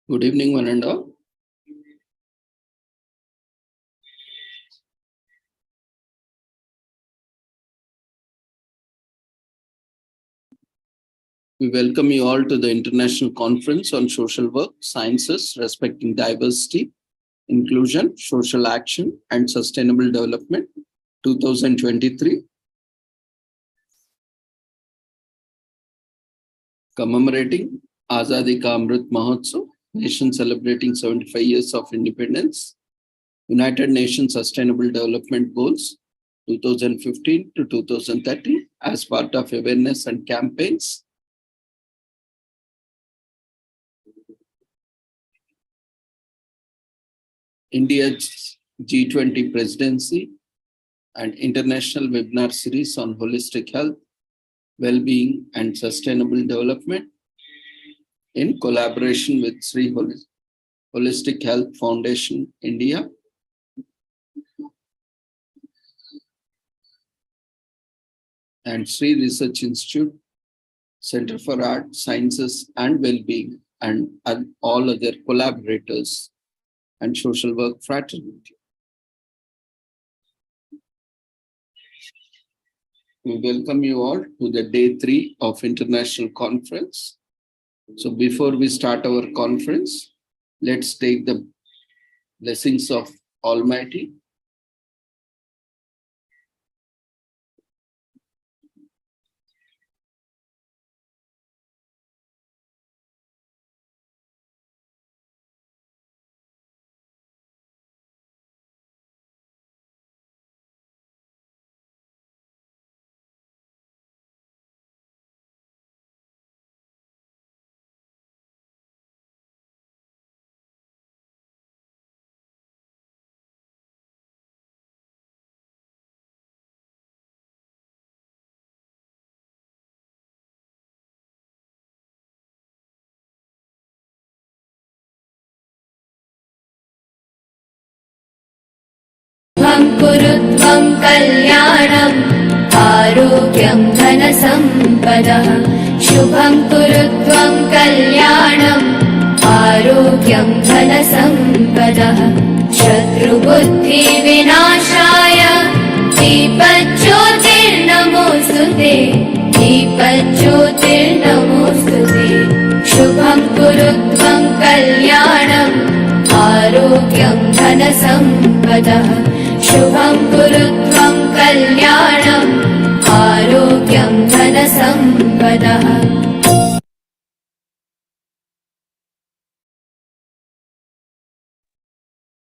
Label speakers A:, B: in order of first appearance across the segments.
A: Good evening, one and all. We welcome you all to the International Conference on Social Work, Sciences, Respecting Diversity, Inclusion, Social Action, and Sustainable Development, 2023. Commemorating Azadi Ka Amrit Mahotsav, nation celebrating 75 years of independence, United Nations Sustainable Development Goals, 2015 to 2030, as part of awareness and campaigns. India's G20 presidency and international webinar series on holistic health, well-being, and sustainable development in collaboration with Holistic Health Foundation India. And Sri Research Institute, Center for Art, Sciences, and Well-being, and all other collaborators and social work fraternity. We welcome you all to the day 3 of International Conference. So before we start our conference, let's take the blessings of Almighty.
B: कुरुत्वं कल्याणम् आरोग्यं धनसम्पदः शुभं कुरुत्वं कल्याणम् आरोग्यं धनसम्पदः शत्रुबुद्धिविनाशाय दीपज्योतिर्नमोऽस्तुते दीपज्योतिर्नमोऽस्तुते शुभं कुरुत्वं कल्याणम् आरोग्यं धनसम्पदः शुभं कुरुत्वं कल्याणम् आरोग्यं धनसम्पदः.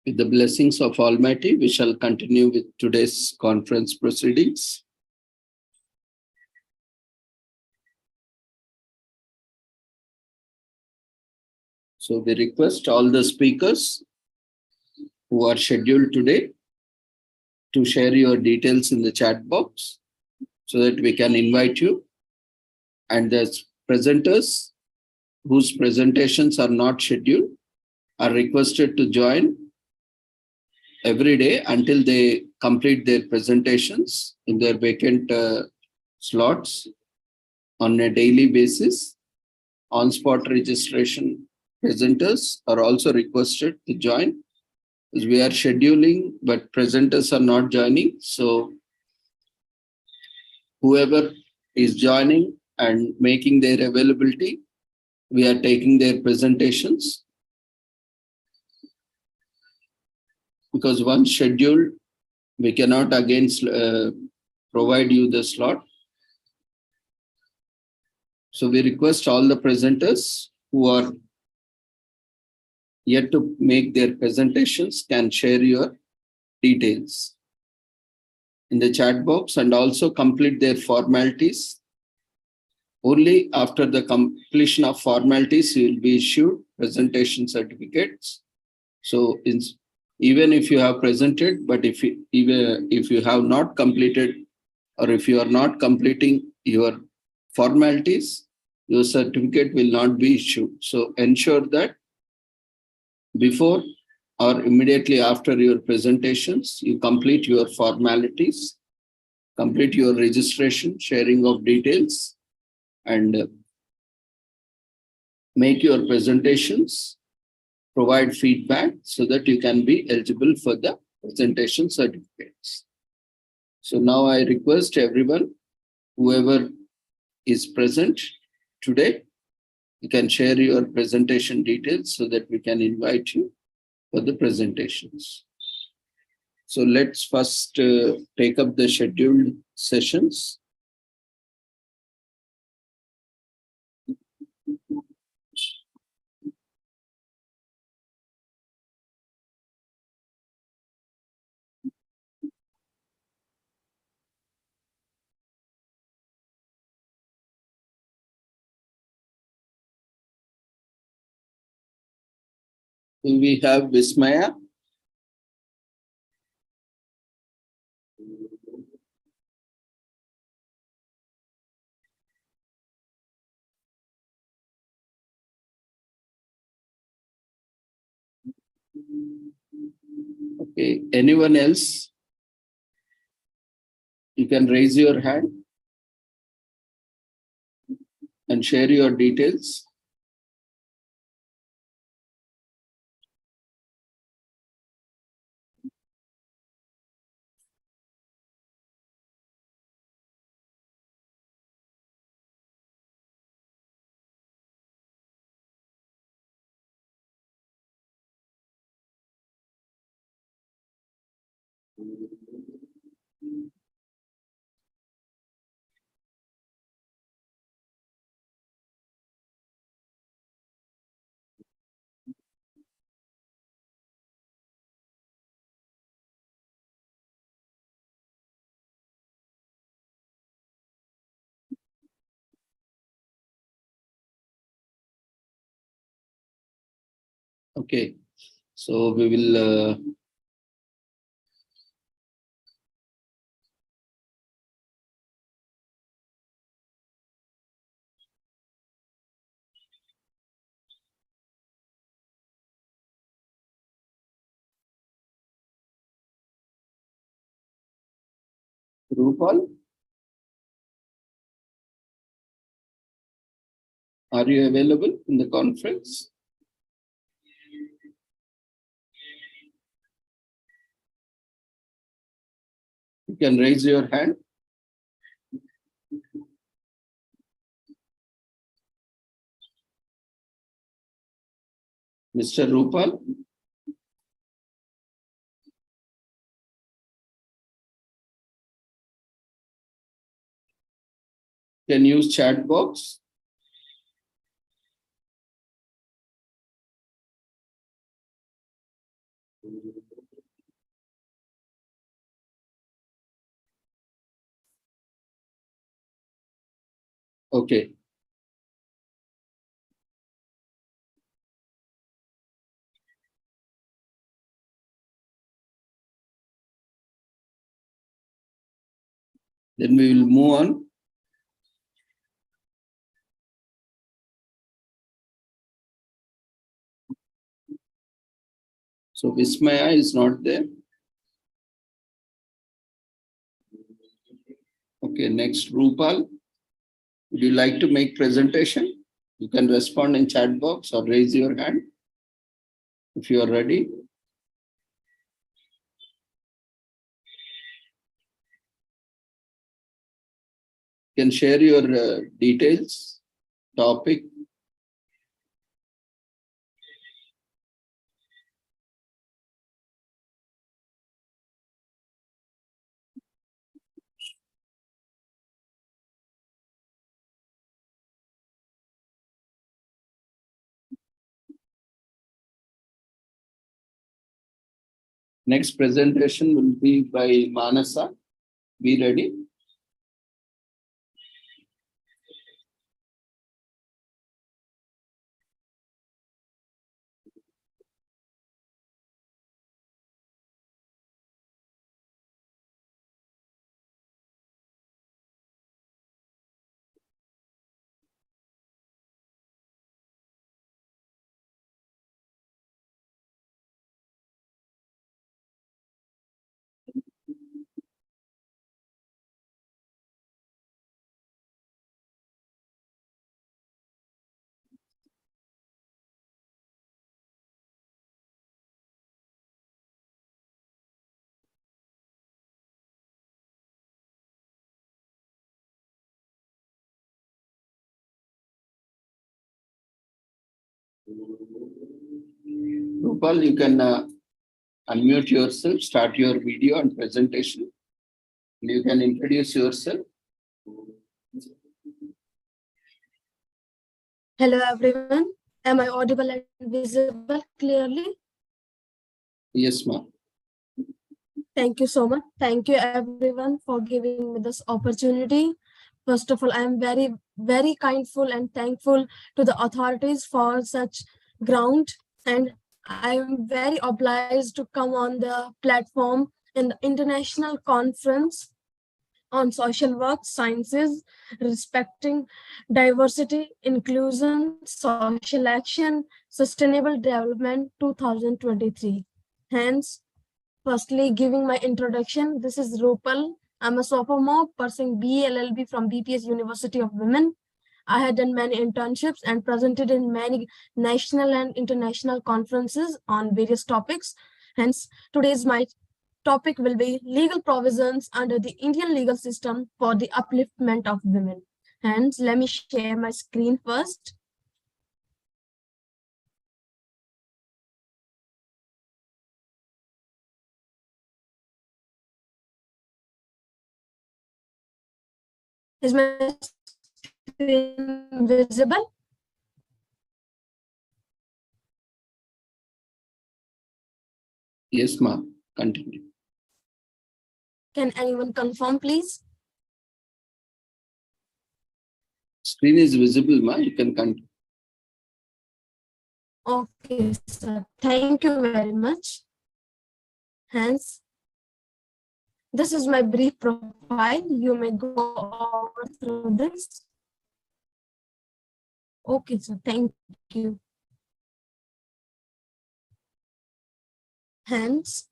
A: With the blessings of Almighty, we shall continue with today's conference proceedings. So we request all the speakers who are scheduled today to share your details in the chat box so that we can invite you. And the presenters whose presentations are not scheduled are requested to join every day until they complete their presentations in their vacant slots on a daily basis. On-spot registration presenters are also requested to join. We are scheduling, but presenters are not joining. So whoever is joining and making their availability, we are taking their presentations. Because once scheduled, we cannot again provide you the slot. So we request all the presenters who are yet to make their presentations can share your details in the chat box and also complete their formalities. Only after the completion of formalities, you will be issued presentation certificates. So even if you have presented, but if you have not completed or if you are not completing your formalities, your certificate will not be issued. So ensure that before or immediately after your presentations, you complete your formalities, complete your registration, sharing of details, and make your presentations provide feedback so that you can be eligible for the presentation certificates. So now I request everyone, whoever is present today, you can share your presentation details so that we can invite you for the presentations. So let's first take up the scheduled sessions. We have Vismaya. Okay, anyone else? You can raise your hand and share your details. Okay, so we will Rupal, are you available in the conference? You can raise your hand. Mr. Rupal. Can use chat box. Okay. Then we will move on. So Vismaya is not there. Okay, next Rupal. Would you like to make presentation? You can respond in chat box or raise your hand if you are ready. You can share your details, topic. Next presentation will be by Manasa. Be ready. Rupal, you can unmute yourself, start your video and presentation. You can introduce yourself.
C: Hello everyone. Am I audible and visible clearly?
A: Yes, ma'am.
C: Thank you so much. Thank you everyone for giving me this opportunity. First of all, I am very, very kindful and thankful to the authorities for such ground, and I am very obliged to come on the platform in the international conference on social work sciences, respecting diversity, inclusion, social action, sustainable development 2023. Hence, firstly, giving my introduction, this is Rupal. I'm a sophomore pursuing BA LLB from BPS University of Women. I had done many internships and presented in many national and international conferences on various topics. Hence, today's my topic will be legal provisions under the Indian legal system for the upliftment of women. Hence, let me share my screen first. Is my screen visible?
A: Yes, ma'am. Continue.
C: Can anyone confirm, please?
A: Screen is visible, ma'am. You can continue.
C: Okay, sir. Thank you very much. Hence, this is my brief profile. You may go over through this. Okay, sir. Thank you. Hence,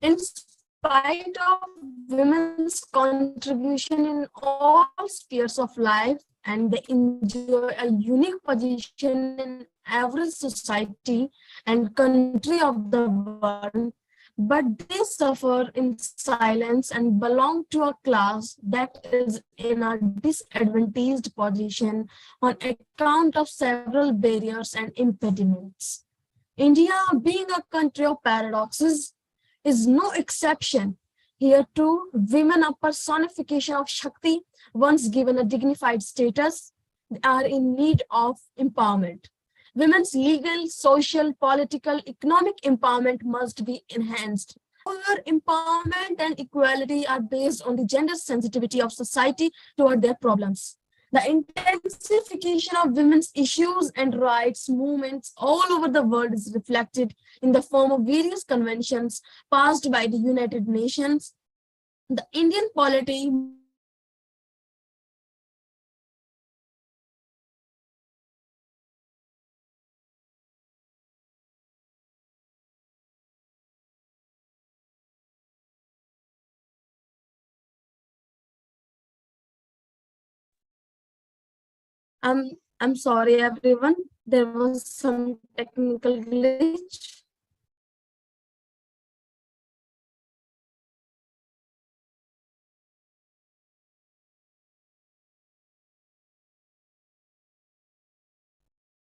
C: in spite of women's contribution in all spheres of life, and they enjoy a unique position in every society and country of the world, but they suffer in silence and belong to a class that is in a disadvantaged position on account of several barriers and impediments. India, being a country of paradoxes, is no exception. Here too, women are personification of Shakti. Once given a dignified status, they are in need of empowerment. Women's legal, social, political, economic empowerment must be enhanced. However, empowerment and equality are based on the gender sensitivity of society toward their problems. The intensification of women's issues and rights movements all over the world is reflected in the form of various conventions passed by the United Nations. The Indian polity I'm sorry everyone, there was some technical glitch.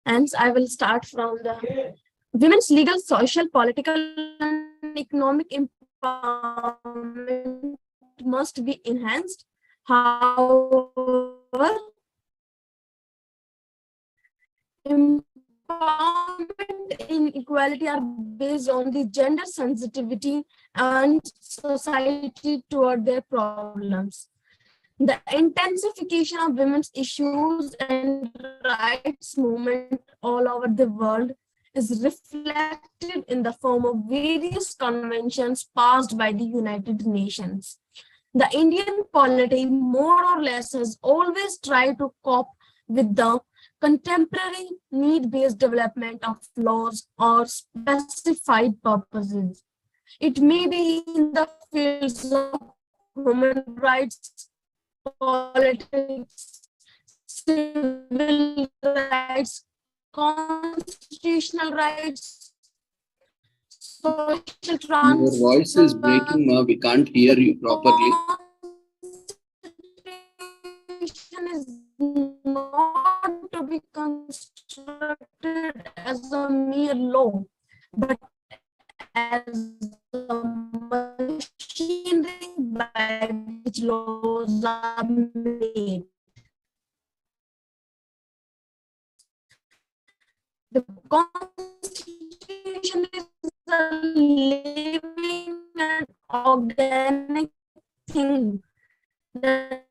C: Hence, I will start from the women's legal, social, political, and economic empowerment must be enhanced. However, empowerment and equality are based on the gender sensitivity and society toward their problems. The intensification of women's issues and rights movement all over the world is reflected in the form of various conventions passed by the United Nations. The Indian polity more or less has always tried to cope with the contemporary need-based development of laws or specified purposes. It may be in the fields of human rights, politics, civil rights, constitutional rights, social
A: Your voice is breaking, ma'am. We can't hear you properly.
C: Constitution is not to be as a mere law, but as a machinery by which laws are made. The Constitution is a living and organic thing that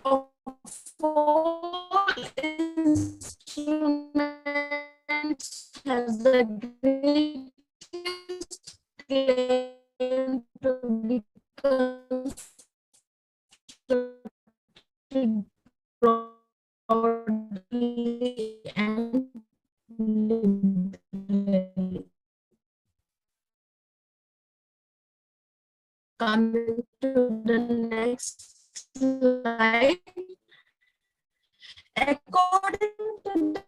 C: of all instruments has the greatest claim to be constructed broadly and liberally. Coming to the next slide. According to the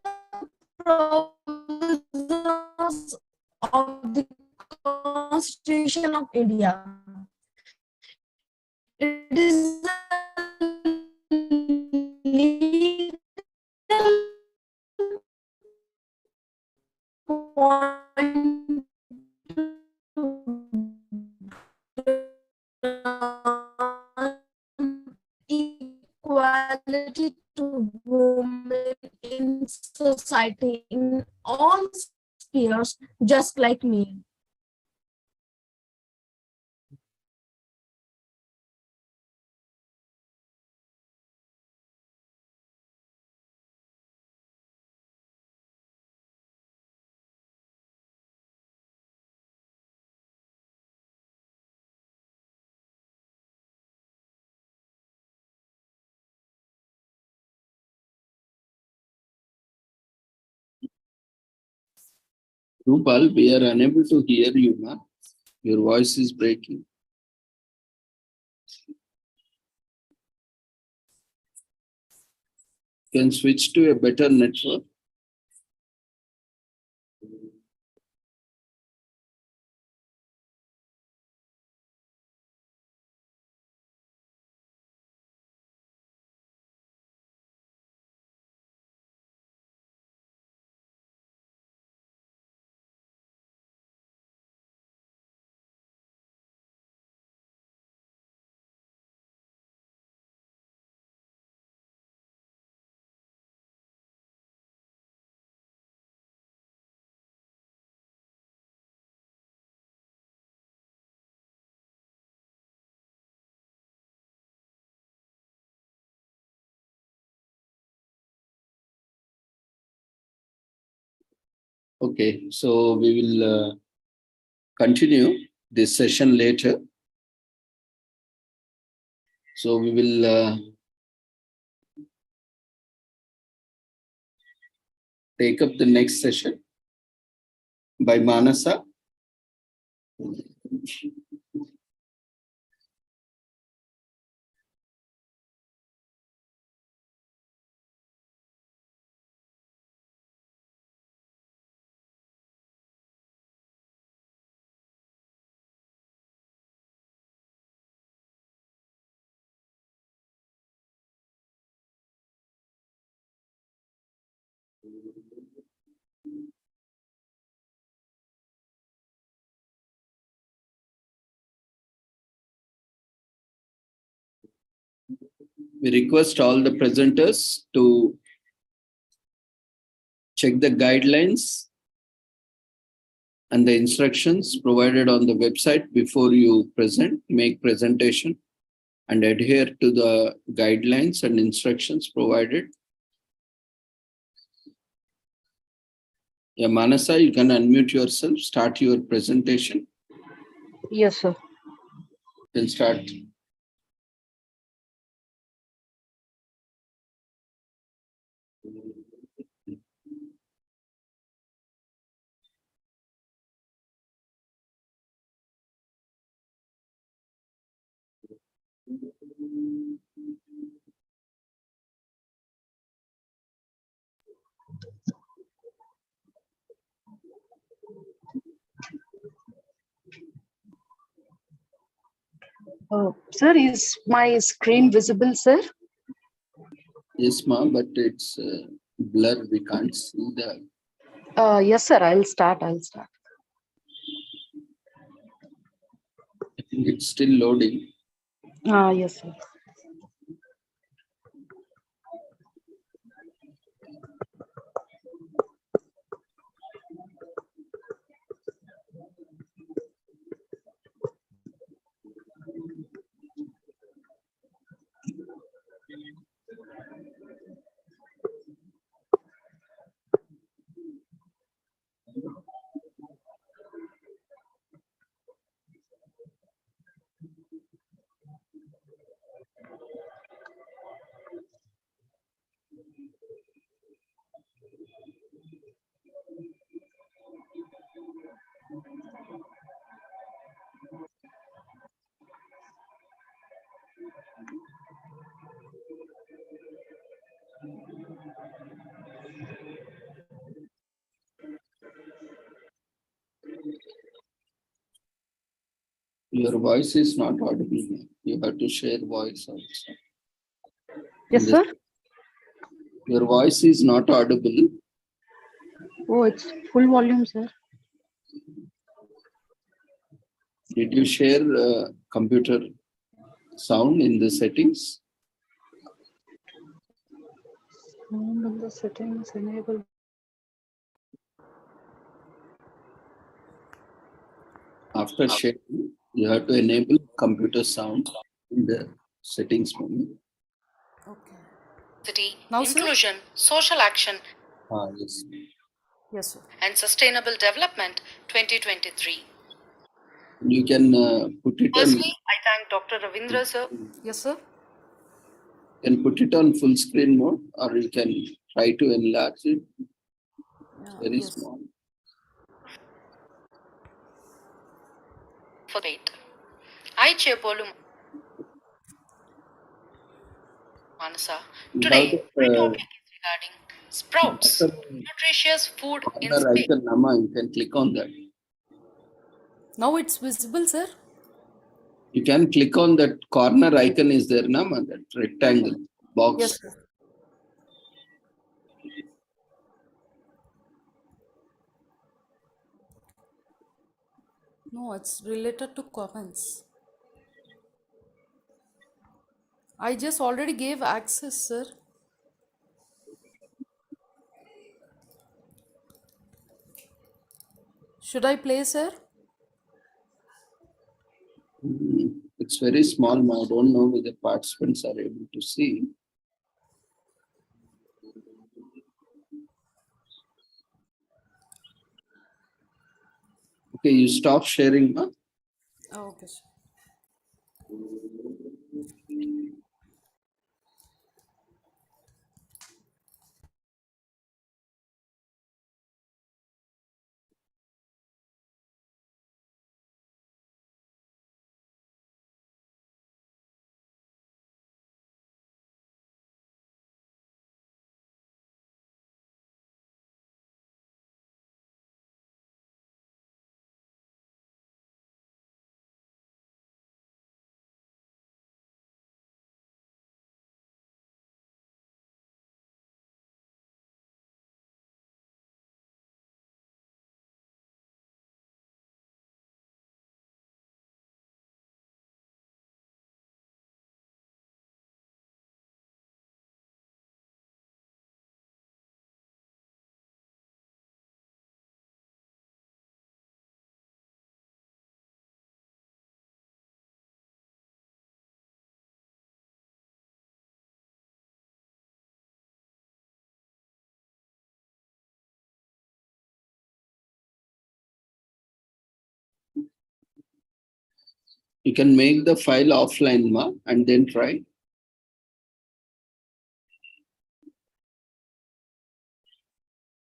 C: provisions of the Constitution of India, it is a legal point equality to women in society in all spheres, just like me.
A: Rupal, we are unable to hear you, ma'am. Your voice is breaking. You can switch to a better network. Okay, so we will continue this session later. So we will take up the next session by Manasa. We request all the presenters to check the guidelines and the instructions provided on the website before you make presentation, and adhere to the guidelines and instructions provided. Yeah, Manasa, you can unmute yourself, start your presentation.
D: Yes, sir.
A: We'll start.
D: Sir, is my screen visible, sir?
A: Yes, ma'am, but it's blur. We can't see the.
D: Yes, sir. I'll start.
A: I think it's still loading.
D: Yes, sir.
A: Your voice is not audible. You have to share voice also.
D: Yes, sir.
A: Your voice is not audible.
D: Oh, it's full volume, sir.
A: Did you share computer sound in the settings?
D: Sound in the settings enable.
A: After sharing, you have to enable computer sound in the settings menu.
E: Okay. Now, inclusion, social action,
A: Yes.
E: yes, sir. And sustainable development 2023.
A: You can put it on.
E: Firstly, I thank Dr. Ravindra, sir. Yes, sir.
A: You can put it on full screen mode, or you can try to enlarge it. It's very small.
E: For date. I Chepolu Manasa. Today, my topic is regarding sprouts, nutritious food in space.
A: You can click on that.
E: Now it's visible, sir.
A: You can click on that corner icon is there, Nama, that rectangle box.
E: Yes, sir. No, it's related to comments. I just already gave access, sir. Should I play, sir?
A: It's very small. I don't know whether participants are able to see. Okay, you stop sharing, huh?
E: Oh, okay, sir.
A: You can make the file offline, ma, and then try.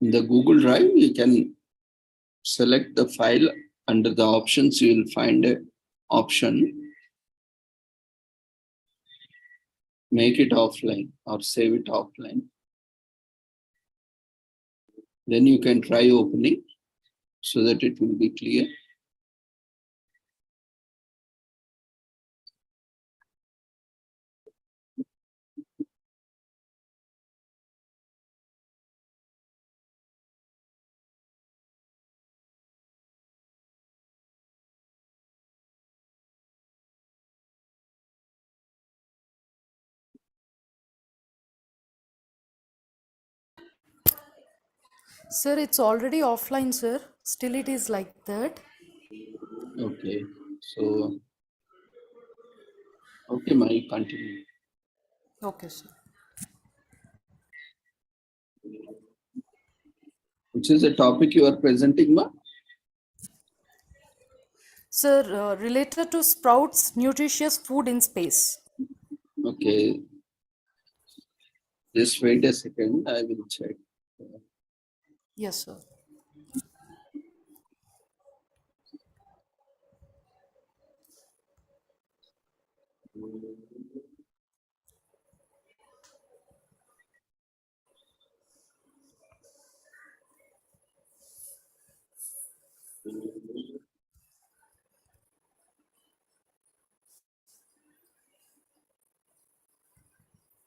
A: In the Google Drive, you can select the file. Under the options, you will find an option. Make it offline or save it offline. Then you can try opening so that it will be clear.
F: Sir, it's already offline, sir. Still it is like that.
A: Okay. So, okay, my continue.
F: Okay, sir.
A: Which is the topic you are presenting, ma?
F: Sir, related to sprouts, nutritious food in space.
A: Okay. Just wait a second. I will check.
F: Yes, sir.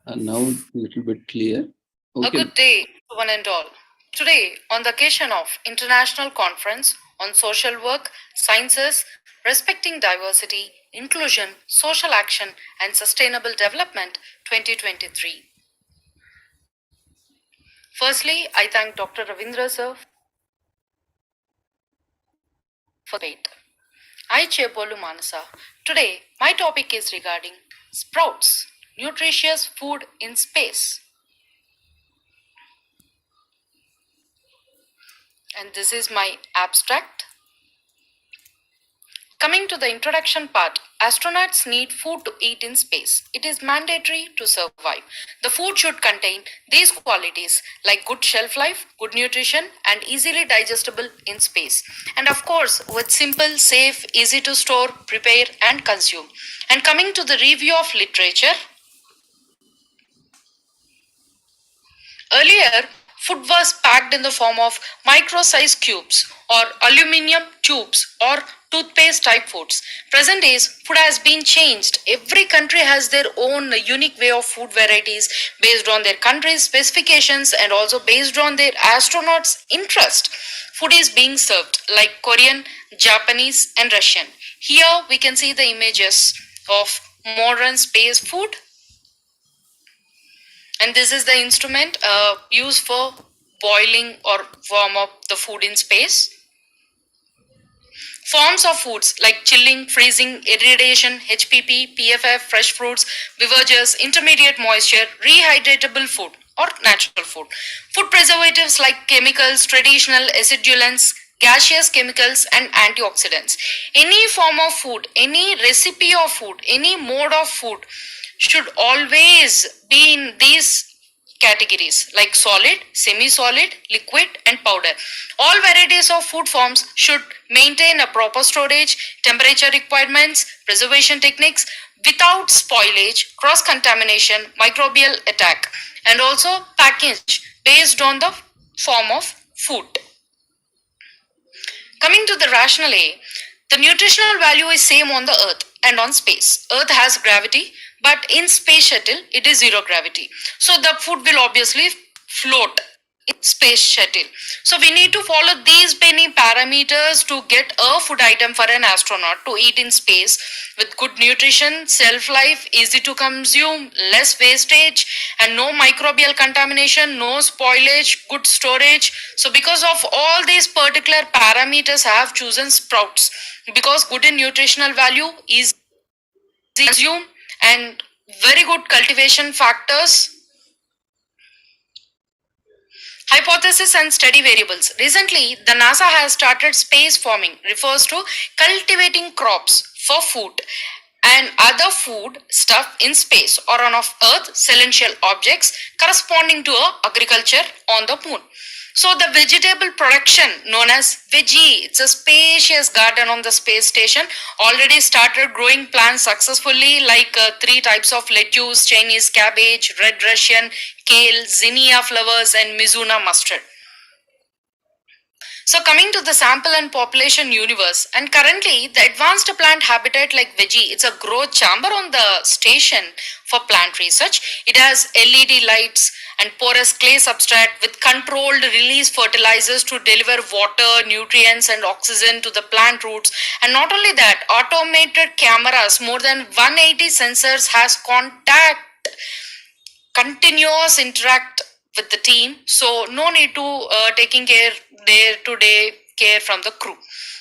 A: And now a little bit clear.
E: A
A: Okay.
E: good day to one and all. Today, on the occasion of International Conference on Social Work, Sciences, Respecting Diversity, Inclusion, Social Action and Sustainable Development 2023. Firstly, I thank Dr. Ravindra sir for the debate. I Chebolu Manasa. Today, my topic is regarding sprouts, nutritious food in space. And this is my abstract. Coming to the introduction part, astronauts need food to eat in space. It is mandatory to survive. The food should contain these qualities like good shelf life, good nutrition, and easily digestible in space. And of course, with simple, safe, easy to store, prepare, and consume. And coming to the review of literature, earlier, food was packed in the form of micro-sized cubes or aluminium tubes or toothpaste type foods. Present days, food has been changed. Every country has their own unique way of food varieties based on their country's specifications and also based on their astronauts' interest. Food is being served like Korean, Japanese, and Russian. Here we can see the images of modern space food. And this is the instrument used for boiling or warm up the food in space. Forms of foods like chilling, freezing, irradiation, HPP, PFF, fresh fruits, beverages, intermediate moisture, rehydratable food or natural food. Food preservatives like chemicals, traditional acidulants, gaseous chemicals and antioxidants. Any form of food, any recipe of food, any mode of food should always be in these categories like solid, semi-solid, liquid and powder. All varieties of food forms should maintain a proper storage, temperature requirements, preservation techniques without spoilage, cross-contamination, microbial attack and also package based on the form of food. Coming to the rationale A, the nutritional value is same on the earth and on space. Earth has gravity, but in space shuttle, it is zero gravity. So the food will obviously float in space shuttle. So we need to follow these many parameters to get a food item for an astronaut to eat in space with good nutrition, self-life, easy to consume, less wastage, and no microbial contamination, no spoilage, good storage. So because of all these particular parameters, I have chosen sprouts because good in nutritional value, easy to consume, and very good cultivation factors. Hypothesis and study variables. Recently, the NASA has started space farming, refers to cultivating crops for food and other food stuff in space or on of Earth celestial objects corresponding to agriculture on the moon. So the vegetable production known as veggie, it's a spacious garden on the space station, already started growing plants successfully like 3 types of lettuce, Chinese cabbage, red Russian, kale, zinnia flowers and Mizuna mustard. So coming to the sample and population universe, and currently the advanced plant habitat like veggie, it's a growth chamber on the station for plant research. It has LED lights and porous clay substrate with controlled release fertilizers to deliver water, nutrients and oxygen to the plant roots. And not only that, automated cameras, more than 180 sensors has continuous interact with the team, so no need to taking care day-to-day care from the crew.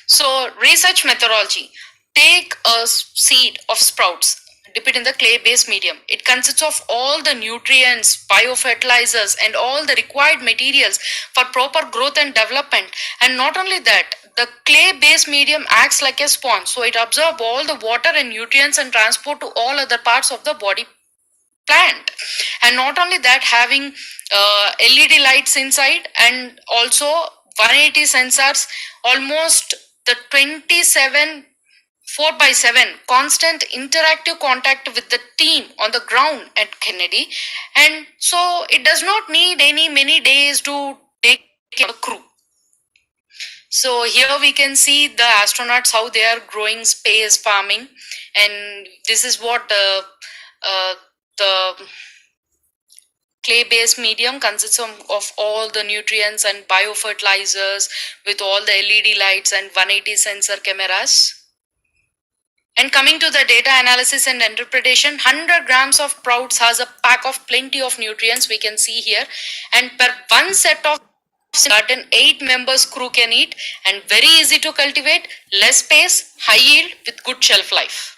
E: So research methodology: take a seed of sprouts, dip it in the clay-based medium. It consists of all the nutrients, biofertilizers, and all the required materials for proper growth and development. And not only that, the clay-based medium acts like a sponge, so it absorbs all the water and nutrients and transport to all other parts of the body plant. And not only that, having LED lights inside, and also 180 sensors, almost the 27 4 by 7 constant interactive contact with the team on the ground at Kennedy. And so it does not need any many days to take care of the crew. So here we can see the astronauts, how they are growing space farming, and this is what the clay-based medium consists of all the nutrients and biofertilizers with all the LED lights and 180 sensor cameras. And coming to the data analysis and interpretation, 100 grams of sprouts has a pack of plenty of nutrients we can see here, and per one set of certain 8 members crew can eat, and very easy to cultivate, less space, high yield with good shelf life.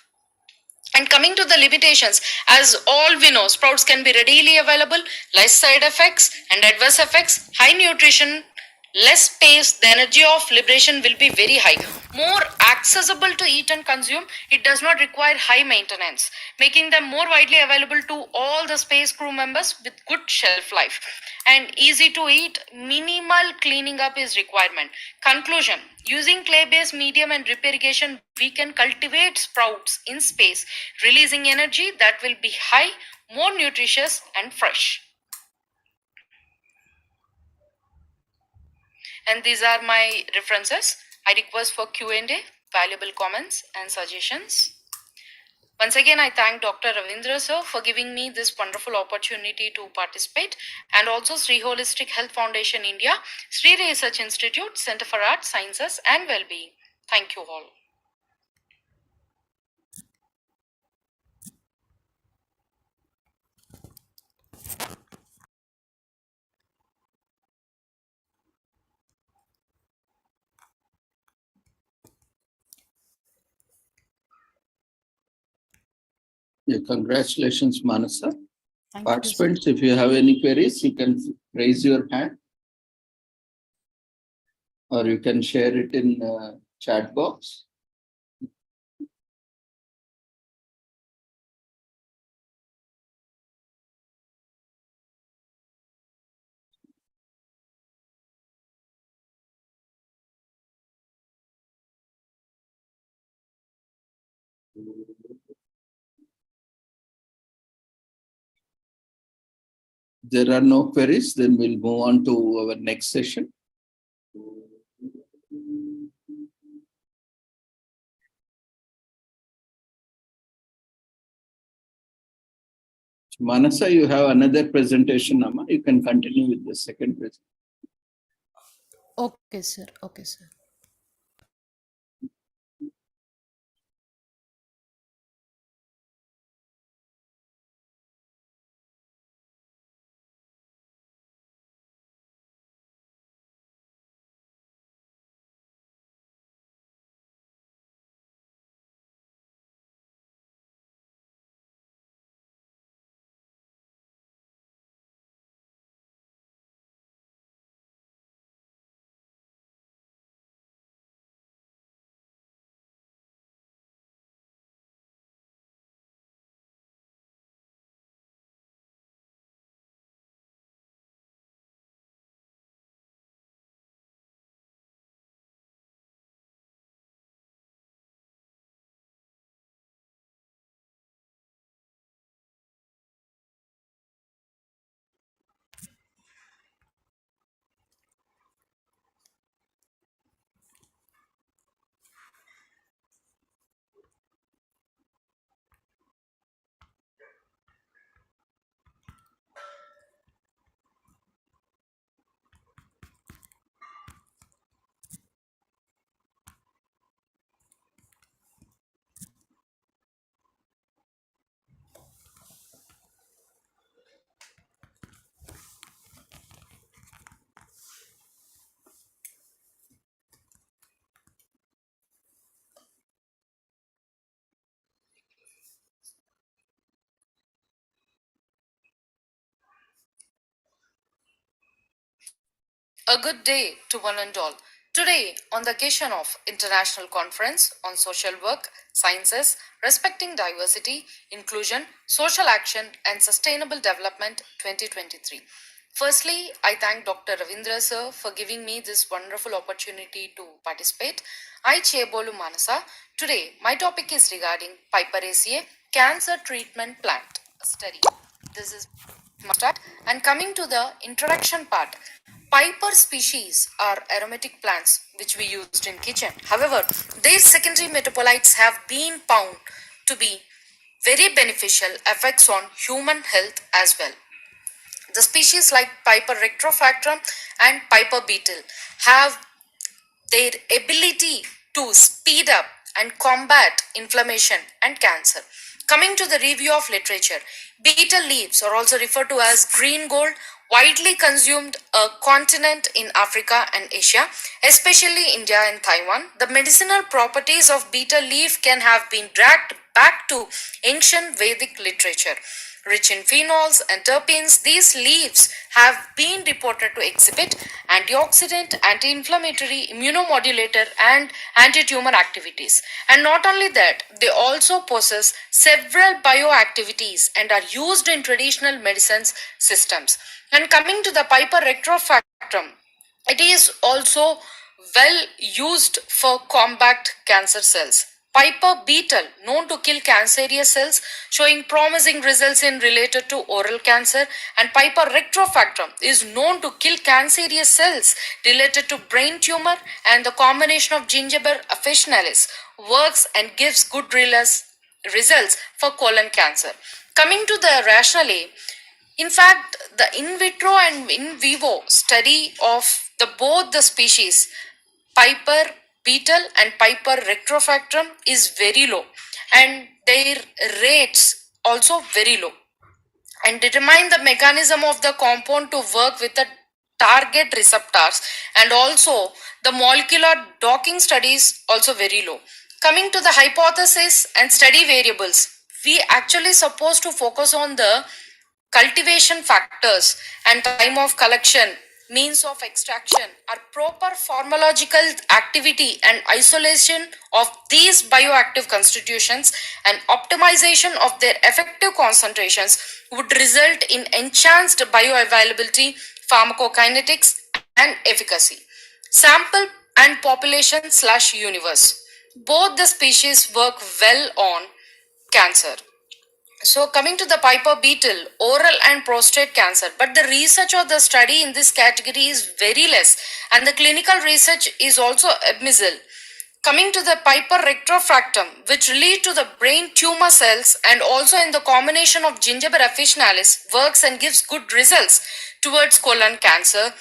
E: And coming to the limitations, as all we know, sprouts can be readily available, less side effects and adverse effects, high nutrition, less space, the energy of liberation will be very high. More accessible to eat and consume, it does not require high maintenance, making them more widely available to all the space crew members with good shelf life. And easy to eat, minimal cleaning up is requirement. Conclusion: using clay-based medium and drip irrigation, we can cultivate sprouts in space, releasing energy that will be high, more nutritious and fresh. And these are my references. I request for Q&A, valuable comments and suggestions. Once again, I thank Dr. Ravindra sir for giving me this wonderful opportunity to participate, and also Sri Holistic Health Foundation India, Sri Research Institute, Center for Arts, Sciences and Wellbeing. Thank you all.
A: Yeah, congratulations, Manasa.
F: Thank you.
A: Participants, if you have any queries, you can raise your hand, or you can share it in chat box. There are no queries, then we'll move on to our next session. Manasa, you have another presentation, Amma. You can continue with the second presentation.
F: Okay, sir. Okay, sir.
E: A good day to one and all. Today, on the occasion of International Conference on Social Work, Sciences, Respecting Diversity, Inclusion, Social Action and Sustainable Development 2023. Firstly, I thank Dr. Ravindra sir for giving me this wonderful opportunity to participate. I Chebolu Manasa. Today, my topic is regarding Piperaceae cancer treatment plant study. This is my start. And coming to the introduction part, Piper species are aromatic plants which we used in kitchen. However, their secondary metabolites have been found to be very beneficial effects on human health as well. The species like Piper rectrofactum and Piper beetle have their ability to speed up and combat inflammation and cancer. Coming to the review of literature, beetle leaves are also referred to as green gold, widely consumed a continent in Africa and Asia, especially India and Taiwan. The medicinal properties of beetle leaf can have been dragged back to ancient Vedic literature. Rich in phenols and terpenes, these leaves have been reported to exhibit antioxidant, anti-inflammatory, immunomodulator and anti-tumor activities. And not only that, they also possess several bioactivities and are used in traditional medicines systems. And coming to the Piper rectrofactum, it is also well used for combat cancer cells. Piper beetle, known to kill cancerous cells, showing promising results in related to oral cancer, and Piper rectrofactum is known to kill cancerous cells related to brain tumor, and the combination of gingiber officinalis works and gives good results for colon cancer. Coming to the rationale, in fact, the in vitro and in vivo study of both the species Piper beetle and Piper rectrofactum is very low, and their rates also very low, and determine the mechanism of the compound to work with the target receptors, and also the molecular docking studies also very low. Coming to the hypothesis and study variables, we actually supposed to focus on the cultivation factors and time of collection, means of extraction, or proper pharmacological activity and isolation of these bioactive constitutions and optimization of their effective concentrations would result in enhanced bioavailability, pharmacokinetics and efficacy. Sample and population/universe. Both the species work well on cancer. So coming to the Piper beetle, oral and prostate cancer, but the research or the study in this category is very less, and the clinical research is also abysmal. Coming to the Piper rectrofactum, which lead to the brain tumor cells, and also in the combination of gingiber officinalis works and gives good results towards colon cancer.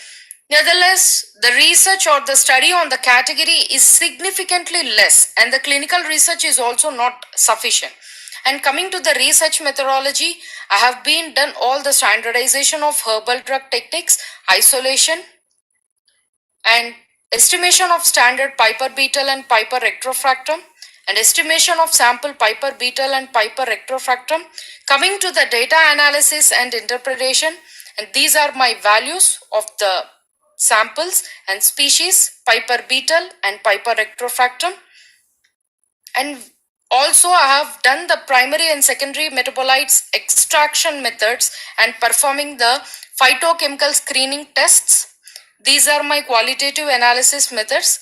E: Nevertheless, the research or the study on the category is significantly less, and the clinical research is also not sufficient. And coming to the research methodology, I have been done all the standardization of herbal drug techniques, isolation and estimation of standard Piper beetle and Piper rectrofactum, and estimation of sample Piper beetle and Piper rectrofactum. Coming to the data analysis and interpretation, and these are my values of the samples and species Piper beetle and Piper rectrofactum. And also, I have done the primary and secondary metabolites extraction methods and performing the phytochemical screening tests. These are my qualitative analysis methods,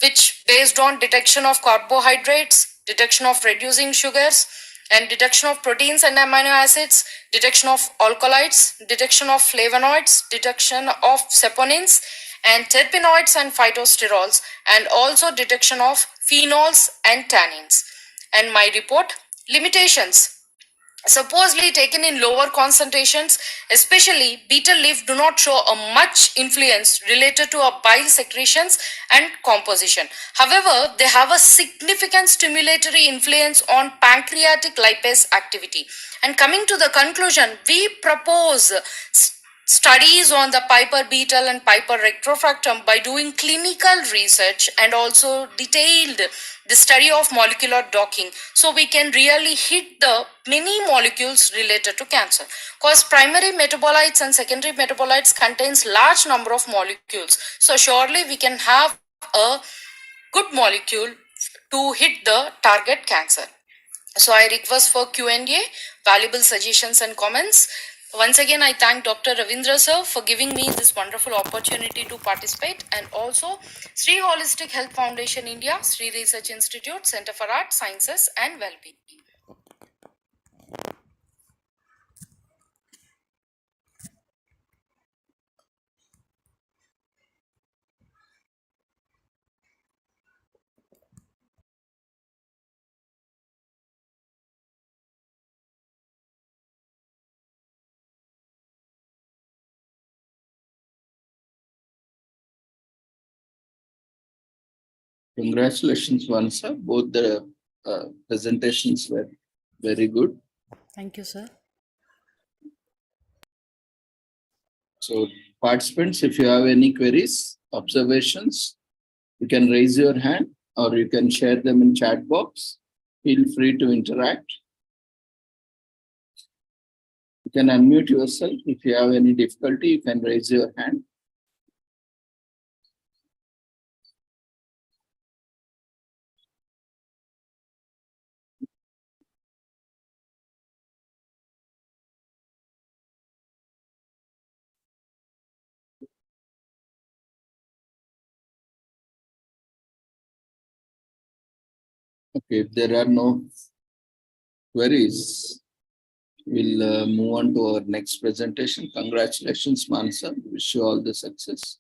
E: which based on detection of carbohydrates, detection of reducing sugars, and detection of proteins and amino acids, detection of alkaloids, detection of flavonoids, detection of saponins and terpenoids and phytosterols, and also detection of phenols and tannins. And my report, limitations. Supposedly taken in lower concentrations, especially beetle leaf do not show a much influence related to a bile secretions and composition. However, they have a significant stimulatory influence on pancreatic lipase activity. And coming to the conclusion, we propose studies on the Piper beetle and Piper rectrofractum by doing clinical research and also detailed the study of molecular docking, so we can really hit the many molecules related to cancer, because primary metabolites and secondary metabolites contains large number of molecules, so surely we can have a good molecule to hit the target cancer. So I request for Q&A, valuable suggestions and comments. Once again, I thank Dr. Ravindra sir for giving me this wonderful opportunity to participate, and also Sri Holistic Health Foundation India, Sri Research Institute, Center for Art, Sciences and Wellbeing.
A: Congratulations, Vansa. Both the presentations were very good.
F: Thank you, sir.
A: So, participants, if you have any queries, observations, you can raise your hand or you can share them in chat box. Feel free to interact. You can unmute yourself. If you have any difficulty, you can raise your hand. Okay, if there are no queries, we'll move on to our next presentation. Congratulations, Mansa. Wish you all the success.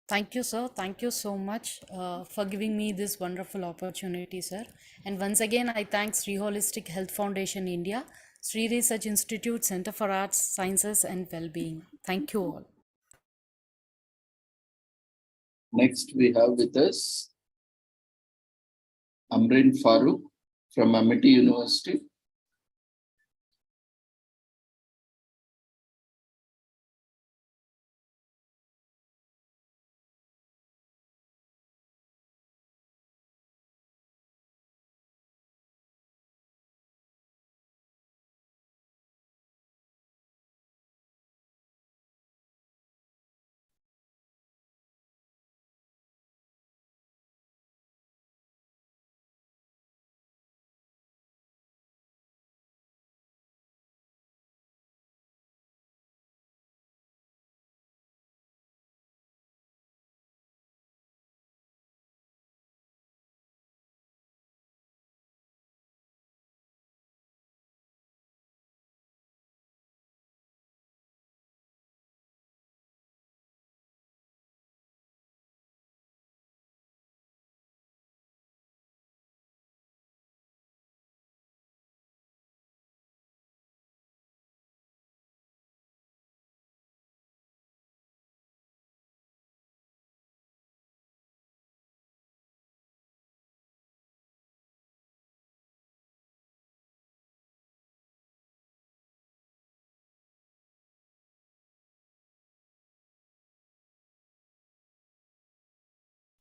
F: Thank you, sir. Thank you so much for giving me this wonderful opportunity, sir. And once again, I thank Sri Holistic Health Foundation India, Sri Research Institute, Center for Arts, Sciences and Wellbeing. Thank you all.
A: Next, we have with us Amrin Farooq from Amity University.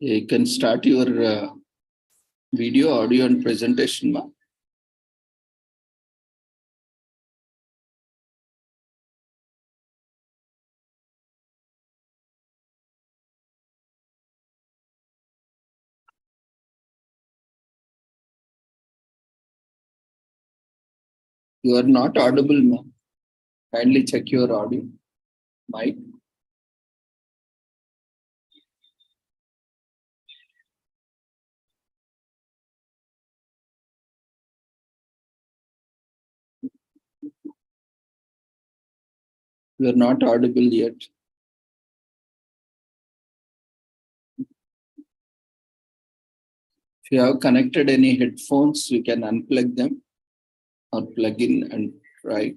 A: You can start your video, audio, and presentation, ma'am. You are not audible, ma'am. Kindly check your audio. Mic. You are not audible yet. If you have connected any headphones, you can unplug them or plug in and try.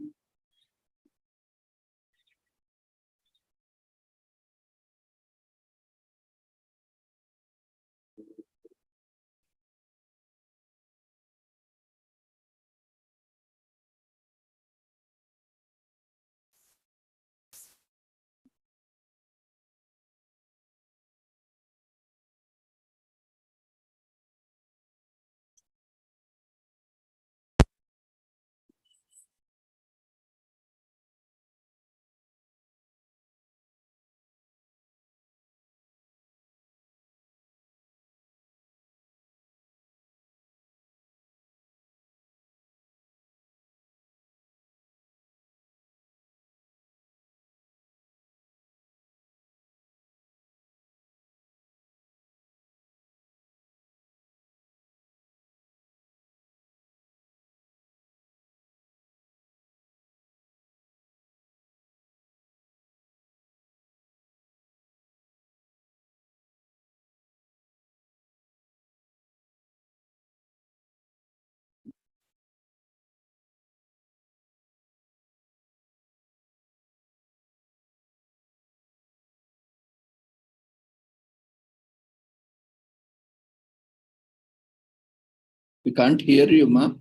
A: We can't hear you, ma'am.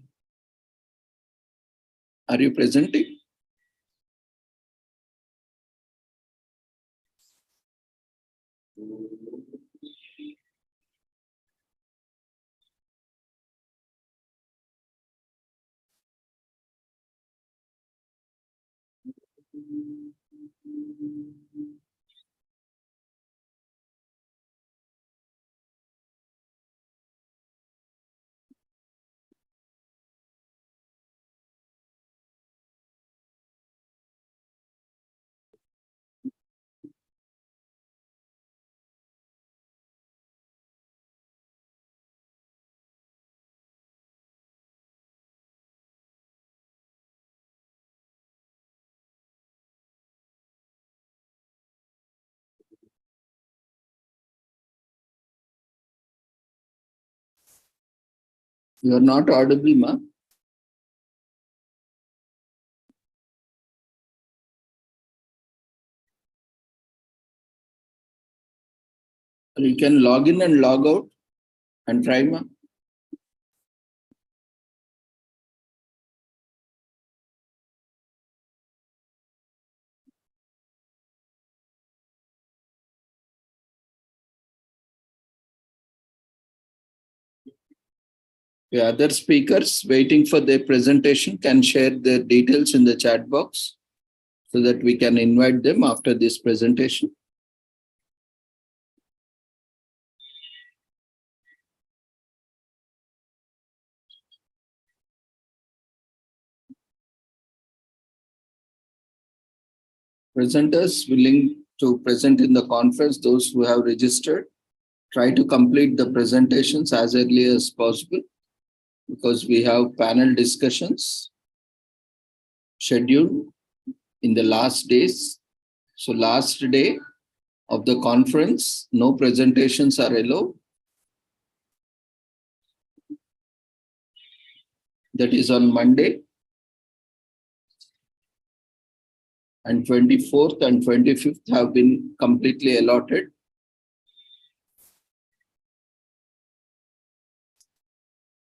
A: Are you presenting? You are not audible, ma'am. You can log in and log out and try, ma'am. The other speakers waiting for their presentation can share their details in the chat box so that we can invite them after this presentation. Presenters willing to present in the conference, those who have registered, try to complete the presentations as early as possible because we have panel discussions scheduled in the last days. So last day of the conference, no presentations are allowed. That is on Monday. And 24th and 25th have been completely allotted.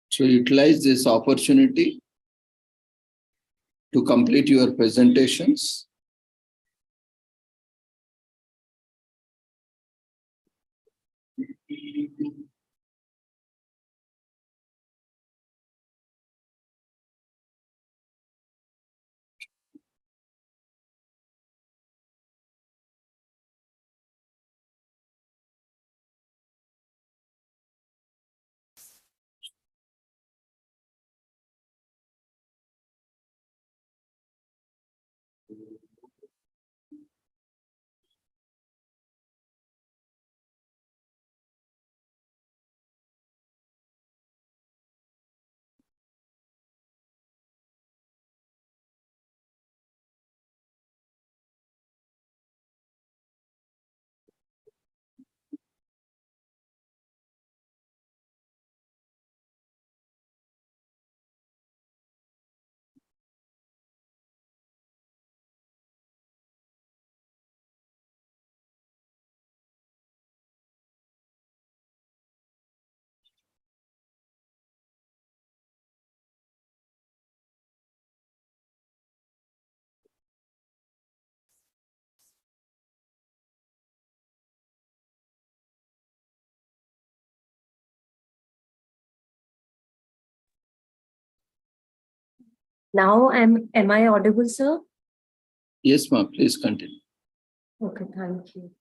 A: So utilize this opportunity to complete your presentations.
G: Now, am I audible, sir?
A: Yes, ma'am, please continue.
G: Okay, thank you.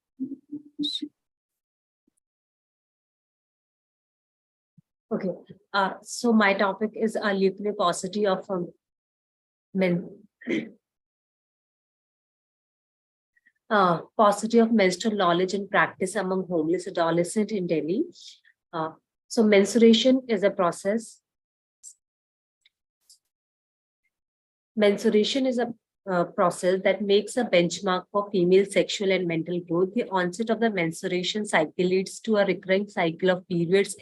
G: Okay, so my topic is a paucity of paucity of menstrual knowledge and practice among homeless adolescents in Delhi. So menstruation is a process. Menstruation is a process that makes a benchmark for female sexual and mental growth. The onset of the menstruation cycle leads to a recurring cycle of periods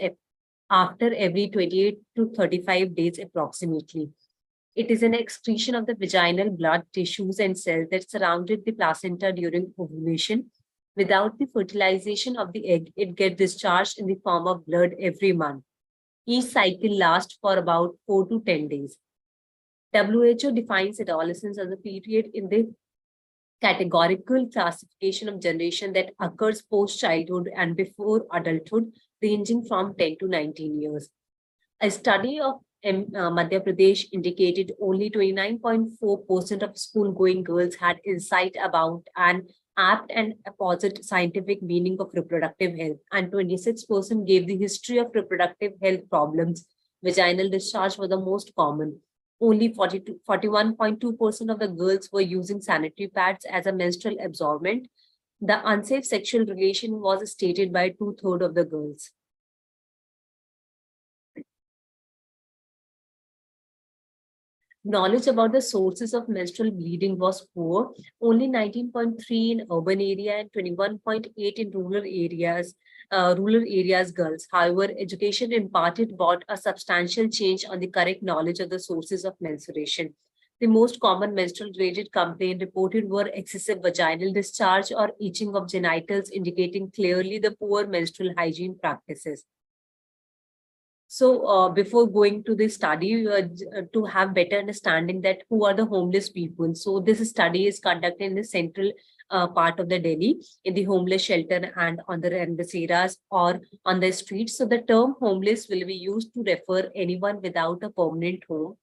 G: after every 28 to 35 days approximately. It is an excretion of the vaginal blood, tissues, and cells that surrounded the placenta during ovulation. Without the fertilization of the egg, it gets discharged in the form of blood every month. Each cycle lasts for about 4 to 10 days. WHO defines adolescence as a period in the categorical classification of generation that occurs post-childhood and before adulthood, ranging from 10 to 19 years. A study of Madhya Pradesh indicated only 29.4% of school-going girls had insight about an apt and opposite scientific meaning of reproductive health, and 26% gave the history of reproductive health problems. Vaginal discharge was the most common. Only 41.2% of the girls were using sanitary pads as a menstrual absorbent. The unsafe sexual relation was stated by 2/3 of the girls. Knowledge about the sources of menstrual bleeding was poor. Only 19.3 in urban area and 21.8 in rural areas. Girls. However, education imparted brought a substantial change on the correct knowledge of the sources of menstruation. The most common menstrual-related complaint reported were excessive vaginal discharge or itching of genitals, indicating clearly the poor menstrual hygiene practices. So before going to the study, to have better understanding that who are the homeless people. So this study is conducted in the central part of the Delhi, in the homeless shelter and on the Randaseras or on the streets. So the term homeless will be used to refer anyone without a permanent home,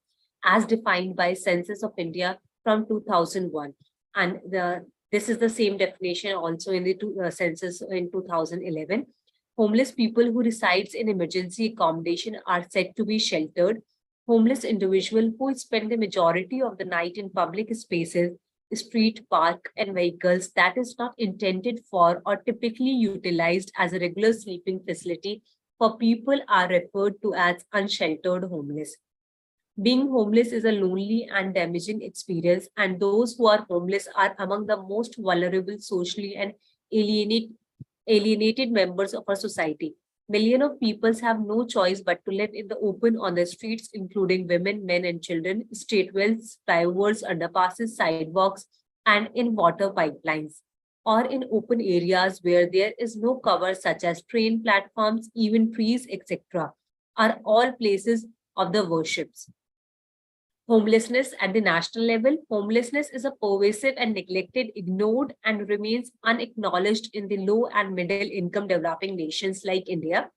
G: as defined by Census of India from 2001. And this is the same definition also in the census in 2011. Homeless people who resides in emergency accommodation are said to be sheltered. Homeless individuals who spend the majority of the night in public spaces, street, park, and vehicles that is not intended for or typically utilized as a regular sleeping facility for people are referred to as unsheltered homeless. Being homeless is a lonely and damaging experience, and those who are homeless are among the most vulnerable socially and alienated members of our society. Millions of people have no choice but to live in the open on the streets, including women, men, and children, streetwells, flyovers, underpasses, sidewalks, and in water pipelines, or in open areas where there is no cover, such as train platforms, even trees, etc., are all places of the worships. Homelessness at the national level. Homelessness is a pervasive and neglected, ignored, and remains unacknowledged in the low and middle income developing nations like India.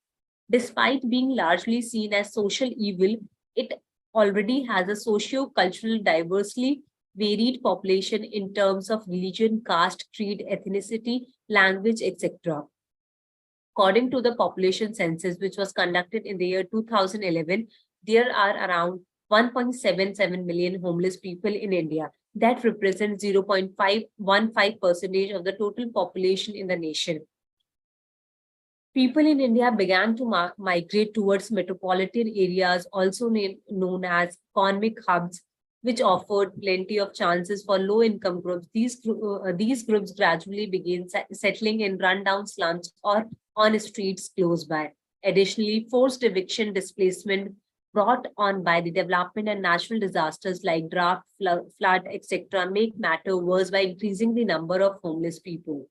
G: Despite being largely seen as social evil, it already has a socio-cultural diversely varied population in terms of religion, caste, creed, ethnicity, language, etc. According to the population census, which was conducted in the year 2011, there are around 1.77 million homeless people in India. That represents 0.515% of the total population in the nation. People in India began to migrate towards metropolitan areas, also known as economic hubs, which offered plenty of chances for low-income groups. These groups gradually began settling in rundown slums or on streets close by. Additionally, forced eviction, displacement brought on by the development and natural disasters like drought, flood, etc., make matter worse by increasing the number of homeless people.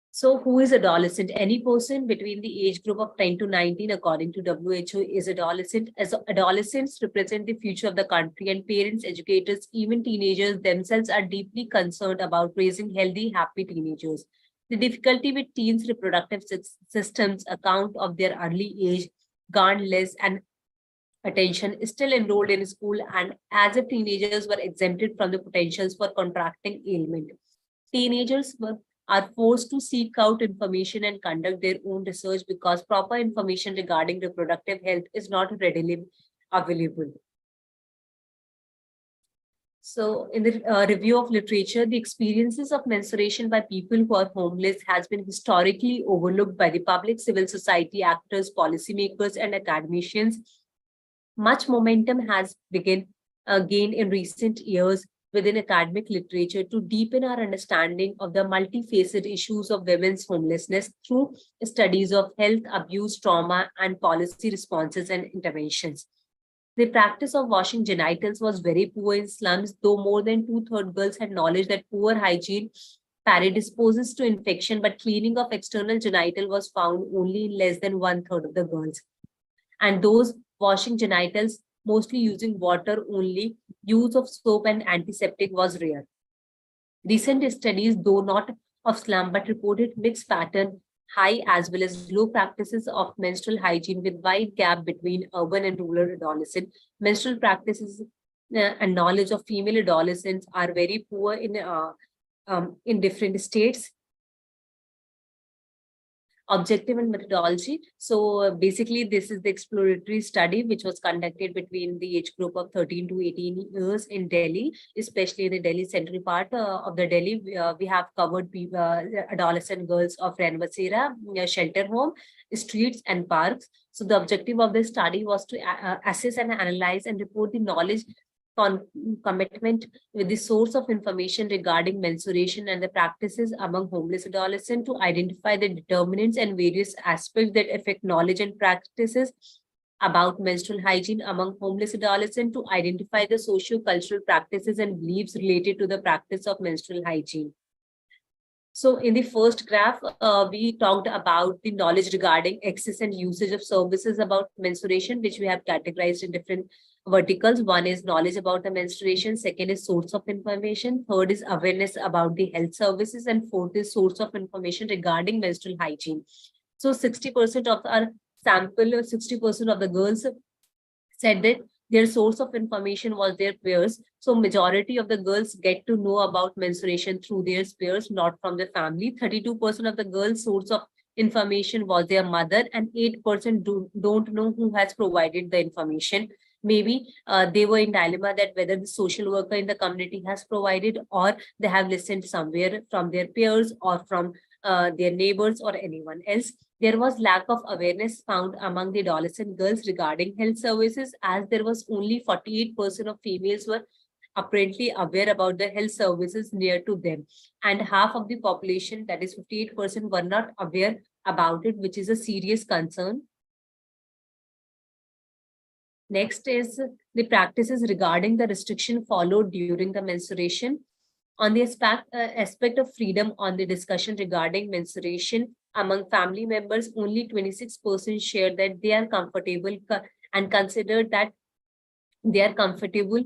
G: So who is adolescent? Any person between the age group of 10 to 19, according to WHO, is adolescent. As adolescents represent the future of the country, and parents, educators, even teenagers themselves are deeply concerned about raising healthy, happy teenagers. The difficulty with teens' reproductive systems account of their early age, garner less and attention, is still enrolled in school, and as if teenagers were exempted from the potentials for contracting ailment. Teenagers are forced to seek out information and conduct their own research because proper information regarding reproductive health is not readily available. So in the review of literature, the experiences of menstruation by people who are homeless has been historically overlooked by the public, civil society actors, policymakers, and academicians. Much momentum has gained in recent years within academic literature to deepen our understanding of the multifaceted issues of women's homelessness through studies of health, abuse, trauma, and policy responses and interventions. The practice of washing genitals was very poor in slums, though more than 2/3 girls had knowledge that poor hygiene predisposes to infection, but cleaning of external genital was found only in less than 1/3 of the girls. And those washing genitals mostly using water only, use of soap and antiseptic was rare. Recent studies, though not of slum, but reported mixed pattern, high as well as low practices of menstrual hygiene with wide gap between urban and rural adolescent. Menstrual practices and knowledge of female adolescents are very poor in different states. Objective and methodology. So basically, this is the exploratory study which was conducted between the age group of 13 to 18 years in Delhi, especially in the Delhi central part of the Delhi. We have covered adolescent girls of Ranvasera, shelter home, streets and parks. So the objective of this study was to assess and analyze and report the knowledge commitment with the source of information regarding menstruation and the practices among homeless adolescents to identify the determinants and various aspects that affect knowledge and practices about menstrual hygiene among homeless adolescents, to identify the socio-cultural practices and beliefs related to the practice of menstrual hygiene. So in the first graph, we talked about the knowledge regarding access and usage of services about menstruation, which we have categorized in different verticals. One is knowledge about the menstruation, second is source of information, third is awareness about the health services, and fourth is source of information regarding menstrual hygiene. So 60% of our sample, 60% of the girls said that their source of information was their peers. So majority of the girls get to know about menstruation through their peers, not from their family. 32% of the girls' source of information was their mother, and 8% don't know who has provided the information. Maybe they were in dilemma that whether the social worker in the community has provided, or they have listened somewhere from their peers or from their neighbors or anyone else. There was lack of awareness found among the adolescent girls regarding health services, as there was only 48% of females were apparently aware about the health services near to them, and half of the population, that is 58%, were not aware about it, which is a serious concern. Next is the practices regarding the restriction followed during the menstruation. On the aspect of freedom on the discussion regarding menstruation among family members, only 26% shared that they are comfortable and considered that they are comfortable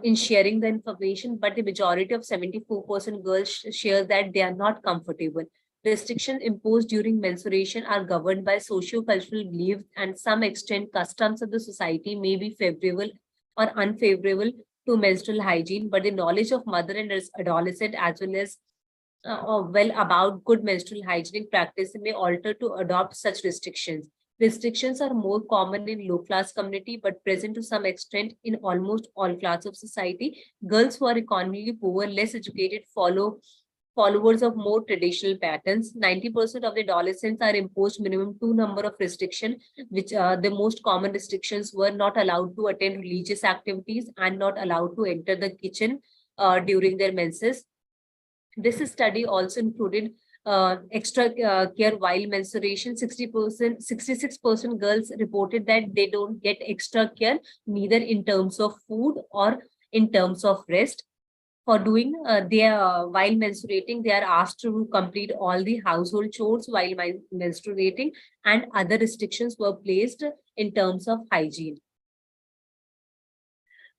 G: in sharing the information, but the majority of 74% girls share that they are not comfortable. Restrictions imposed during menstruation are governed by socio-cultural beliefs, and some extent customs of the society may be favorable or unfavorable to menstrual hygiene, but the knowledge of mother and adolescent as well as about good menstrual hygienic practice may alter to adopt such restrictions. Restrictions are more common in low-class community, but present to some extent in almost all classes of society. Girls who are economically poor, less educated, followers of more traditional patterns. 90% of the adolescents are imposed minimum 2 number of restrictions, which the most common restrictions were not allowed to attend religious activities and not allowed to enter the kitchen during their menses. This study also included extra care while menstruation. 66% girls reported that they don't get extra care, neither in terms of food or in terms of rest. For doing while menstruating, they are asked to complete all the household chores while menstruating, and other restrictions were placed in terms of hygiene.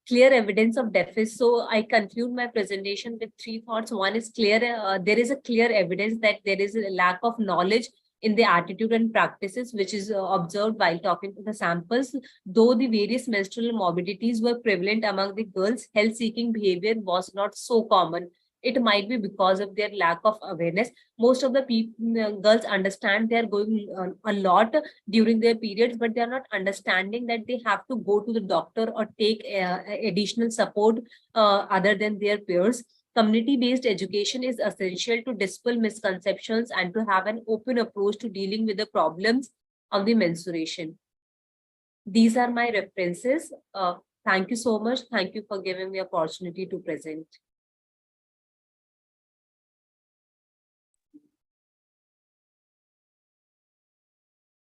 G: Clear evidence of deficit. So I conclude my presentation with 3 thoughts. One is clear, there is a clear evidence that there is a lack of knowledge in the attitude and practices, which is observed while talking to the samples. Though the various menstrual morbidities were prevalent among the girls, health-seeking behavior was not so common. It might be because of their lack of awareness. Most of the girls understand they are going a lot during their periods, but they are not understanding that they have to go to the doctor or take additional support other than their peers. Community-based education is essential to dispel misconceptions and to have an open approach to dealing with the problems of the menstruation. These are my references. Thank you so much. Thank you for giving me the opportunity to present.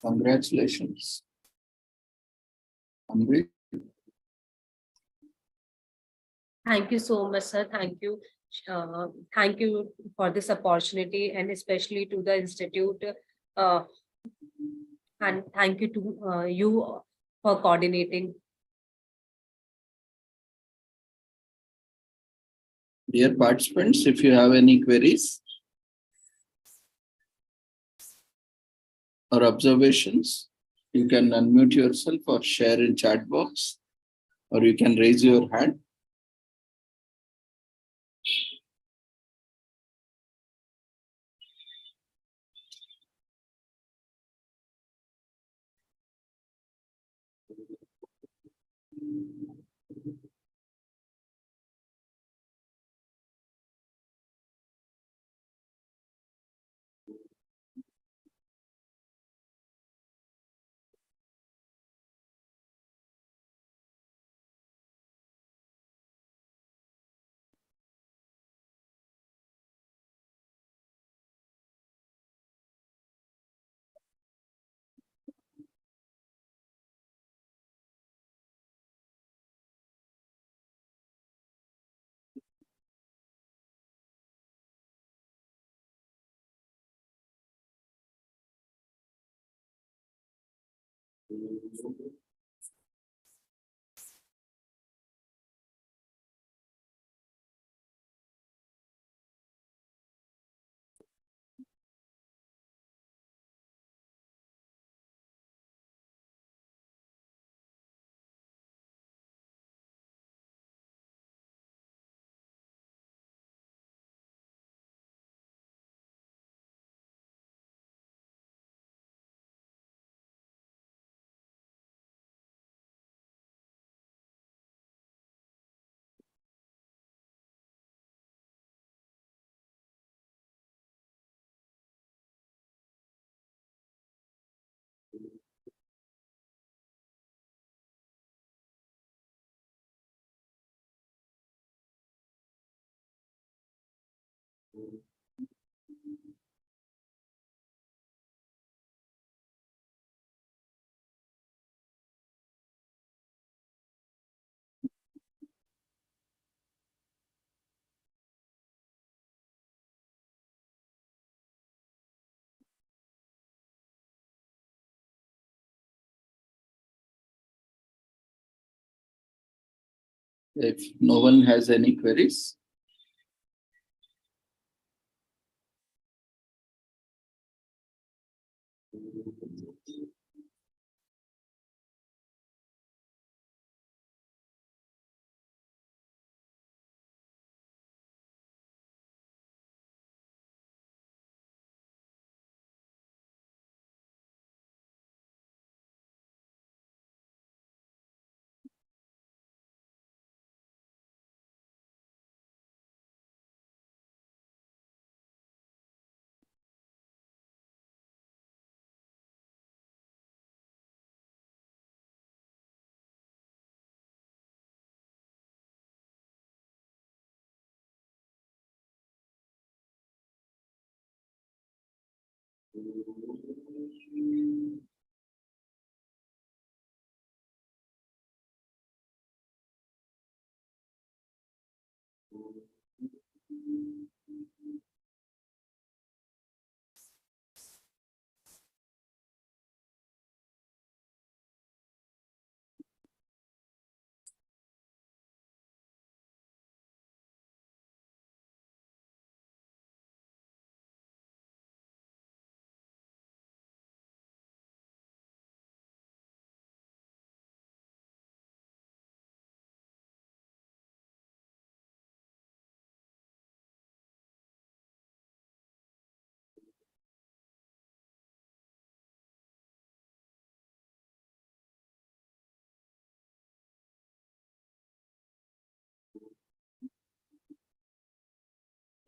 A: Congratulations.
G: Thank you so much, sir. Thank you, Thank you for this opportunity, and especially to the institute. And thank you to you for coordinating.
A: Dear participants, if you have any queries or observations, you can unmute yourself or share in chat box, or you can raise your hand. If no one has any queries,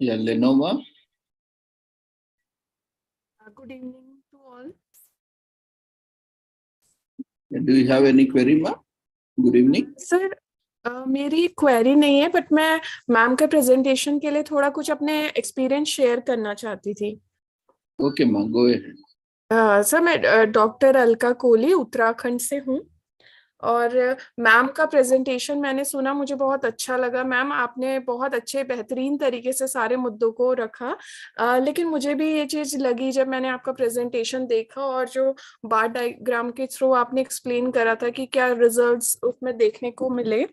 A: yeah, Lenova.
C: Good evening to all.
A: Do you have any query, ma? Good evening.
C: Sir मेरी query नहीं है, but मैं ma'am के presentation के लिए थोड़ा कुछ अपने एक्सपीरियंस शेयर करना चाहती थी.
A: Okay, ma, go ahead.
C: Sir मैं डॉक्टर अलका कोहली उत्तराखंड से हूँ. और मैम का प्रेजेंटेशन मैंने सुना, मुझे बहुत अच्छा लगा। मैम आपने बहुत अच्छे बेहतरीन तरीके से सारे मुद्दों को रखा। लेकिन मुझे भी ये चीज़ लगी जब मैंने आपका प्रेजेंटेशन देखा और जो बार डायग्राम के थ्रू आपने एक्सप्लेन करा था कि क्या रिजल्ट्स उसमें देखने को मिले।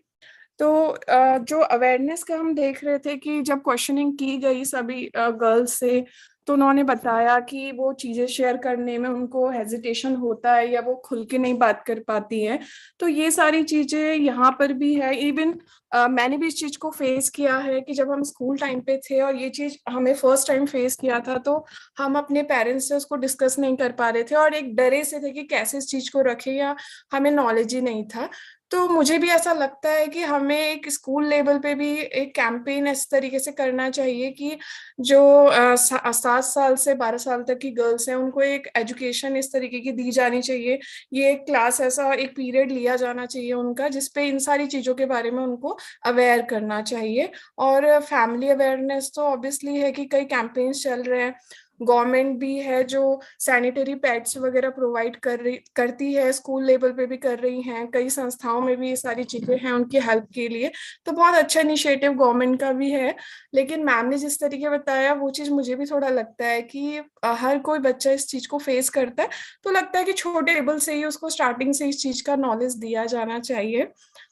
C: तो जो अवेयरनेस का हम देख रहे थे कि जब क्वेश्चनिंग की गई सभी गर्ल्स से, तो उन्होंने बताया कि वो चीजें शेयर करने में उनको हेजिटेशन होता है या वो खुल के नहीं बात कर पाती हैं। तो ये सारी चीजें यहाँ पर भी है। इवन मैंने भी इस चीज को फेस किया है कि जब हम स्कूल टाइम पे थे और ये चीज हमें फर्स्ट टाइम फेस किया था, तो हम अपने पेरेंट्स से उसको डिस्कस नहीं कर पा रहे थे और एक डरे से थे कि कैसे इस चीज को रखें, या हमें नॉलेज ही नहीं था। तो मुझे भी ऐसा लगता है कि हमें एक स्कूल लेवल पे भी एक कैंपेन इस तरीके से करना चाहिए कि जो 7 साल से 12 साल तक की गर्ल्स हैं उनको एक एजुकेशन इस तरीके की दी जानी चाहिए। ये एक क्लास, ऐसा एक पीरियड लिया जाना चाहिए उनका जिसपे इन सारी चीजों के बारे में उनको अवेयर करना चाहिए। और फैमिली अवेयरनेस तो ऑब्वियसली है कि कई कैंपेन्स चल रहे हैं। गवर्नमेंट भी है जो सैनिटरी पैड्स वगैरह प्रोवाइड करती है, स्कूल लेवल पे भी कर रही हैं, कई संस्थाओं में भी ये सारी चीजें हैं उनकी हेल्प के लिए। तो बहुत अच्छा इनिशिएटिव गवर्नमेंट का भी है। लेकिन मैम ने जिस तरीके बताया वो चीज मुझे भी थोड़ा लगता है कि हर कोई बच्चा इस चीज को फेस करता है, तो लगता है कि छोटे लेवल से ही उसको स्टार्टिंग से इस चीज का नॉलेज दिया जाना चाहिए।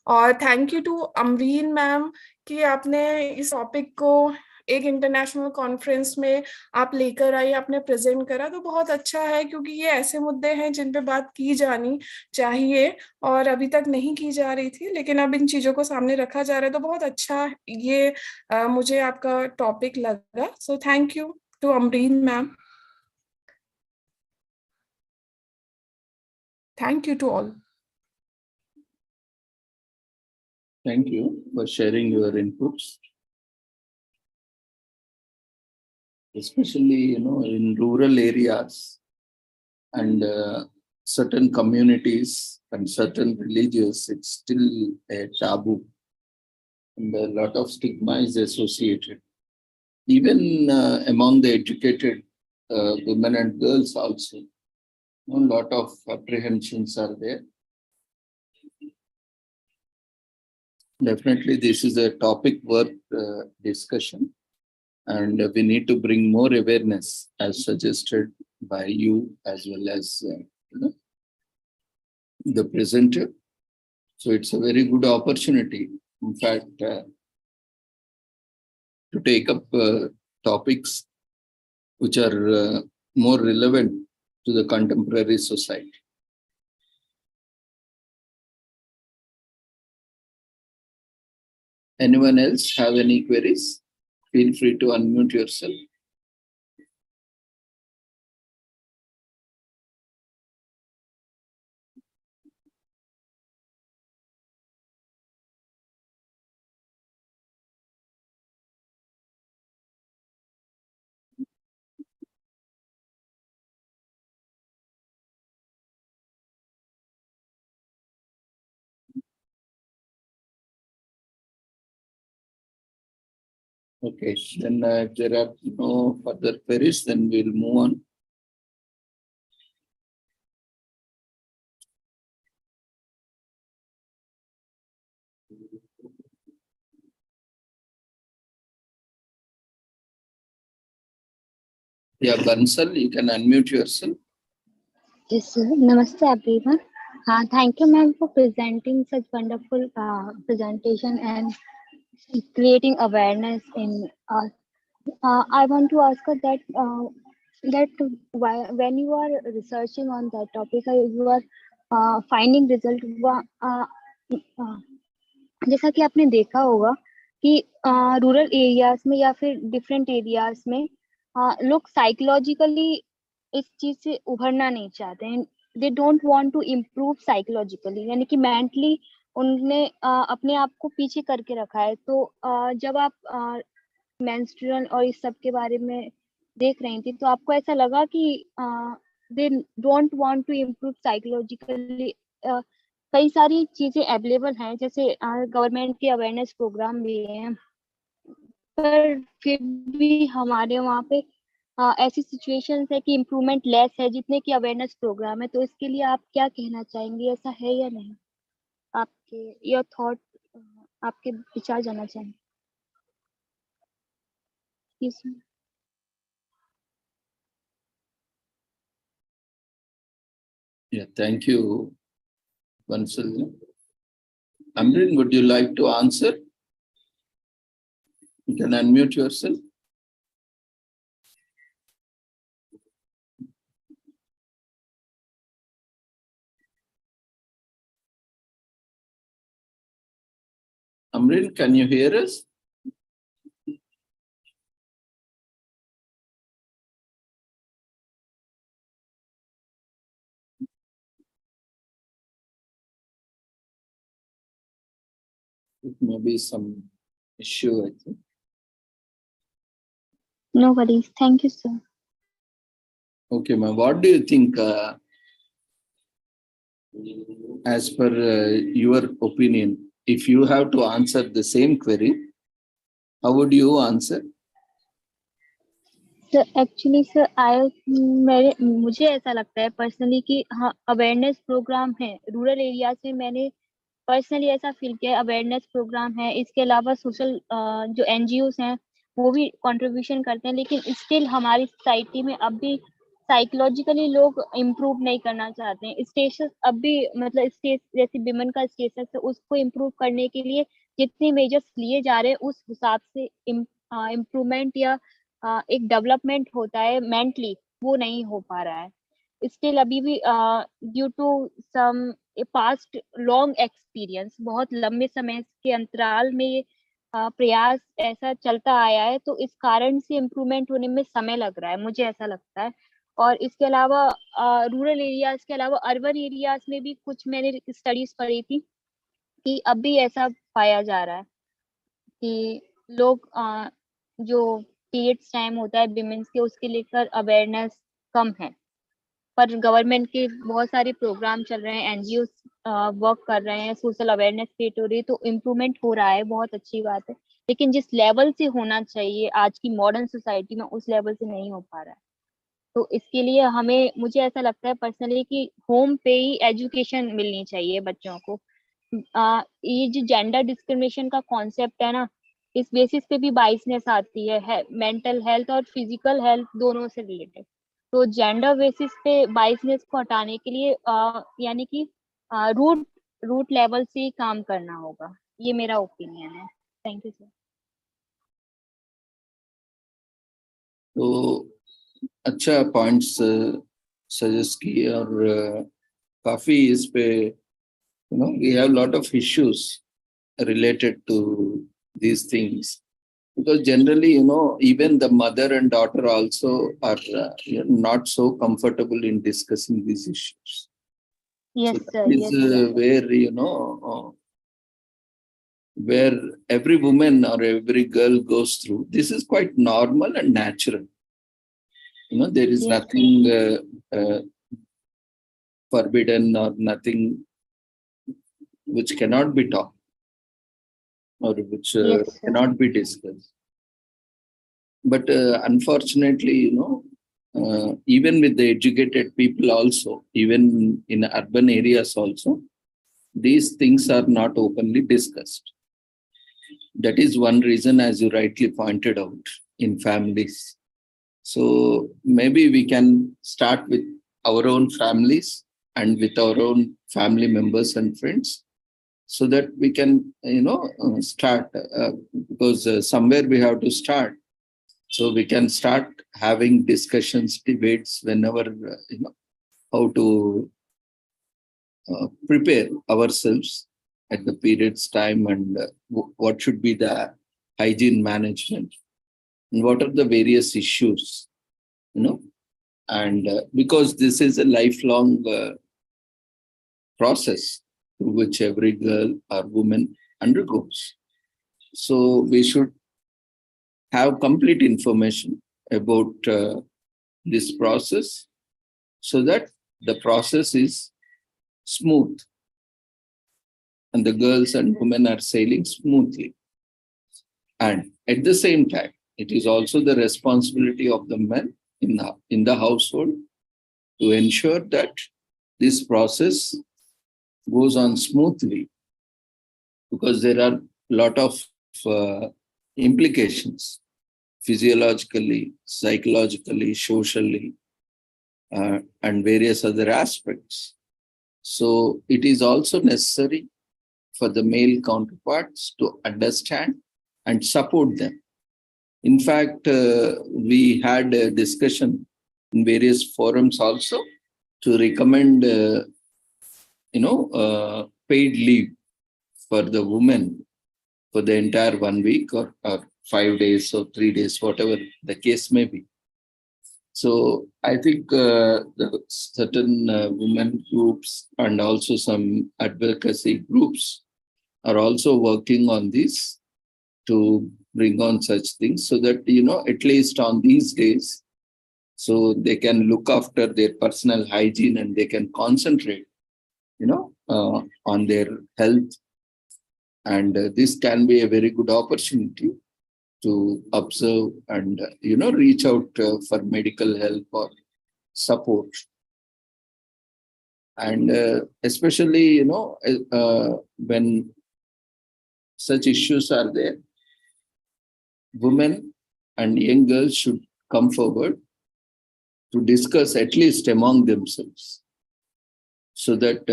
C: और thank you to Amreen ma'am कि आपने इस टॉपिक को एक इंटरनेशनल कॉन्फ्रेंस में आप लेकर आई, आपने प्रेजेंट करा, तो बहुत अच्छा है क्योंकि ये ऐसे मुद्दे हैं जिन पे बात की जानी चाहिए और अभी तक नहीं की जा रही थी, लेकिन अब इन चीजों को सामने रखा जा रहा है, तो बहुत अच्छा ये मुझे आपका टॉपिक लगा। So thank you to Amreen ma'am. Thank you to all.
A: Thank you for sharing your inputs. Especially, in rural areas and certain communities and certain villages, it's still a taboo and a lot of stigma is associated. Even among the educated women and girls also, a lot of apprehensions are there. Definitely, this is a topic worth discussion. And we need to bring more awareness as suggested by you as well as the presenter. So it's a very good opportunity, in fact, to take up topics which are more relevant to the contemporary society. Anyone else have any queries? Feel free to unmute yourself. Okay, then if there are no further queries, then we'll move on. Yeah, Bansal, you can unmute yourself.
H: Yes, sir. Namaste, everyone. Thank you, ma'am, for presenting such wonderful presentation and creating awareness in us. I want to ask her that when you are researching on that topic, you are finding result. जैसा कि आपने देखा होगा कि rural areas में या फिर different areas में लोग साइकोलॉजिकली इस चीज से उभरना नहीं चाहते हैं। They don't want to improve psychologically, यानी कि मेंटली उन्होंने अपने आप को पीछे करके रखा है। तो जब आप मेंस्ट्रुअल और इस सब के बारे में देख रही थी, तो आपको ऐसा लगा कि they don't want to improve psychologically? कई सारी चीजें अवेलेबल हैं, जैसे गवर्नमेंट के अवेयरनेस प्रोग्राम भी हैं, पर फिर भी हमारे वहाँ पे ऐसी सिचुएशंस है कि इम्प्रूवमेंट लेस है जितने की अवेयरनेस प्रोग्राम है। तो इसके लिए आप क्या कहना चाहेंगे, ऐसा है या नहीं? आपके योर थॉट, आपके विचार जानना चाहेंगे। Yes, ma'am.
A: Yeah, thank you, Vansal. Amrin, would you like to answer? You can unmute yourself. Amrin, can you hear us? It may be some issue, I think.
H: No worries. Thank you, sir.
A: Okay, ma'am. What do you think, as per your opinion, if you have to answer the same query, how would you answer?
H: Sir actually sir मुझे ऐसा लगता है personally कि हाँ awareness programme है rural areas में। मैंने personally ऐसा फील किया, अवेयरनेस प्रोग्राम है। इसके अलावा सोशल जो एनजीओस हैं वो भी कंट्रीब्यूशन करते हैं, लेकिन स्टिल हमारी सोसाइटी में अब भी साइकोलॉजिकली लोग इम्प्रूव नहीं करना चाहते हैं। स्टेटस अब भी मतलब स्टेट जैसे विमेन का स्टेटस है उसको इम्प्रूव करने के लिए जितने मेजर्स लिए जा रहे हैं उस हिसाब से इम्प्रूवमेंट या एक डेवलपमेंट होता है मेंटली, वो नहीं हो पा रहा है। स्टिल अभी भी due to some past long experience, बहुत लंबे समय के अंतराल में प्रयास ऐसा चलता आया है, तो इस कारण से इम्प्रूवमेंट होने में समय लग रहा है, मुझे ऐसा लगता है। और इसके अलावा रूरल एरियाज के अलावा अर्बन एरियाज में भी कुछ मैंने स्टडीज पढ़ी थी कि अब भी ऐसा पाया जा रहा है कि लोग जो पीरियड्स टाइम होता है विमेंस के, उसके लेकर अवेयरनेस कम है। पर गवर्नमेंट के बहुत सारे प्रोग्राम चल रहे हैं, एनजीओ वर्क कर रहे हैं, सोशल अवेयरनेस क्रिएट हो रही है, तो इम्प्रूवमेंट हो रहा है, बहुत अच्छी बात है। लेकिन जिस लेवल से होना चाहिए आज की मॉडर्न सोसाइटी में, उस लेवल से नहीं हो पा रहा है। तो इसके लिए हमें, मुझे ऐसा लगता है पर्सनली कि होम पे ही एजुकेशन मिलनी चाहिए बच्चों को। ये जो जेंडर डिस्क्रिमिनेशन का कॉन्सेप्ट है ना, इस बेसिस पे भी बाइसनेस आती है मेंटल हेल्थ और फिजिकल हेल्थ दोनों से रिलेटेड। तो जेंडर बेसिस पे बाइसनेस को हटाने के लिए यानी कि रूट लेवल से ही काम करना होगा, ये मेरा ओपिनियन है। Thank you sir.
A: तो अच्छा पॉइंट्स सजेस्ट किए और काफी इस पे we have a lot of issues related to these things, because generally even the mother and daughter also are not so comfortable in discussing these issues.
H: Yes,
A: so
H: sir.
A: that
H: Yes,
A: is
H: sir.
A: where where every woman or every girl goes through. This is quite normal and natural. There is
H: Yes,
A: nothing forbidden or nothing which cannot be taught or which
H: Yes, sir.
A: cannot be discussed. But unfortunately, even with the educated people also, even in urban areas also, these things are not openly discussed. That is one reason, as you rightly pointed out, in families. So maybe we can start with our own families and with our own family members and friends, so that we can start, because somewhere we have to start. So we can start having discussions, debates, whenever how to prepare ourselves at the period's time, and what should be the hygiene management, and what are the various issues, and because this is a lifelong process through which every girl or woman undergoes. So we should have complete information about this process, so that the process is smooth and the girls and women are sailing smoothly. And at the same time, it is also the responsibility of the men in the household to ensure that this process goes on smoothly because there are a lot of implications physiologically, psychologically, socially, and various other aspects. So it is also necessary for the male counterparts to understand and support them. In fact, we had a discussion in various forums also to recommend, paid leave for the women for the entire 1 week or 5 days or 3 days, whatever the case may be. So I think the certain women groups and also some advocacy groups are also working on this to bring on such things so that, at least on these days, so they can look after their personal hygiene and they can concentrate, on their health. And this can be a very good opportunity to observe and, reach out for medical help or support. And especially, when such issues are there, women and young girls should come forward to discuss at least among themselves so that,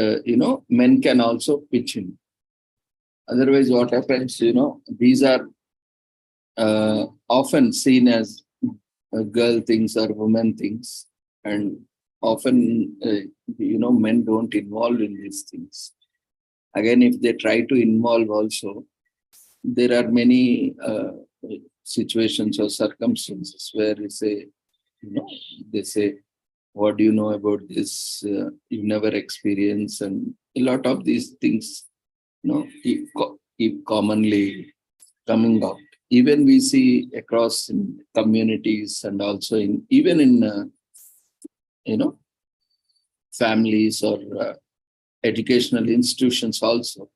A: men can also pitch in. Otherwise, what happens, these are often seen as girl things or woman things. And often, men don't involve in these things. Again, if they try to involve also, there are many situations or circumstances where they say, what do you know about this? You never experienced, and a lot of these things, keep commonly coming out. Even we see across in communities and also even in families or educational institutions also,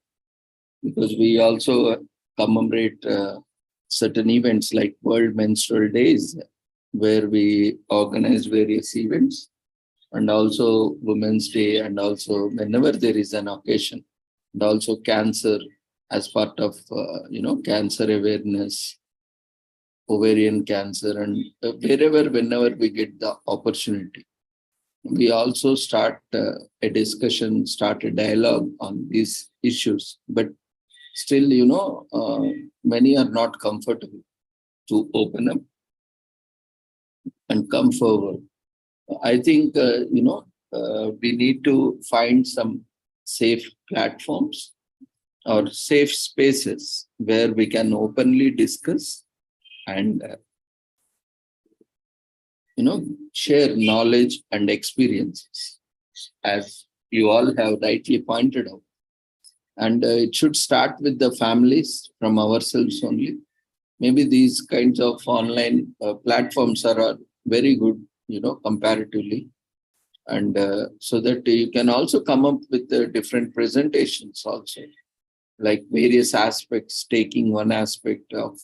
A: because we also commemorate certain events like World Menstrual Days, where we organize various events, and also Women's Day, and also whenever there is an occasion, and also cancer as part of, cancer awareness, ovarian cancer, and whenever we get the opportunity, we also start a discussion, start a dialogue on these issues. But still, many are not comfortable to open up and come forward. I think, we need to find some safe platforms or safe spaces where we can openly discuss and, share knowledge and experiences, as you all have rightly pointed out. And it should start with the families, from ourselves only. Maybe these kinds of online platforms are very good, comparatively. And so that you can also come up with different presentations also, like various aspects, taking one aspect of,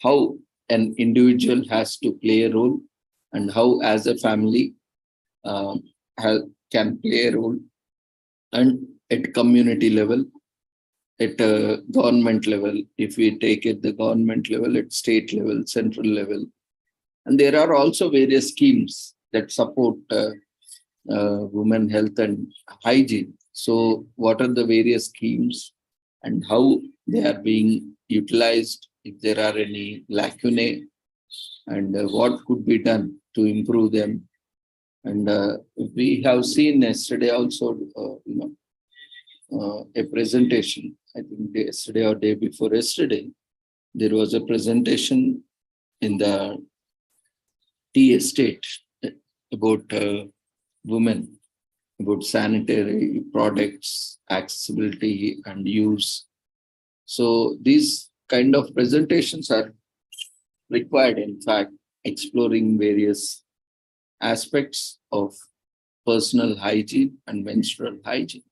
A: how an individual has to play a role and how as a family can play a role, and at community level, at government level, if we take it the government level, at state level, central level. And there are also various schemes that support women health and hygiene. So what are the various schemes and how they are being utilized, if there are any lacunae, and what could be done to improve them. And we have seen yesterday also, a presentation, I think yesterday or day before yesterday, there was a presentation in the tea estate about women, about sanitary products, accessibility and use. So these kind of presentations are required, in fact, exploring various aspects of personal hygiene and menstrual hygiene.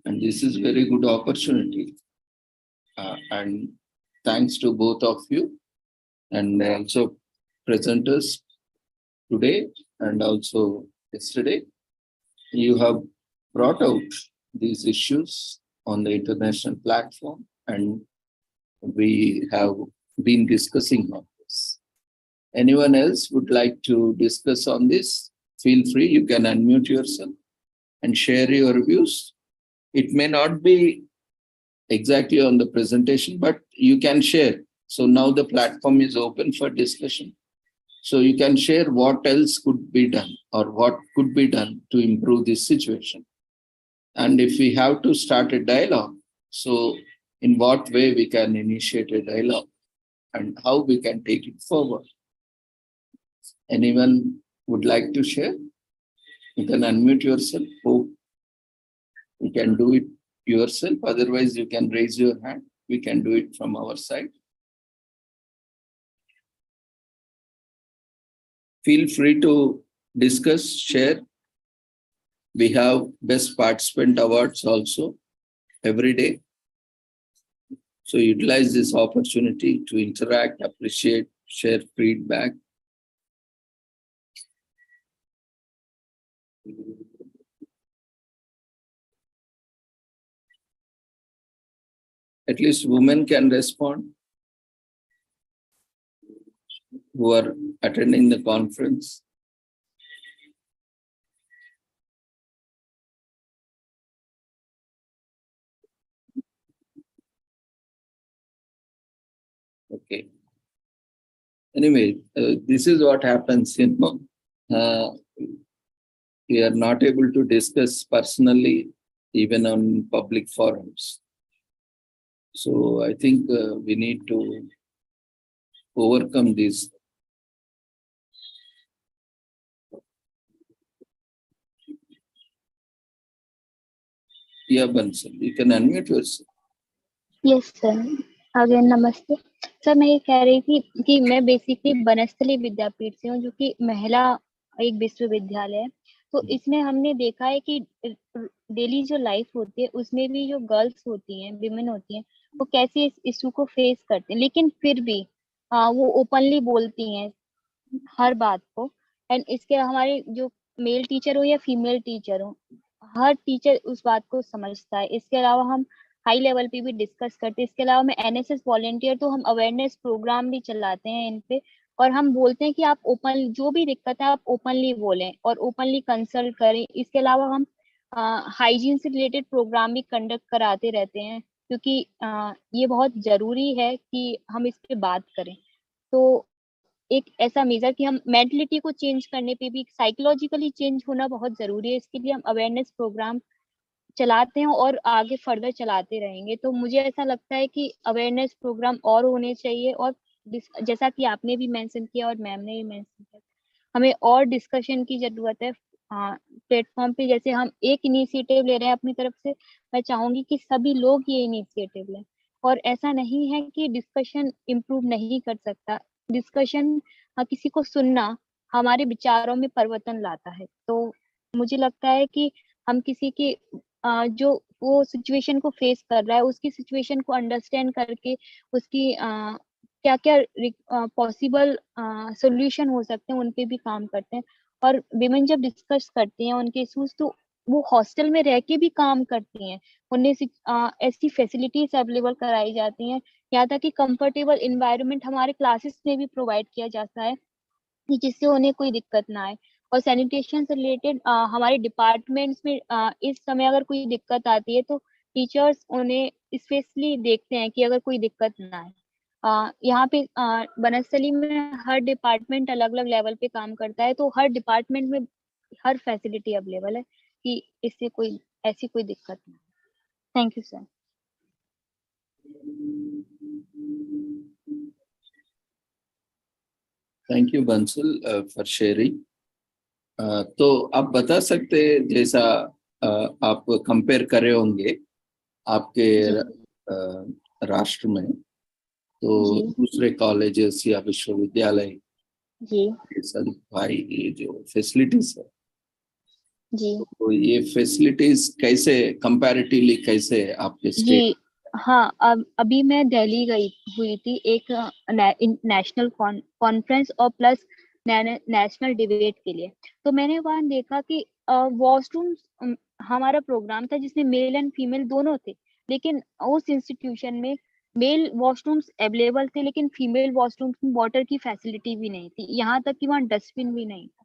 A: And this is very good opportunity. And thanks to both of you, and also presenters today and also yesterday, you have brought out these issues on the international platform, and we have been discussing on this. Anyone else would like to discuss on this? Feel free, you can unmute yourself and share your views. It may not be exactly on the presentation, but you can share. So now the platform is open for discussion. So you can share what else could be done or what could be done to improve this situation. And if we have to start a dialogue, so in what way we can initiate a dialogue and how we can take it forward. Anyone would like to share? You can unmute yourself. Oh, you can do it yourself. Otherwise, you can raise your hand. We can do it from our side. Feel free to discuss, share. We have best participant awards also every day. So utilize this opportunity to interact, appreciate, share feedback. At least women can respond who are attending the conference. Okay. Anyway, this is what happens, we are not able to discuss personally, even on public forums. So I think we need to overcome this. Yeah, Bansal, you can unmute yourself.
H: Yes sir, again नमस्ते sir. मैं ये कह रही थी कि मैं basically Banasthali विद्यापीठ से हूँ, जो कि महिला एक विश्वविद्यालय है। तो इसमें हमने देखा है कि डेली जो लाइफ होती है उसमें भी जो गर्ल्स होती हैं, विमेन होती हैं, वो कैसे इस इशू को फेस करते हैं, लेकिन फिर भी वो ओपनली बोलती हैं हर बात को। एंड इसके हमारे जो मेल टीचर हो या फीमेल टीचर हो, हर टीचर उस बात को समझता है। इसके अलावा हम हाई लेवल पे भी डिस्कस करते हैं। इसके अलावा मैं एनएसएस वॉलंटियर, तो हम अवेयरनेस प्रोग्राम भी चलाते हैं इन पे, और हम बोलते हैं कि आप ओपन जो भी दिक्कत है आप ओपनली बोलें और ओपनली कंसल्ट करें। इसके अलावा हम हाइजीन से रिलेटेड प्रोग्राम भी कंडक्ट कराते रहते हैं, क्योंकि ये बहुत जरूरी है कि हम इस पे बात करें। तो एक ऐसा मेजर कि हम मेंटलिटी को चेंज करने पे भी, साइकोलॉजिकली चेंज होना बहुत जरूरी है। इसके लिए हम अवेयरनेस प्रोग्राम चलाते हैं और आगे फर्दर चलाते रहेंगे। तो मुझे ऐसा लगता है कि अवेयरनेस प्रोग्राम और होने चाहिए, और जैसा कि आपने भी मेंशन किया और मैम ने भी मेंशन किया, हमें और डिस्कशन की जरूरत है प्लेटफॉर्म पे। जैसे हम एक इनिशिएटिव ले रहे हैं अपनी तरफ से, मैं चाहूंगी कि सभी लोग ये इनिशिएटिव लें। और ऐसा नहीं है कि डिस्कशन इम्प्रूव नहीं कर सकता, डिस्कशन किसी को सुनना हमारे विचारों में परिवर्तन लाता है। तो मुझे लगता है कि हम किसी की जो वो सिचुएशन को फेस कर रहा है, उसकी सिचुएशन को अंडरस्टैंड करके उसकी क्या क्या पॉसिबल सॉल्यूशन हो सकते हैं, उन पे भी काम करते हैं। और विमेन जब डिस्कस करती हैं उनके इश्यूज, तो वो हॉस्टल में रह के भी काम करती हैं। उन्हें ऐसी फैसिलिटीज अवेलेबल कराई जाती हैं, यहाँ तक कि कंफर्टेबल इन्वायरमेंट हमारे क्लासेस में भी प्रोवाइड किया जाता है, कि जिससे उन्हें कोई दिक्कत ना आए। और सैनिटेशन से रिलेटेड हमारे डिपार्टमेंट्स में इस समय अगर कोई दिक्कत आती है, तो टीचर्स उन्हें स्पेशली देखते हैं कि अगर कोई दिक्कत ना आए। यहाँ पे बनस्थली में हर डिपार्टमेंट अलग अलग लेवल पे काम करता है, तो हर डिपार्टमेंट में हर फैसिलिटी अवेलेबल है कि इससे कोई ऐसी कोई दिक्कत ना आए। Thank you sir.
A: Thank you Bansal for sharing. तो आप बता सकते हैं, जैसा आप कंपेयर करे होंगे आपके राष्ट्र में, तो दूसरे कॉलेजेस या विश्वविद्यालय भाई ये जो फैसिलिटीज है
H: जी,
A: तो ये फैसिलिटीज कैसे कंपैरेटिवली कैसे है आपके स्टेट?
H: जी हाँ, अभी मैं दिल्ली गई हुई थी एक नेशनल कॉन्फ्रेंस और प्लस नेशनल डिबेट के लिए। तो मैंने वहां देखा कि वॉशरूम, हमारा प्रोग्राम था जिसमें मेल एंड फीमेल दोनों थे, लेकिन उस इंस्टीट्यूशन में मेल वॉशरूम्स अवेलेबल थे, लेकिन फीमेल वॉशरूम्स में वाटर की फैसिलिटी भी नहीं थी, यहाँ तक कि वहाँ डस्टबिन भी नहीं था।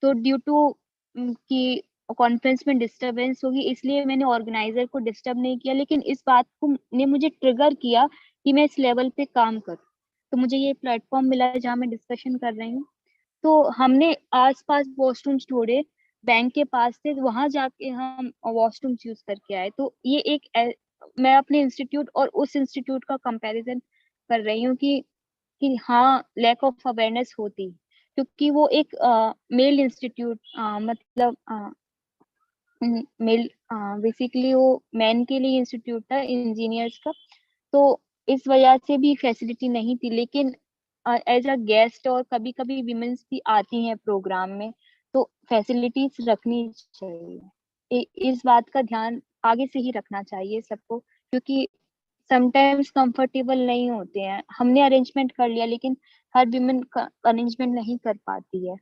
H: तो ड्यू टू कि कॉन्फ्रेंस में डिस्टरबेंस होगी, इसलिए मैंने ऑर्गेनाइजर को डिस्टर्ब नहीं किया, लेकिन इस बात को ने मुझे ट्रिगर किया कि मैं इस लेवल पे काम करूं। तो मुझे ये प्लेटफॉर्म मिला है जहाँ मैं डिस्कशन कर रही हूँ। तो हमने आसपास वॉशरूम्स ढूंढे, बैंक के पास थे, वहां जाके हम वॉशरूम्स यूज करके आए। तो ये मैं अपने इंस्टीट्यूट और उस इंस्टीट्यूट का कंपैरिजन कर रही हूँ कि हाँ, लैक ऑफ अवेयरनेस होती, क्योंकि वो एक मेल इंस्टीट्यूट, मतलब मेल, बेसिकली वो मैन के लिए इंस्टीट्यूट था, इंजीनियर्स का। तो इस वजह से भी फैसिलिटी नहीं थी, लेकिन एज अ गेस्ट और कभी कभी विमेन्स भी आती हैं प्रोग्राम में, तो फैसिलिटीज रखनी चाहिए। इस बात का ध्यान आगे से ही रखना चाहिए सबको, क्योंकि समटाइम्स कंफर्टेबल नहीं होते हैं। हमने अरेंजमेंट कर लिया, लेकिन हर विमेन अरेंजमेंट नहीं कर पाती है।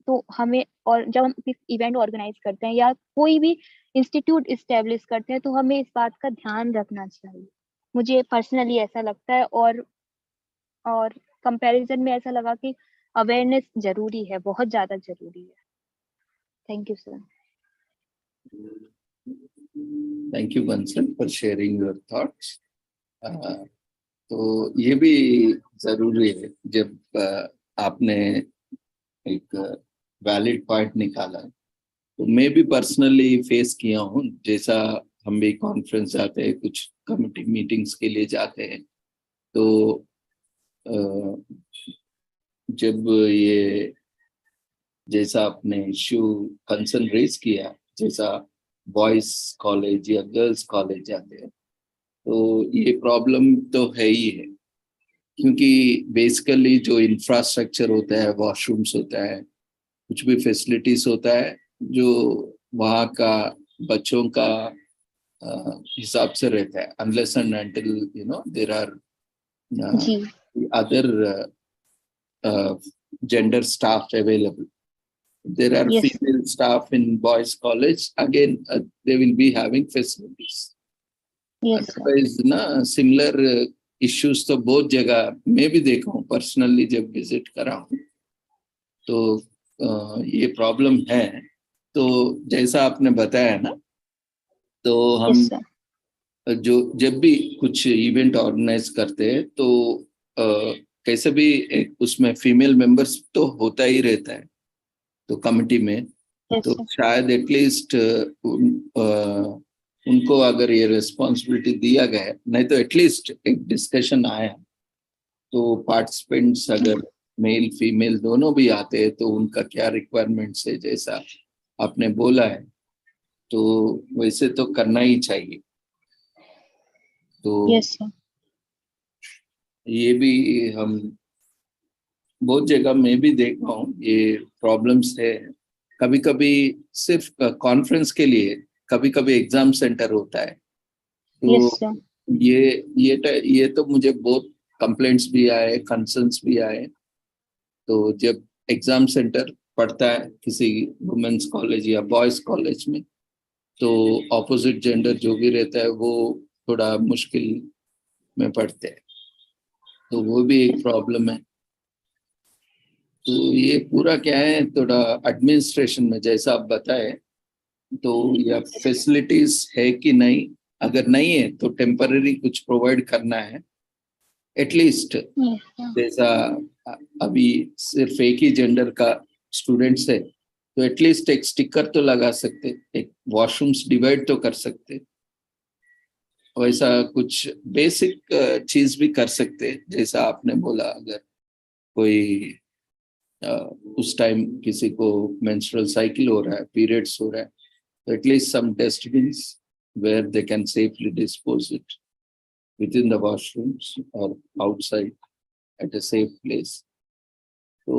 H: तो हमें, और जब हम इवेंट ऑर्गेनाइज करते हैं या कोई भी इंस्टीट्यूट इस्टेब्लिश करते हैं, तो हमें इस बात का ध्यान रखना चाहिए। मुझे पर्सनली ऐसा लगता है, और कंपैरिजन में ऐसा लगा कि अवेयरनेस जरूरी है, बहुत ज्यादा जरूरी है। Thank you sir.
A: Thank you Bansal for sharing your thoughts. तो ये भी जरूरी है, जब आपने एक वैलिड पॉइंट निकाला, तो मैं भी पर्सनली फेस किया हूँ। जैसा हम भी कॉन्फ्रेंस जाते हैं, कुछ कमिटी मीटिंग्स के लिए जाते हैं, तो जब ये जैसा आपने इश्यू कंसर्न रेज किया, जैसा बॉयज कॉलेज या गर्ल्स कॉलेज जाते हैं, तो ये प्रॉब्लम तो है ही है, क्योंकि बेसिकली जो इंफ्रास्ट्रक्चर होता है, वॉशरूम्स होता है, कुछ भी फैसिलिटीज होता है, जो वहाँ का बच्चों का हिसाब से रहता है, unless and until there are
H: जी,
A: other gender staff available. There are
H: yes,
A: female staff in boys college, again they will be having facilities.
H: yes sir.
A: Otherwise ना similar issues तो बहुत जगह मैं भी देखा हूँ पर्सनली, जब विजिट करा हूँ, तो ये प्रॉब्लम है। तो जैसा आपने बताया ना, तो हम
H: Yes sir.
A: जो जब भी कुछ इवेंट ऑर्गेनाइज करते हैं, तो कैसे भी एक उसमें फीमेल मेंबर्स तो होता ही रहता है, तो कमिटी में,
H: Yes
A: तो
H: sir.
A: शायद एटलीस्ट उनको अगर ये रिस्पॉन्सिबिलिटी दिया गया, नहीं तो एटलीस्ट एक डिस्कशन आया, तो पार्टिसिपेंट्स अगर मेल फीमेल दोनों भी आते हैं, तो उनका क्या रिक्वायरमेंट्स है, जैसा आपने बोला है, तो वैसे तो करना ही चाहिए। तो
H: Yes sir.
A: ये भी हम बहुत जगह मैं भी देख रहा हूँ, ये प्रॉब्लम्स है। कभी कभी सिर्फ कॉन्फ्रेंस के लिए कभी कभी एग्जाम सेंटर होता है,
H: Yes
A: तो
H: sir.
A: ये तो मुझे बहुत कंप्लेंट्स भी आए, कंसर्न्स भी आए। तो जब एग्जाम सेंटर पड़ता है किसी वुमेन्स कॉलेज या बॉयज कॉलेज में, तो ऑपोजिट जेंडर जो भी रहता है वो थोड़ा मुश्किल में पड़ते हैं, तो वो भी एक प्रॉब्लम है। तो ये पूरा क्या है, थोड़ा एडमिनिस्ट्रेशन में जैसा आप बताए, तो या फैसिलिटीज है कि नहीं, अगर नहीं है तो टेम्पररी कुछ प्रोवाइड करना है एटलीस्ट।
H: Yes sir.
A: जैसा अभी सिर्फ एक ही जेंडर का स्टूडेंट्स है, तो एटलीस्ट एक स्टिकर तो लगा सकते, एक वॉशरूम्स डिवाइड तो कर सकते, वैसा कुछ बेसिक चीज भी कर सकते। जैसा आपने बोला, अगर कोई उस टाइम किसी को मेंस्ट्रुअल साइकिल हो रहा है, पीरियड्स हो रहा है, तो at least some dustbins where they can safely dispose it within the washrooms or outside at a safe place. तो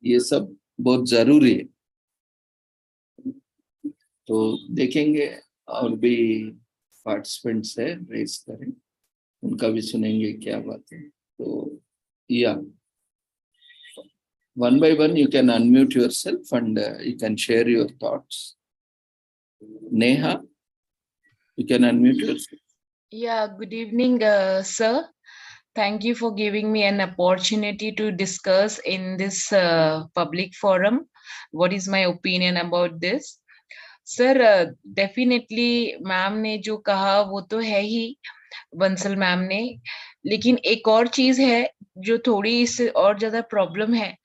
A: ये सब बहुत जरूरी है। तो देखेंगे, और भी पार्टिसिपेंट्स है, रेस करें, उनका भी सुनेंगे क्या बात है। तो या one by one you can unmute yourself and you can share your thoughts. Neha, you can unmute yourself.
I: Yeah, good evening, sir. Thank you for giving me an opportunity to discuss in this public forum. What is my opinion about this? Sir, definitely ma'am ने जो कहा वो तो है ही Bansal ma'am ने, लेकिन एक और चीज है जो थोड़ी इससे और ज्यादा प्रॉब्लम है,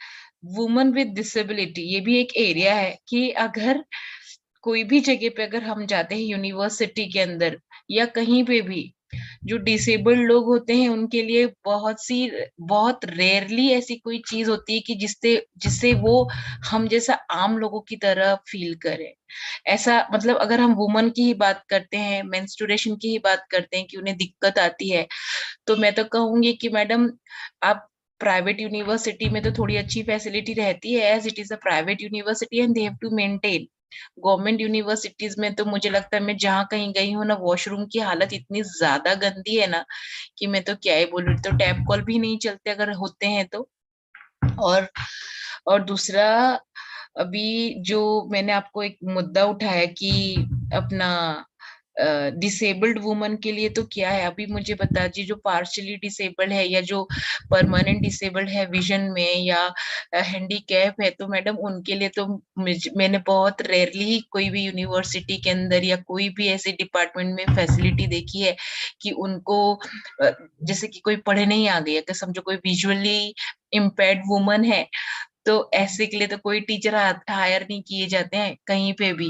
I: वुमेन विद डिसेबिलिटी। ये भी एक एरिया है कि अगर कोई भी जगह पे अगर हम जाते हैं यूनिवर्सिटी के अंदर या कहीं पे भी, जो डिसेबल्ड लोग होते हैं उनके लिए बहुत रेयरली ऐसी कोई चीज होती है कि जिससे जिससे वो हम जैसा आम लोगों की तरह फील करें। ऐसा मतलब अगर हम वुमन की ही बात करते हैं, मेंस्ट्रुएशन की ही बात करते हैं कि उन्हें दिक्कत आती है, तो मैं तो कहूंगी कि मैडम आप प्राइवेट यूनिवर्सिटी में तो थोड़ी अच्छी फैसिलिटी रहती है, as it is a private university and they have to maintain. Government universities में तो मुझे लगता है, मैं जहाँ कहीं गई हूँ ना, वॉशरूम की हालत इतनी ज्यादा गंदी है ना कि मैं तो क्या ही बोलूँ, तो टैप कॉल भी नहीं चलते अगर होते हैं तो। और और दूसरा, अभी जो मैंने आपको एक मुद्दा उठाया कि अपना डिसेबल्ड वुमन के लिए तो क्या है, अभी मुझे बता दीजिए जो पार्शियली डिसेबल्ड है या जो परमानेंट डिसेबल्ड है विजन में या हैंडीकैप है, तो मैडम उनके लिए तो मैंने बहुत रेयरली ही कोई भी यूनिवर्सिटी के अंदर या कोई भी ऐसे डिपार्टमेंट में फैसिलिटी देखी है कि उनको जैसे कि कोई पढ़े नहीं आ गया, कि समझो कोई विजुअली इम्पेयर्ड वुमन है, तो ऐसे के लिए तो कोई टीचर हायर नहीं किए जाते हैं कहीं पे भी,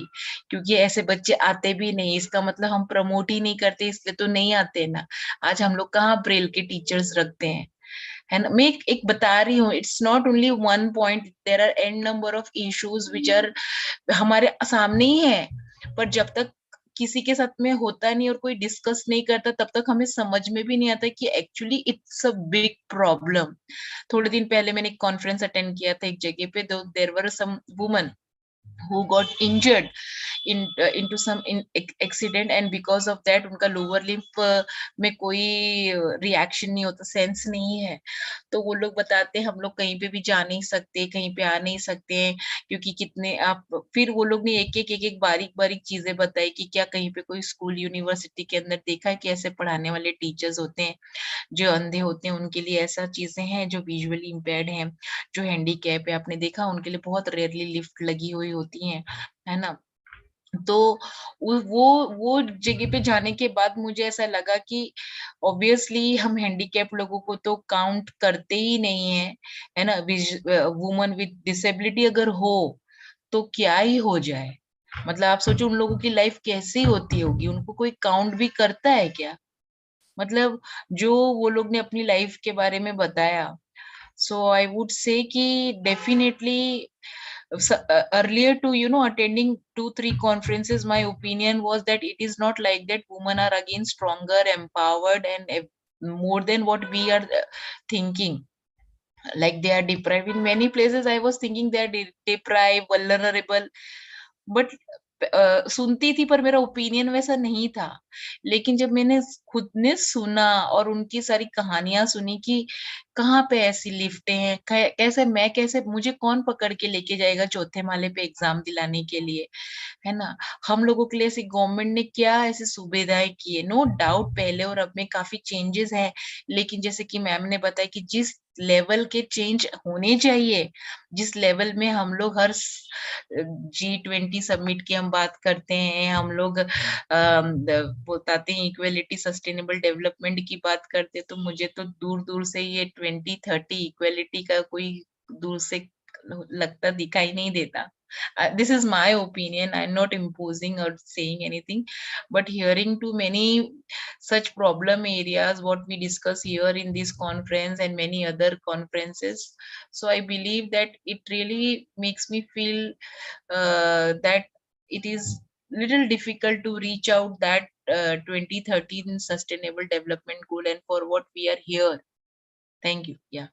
I: क्योंकि ऐसे बच्चे आते भी नहीं। इसका मतलब हम प्रमोट ही नहीं करते, इसलिए तो नहीं आते ना। आज हम लोग कहाँ ब्रेल के टीचर्स रखते हैं, है ना। मैं एक बता रही हूँ, it's not only one point, there are an number of issues which are हमारे सामने ही है, पर जब तक किसी के साथ में होता नहीं और कोई डिस्कस नहीं करता, तब तक हमें समझ में भी नहीं आता कि actually it's a big problem. थोड़े दिन पहले मैंने एक कॉन्फ्रेंस अटेंड किया था एक जगह पे, there were some woman who got injured into some accident, and because of that उनका लोअर लिम्फ में कोई रिएक्शन नहीं होता, सेंस नहीं है। तो वो लोग बताते हैं हम लोग कहीं पे भी जा नहीं सकते, कहीं पे आ नहीं सकते हैं, क्योंकि कितने आप, फिर वो लोग ने एक एक बारीक बारीक चीजें बताई कि क्या कहीं पे कोई स्कूल यूनिवर्सिटी के अंदर देखा है कि ऐसे पढ़ाने वाले टीचर्स होते हैं जो अंधे होते हैं, उनके लिए ऐसा चीजें हैं, जो विजुअली इम्पेयर्ड हैं, जो हैंडीकैप है, आपने देखा उनके लिए बहुत रेयरली लिफ्ट लगी हुई होती है ना। तो वो जगह पे जाने के बाद मुझे ऐसा लगा कि ऑब्वियसली हम हैंडीकैप लोगों को तो काउंट करते ही नहीं है ना। वुमन विद डिसेबिलिटी अगर हो तो क्या ही हो जाए, मतलब आप सोचो उन लोगों की लाइफ कैसी होती होगी, उनको कोई काउंट भी करता है क्या? मतलब जो वो लोग ने अपनी लाइफ के बारे में बताया, सो आई वुड से कि definitely earlier to attending 2-3 conferences, my opinion was that it is not like that women are again stronger, empowered, and more than what we are thinking, like they are deprived. In many places I was thinking they are deprived, vulnerable, but सुनती थी पर मेरा opinion वैसा नहीं था। लेकिन जब मैंने खुद ने सुना और उनकी सारी कहानियां सुनी कि कहाँ पे ऐसी लिफ्टें हैं, कैसे मुझे कौन पकड़ के लेके जाएगा चौथे माले पे एग्जाम दिलाने के लिए, है ना। हम लोगों के लिए ऐसी गवर्नमेंट ने क्या ऐसी सुविधाएं की है, नो डाउट पहले और अब में काफी चेंजेस है, लेकिन जैसे कि मैम ने बताया कि जिस लेवल के चेंज होने चाहिए, जिस लेवल में हम लोग हर G20 समिट की हम बात करते हैं, हम लोग बताते हैं इक्वेलिटी सस्टेनेबल डेवलपमेंट की बात करते हैं, तो मुझे तो दूर दूर से ये 2030 इक्वेलिटी का कोई दूर से लगता दिखाई नहीं देता। This is my opinion. I'm not imposing or saying anything, but hearing to many such problem areas what we discuss here in this conference and many other conferences, so I believe that it really makes me feel that it is little difficult to reach out that 2013 sustainable development goal, and for what we are here. Thank you. Yeah.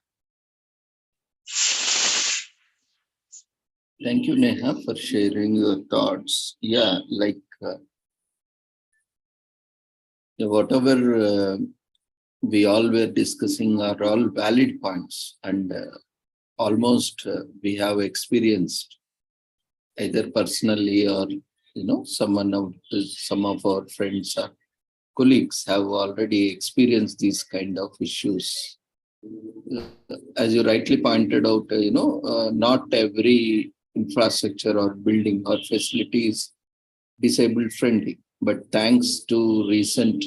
A: Thank you, Neha, for sharing your thoughts. Yeah, like whatever we all were discussing are all valid points, and almost we have experienced either personally or some of our friends are colleagues have already experienced these kind of issues. As you rightly pointed out, not every infrastructure or building or facility is disabled friendly, but thanks to recent,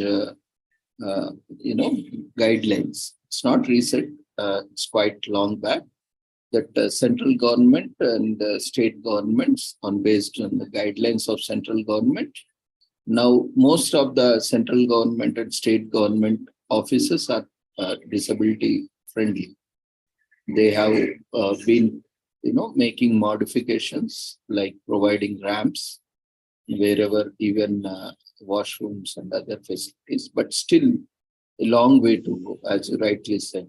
A: guidelines, it's not recent, it's quite long back, that central government and state governments, based on the guidelines of central government, now most of the central government and state government offices are disability friendly. They have been, making modifications like providing ramps wherever, even washrooms and other facilities, but still a long way to go, as you rightly said.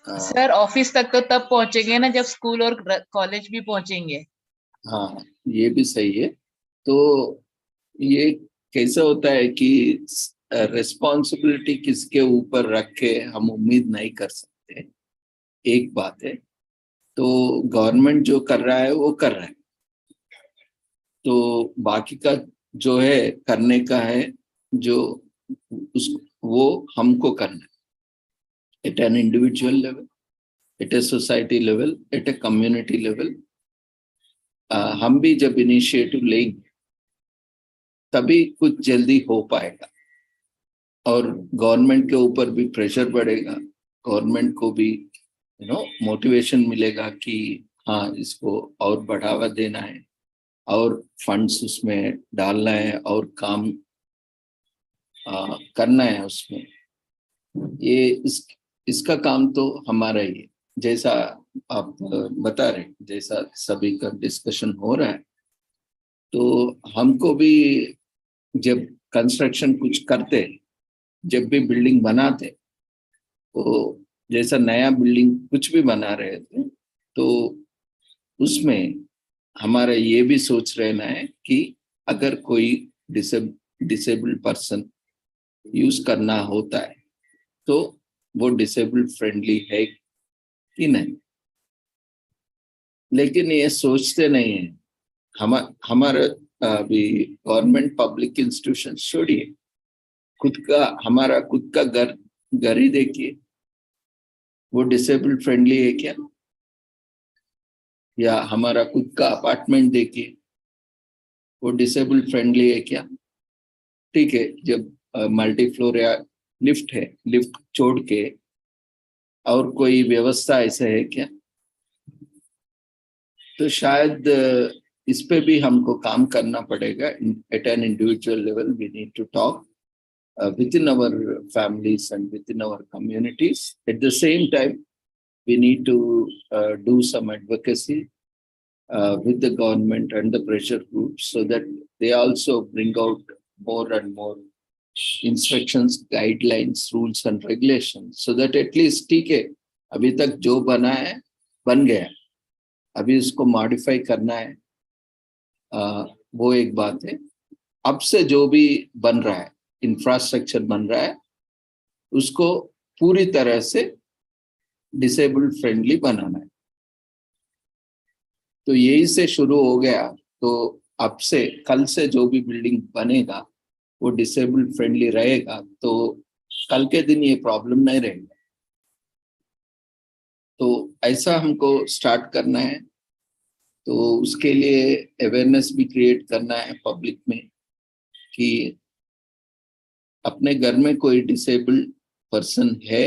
I: Sir office तक तो तब पहुंचेंगे ना जब school और college भी पहुंचेंगे.
A: हाँ, ये भी सही है. तो ये कैसे होता है कि रिस्पॉन्सिबिलिटी किसके ऊपर रख के हम उम्मीद नहीं कर सकते. एक बात है, तो गवर्नमेंट जो कर रहा है वो कर रहा है, तो बाकी का जो है करने का है, जो वो हमको करना है. At an individual level, at a society level, at a community level, हम भी जब इनिशिएटिव लेंगे तभी कुछ जल्दी हो पाएगा और गवर्नमेंट के ऊपर भी प्रेशर बढ़ेगा, गवर्नमेंट को भी मोटिवेशन मिलेगा कि हाँ, इसको और बढ़ावा देना है और फंड्स उसमें डालना है और काम करना है उसमें. ये इसका काम तो हमारा ही है. जैसा आप बता रहे, जैसा सभी का डिस्कशन हो रहा है, तो हमको भी जब कंस्ट्रक्शन कुछ करते, जब भी बिल्डिंग बनाते, तो जैसा नया बिल्डिंग कुछ भी बना रहे थे, तो उसमें हमारा ये भी सोच रहना है कि अगर कोई डिसेबल्ड पर्सन यूज करना होता है तो वो डिसेबल्ड फ्रेंडली है कि नहीं. लेकिन ये सोचते नहीं है. हमारा अभी गवर्नमेंट पब्लिक इंस्टीट्यूशन छोड़िए, हमारा खुद का घर ही देखिए, वो डिसेबल्ड फ्रेंडली है क्या? या हमारा खुद का अपार्टमेंट देखिए, वो डिसेबल्ड फ्रेंडली है क्या? ठीक है, जब मल्टी फ्लोर या लिफ्ट है, लिफ्ट छोड़ के और कोई व्यवस्था ऐसा है क्या? तो शायद इस पे भी हमको काम करना पड़ेगा. At an individual level we need to talk within our families and within our communities. At the same time, we need to do some advocacy with the government and the pressure groups so that they also bring out more and more instructions, guidelines, rules and regulations, so that at least ठीक है, अभी तक जो बना है बन गया, अभी इसको मॉडिफाई करना है, वो एक बात है. अब से जो भी बन रहा है, इंफ्रास्ट्रक्चर बन रहा है, उसको पूरी तरह से डिसेबल्ड फ्रेंडली बनाना है. तो यही से शुरू हो गया, तो अब से कल से जो भी बिल्डिंग बनेगा वो डिसेबल्ड फ्रेंडली रहेगा, तो कल के दिन ये प्रॉब्लम नहीं रहेगा. तो ऐसा हमको स्टार्ट करना है. तो उसके लिए अवेयरनेस भी क्रिएट करना है पब्लिक में कि अपने घर में कोई डिसेबल्ड पर्सन है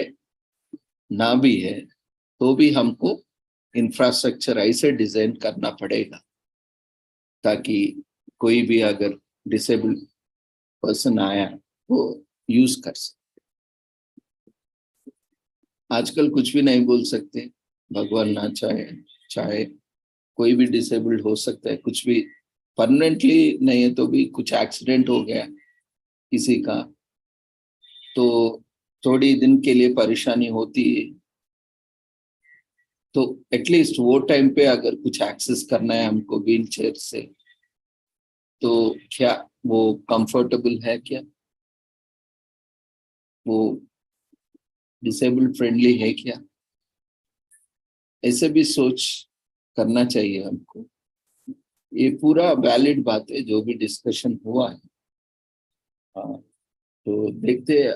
A: ना भी है तो भी हमको इंफ्रास्ट्रक्चर ऐसे डिजाइन करना पड़ेगा ताकि कोई भी अगर डिसेबल्ड पर्सन आया वो यूज कर सके. आजकल कुछ भी नहीं बोल सकते, भगवान ना चाहे कोई भी डिसेबल्ड हो सकता है. कुछ भी परमानेंटली नहीं है तो भी कुछ एक्सीडेंट हो गया किसी का, तो थोड़ी दिन के लिए परेशानी होती है, तो एटलीस्ट वो टाइम पे अगर कुछ एक्सेस करना है हमको व्हील चेयर से, तो क्या वो कंफर्टेबल है, क्या वो डिसेबल्ड फ्रेंडली है क्या? ऐसे भी सोच करना चाहिए हमको. ये पूरा वैलिड बात है जो भी डिस्कशन हुआ है. तो देखते हैं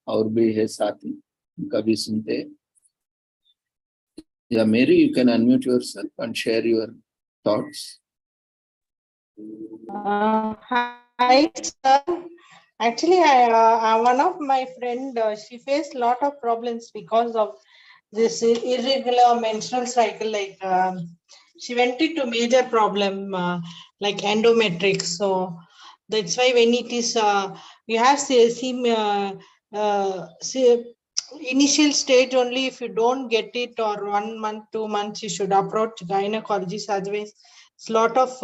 A: और भी है साथी कभी सुनते हैं. Yeah, Mary, you can unmute yourself and share your thoughts.
J: Hi, sir. Actually, one of my friend, she faced a lot of problems because of this irregular menstrual cycle. Like she went into major problem like endometrics. So that's why when it is, you have initial stage only. If you don't get it, or 1 month, 2 months, you should approach gynecologist. Otherwise, it's a lot of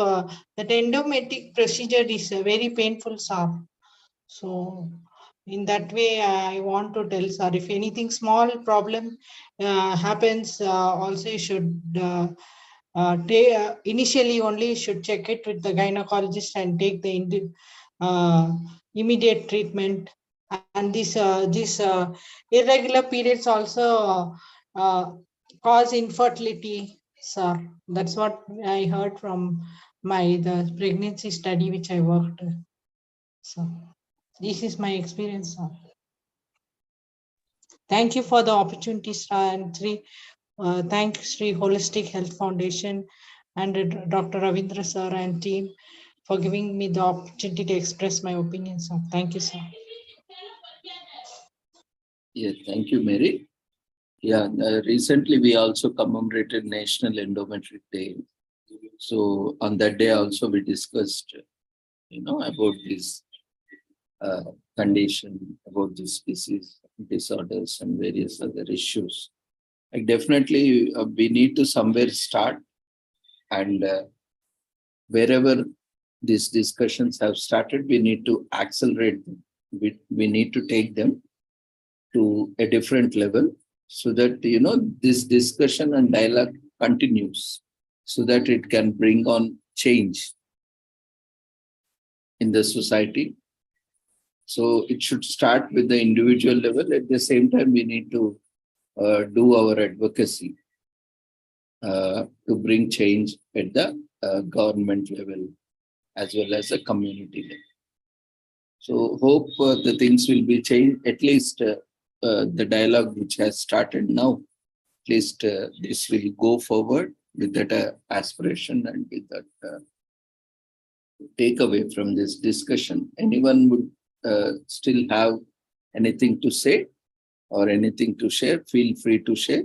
J: that endometric procedure is very painful, sir. So in that way, I want to tell sir, if anything small problem happens, also you should initially only should check it with the gynecologist and take the immediate treatment. And this irregular periods also cause infertility, sir. That's what I heard from the pregnancy study which I worked. So this is my experience, sir. Thank you for the opportunity, sir, and thank Sri Holistic Health Foundation and Dr. Ravindra sir and team for giving me the opportunity to express my opinion, sir. Thank you, sir.
A: Yeah, thank you, Mary. Yeah, recently we also commemorated National Endometric Day. So on that day also we discussed, about this condition, about this disease, disorders, and various other issues. Like definitely we need to somewhere start, and wherever these discussions have started, we need to accelerate them. We need to take them to a different level so that, this discussion and dialogue continues so that it can bring on change in the society. So it should start with the individual level. At the same time, we need to do our advocacy to bring change at the government level as well as the community level. So hope the things will be changed, at least the dialogue which has started now, at least this will go forward with that aspiration and with that takeaway from this discussion. Anyone would still have anything to say or anything to share, feel free to share.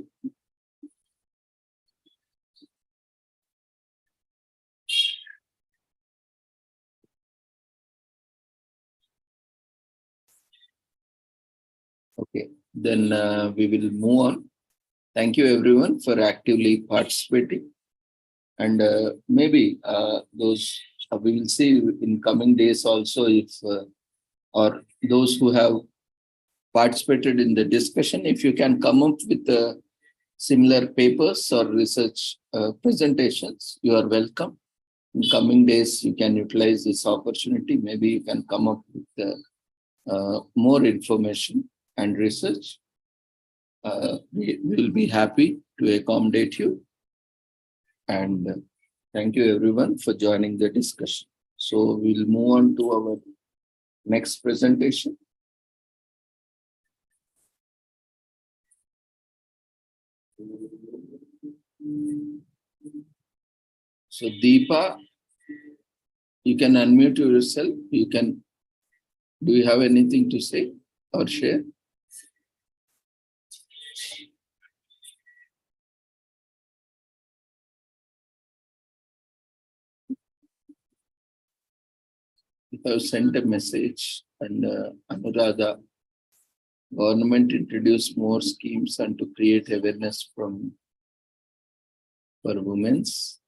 A: Okay, then we will move on. Thank you everyone for actively participating. And maybe those we will see in coming days also, if or those who have participated in the discussion, if you can come up with similar papers or research presentations, you are welcome. In coming days, you can utilize this opportunity. Maybe you can come up with more information and research. We will be happy to accommodate you. And thank you everyone for joining the discussion. So we'll move on to our next presentation. So Deepa, you can unmute yourself. Do you have anything to say or share? I have sent a message, and Anuradha, government introduced more schemes and to create awareness for women's.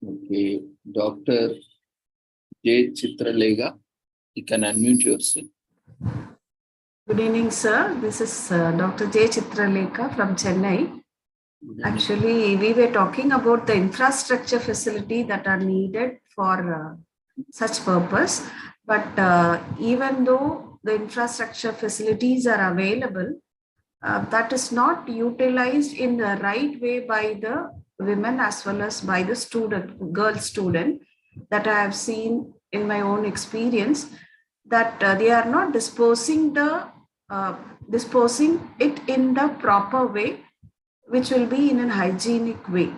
A: Okay, Dr. J. Chitralega, you can unmute yourself.
K: Good evening, sir. This is Dr. J. Chitralekha from Chennai. Actually, we were talking about the infrastructure facility that are needed for such purpose. But even though the infrastructure facilities are available, that is not utilized in the right way by the women as well as by the girl student, that I have seen in my own experience, that they are not disposing it in the proper way, which will be in a hygienic way.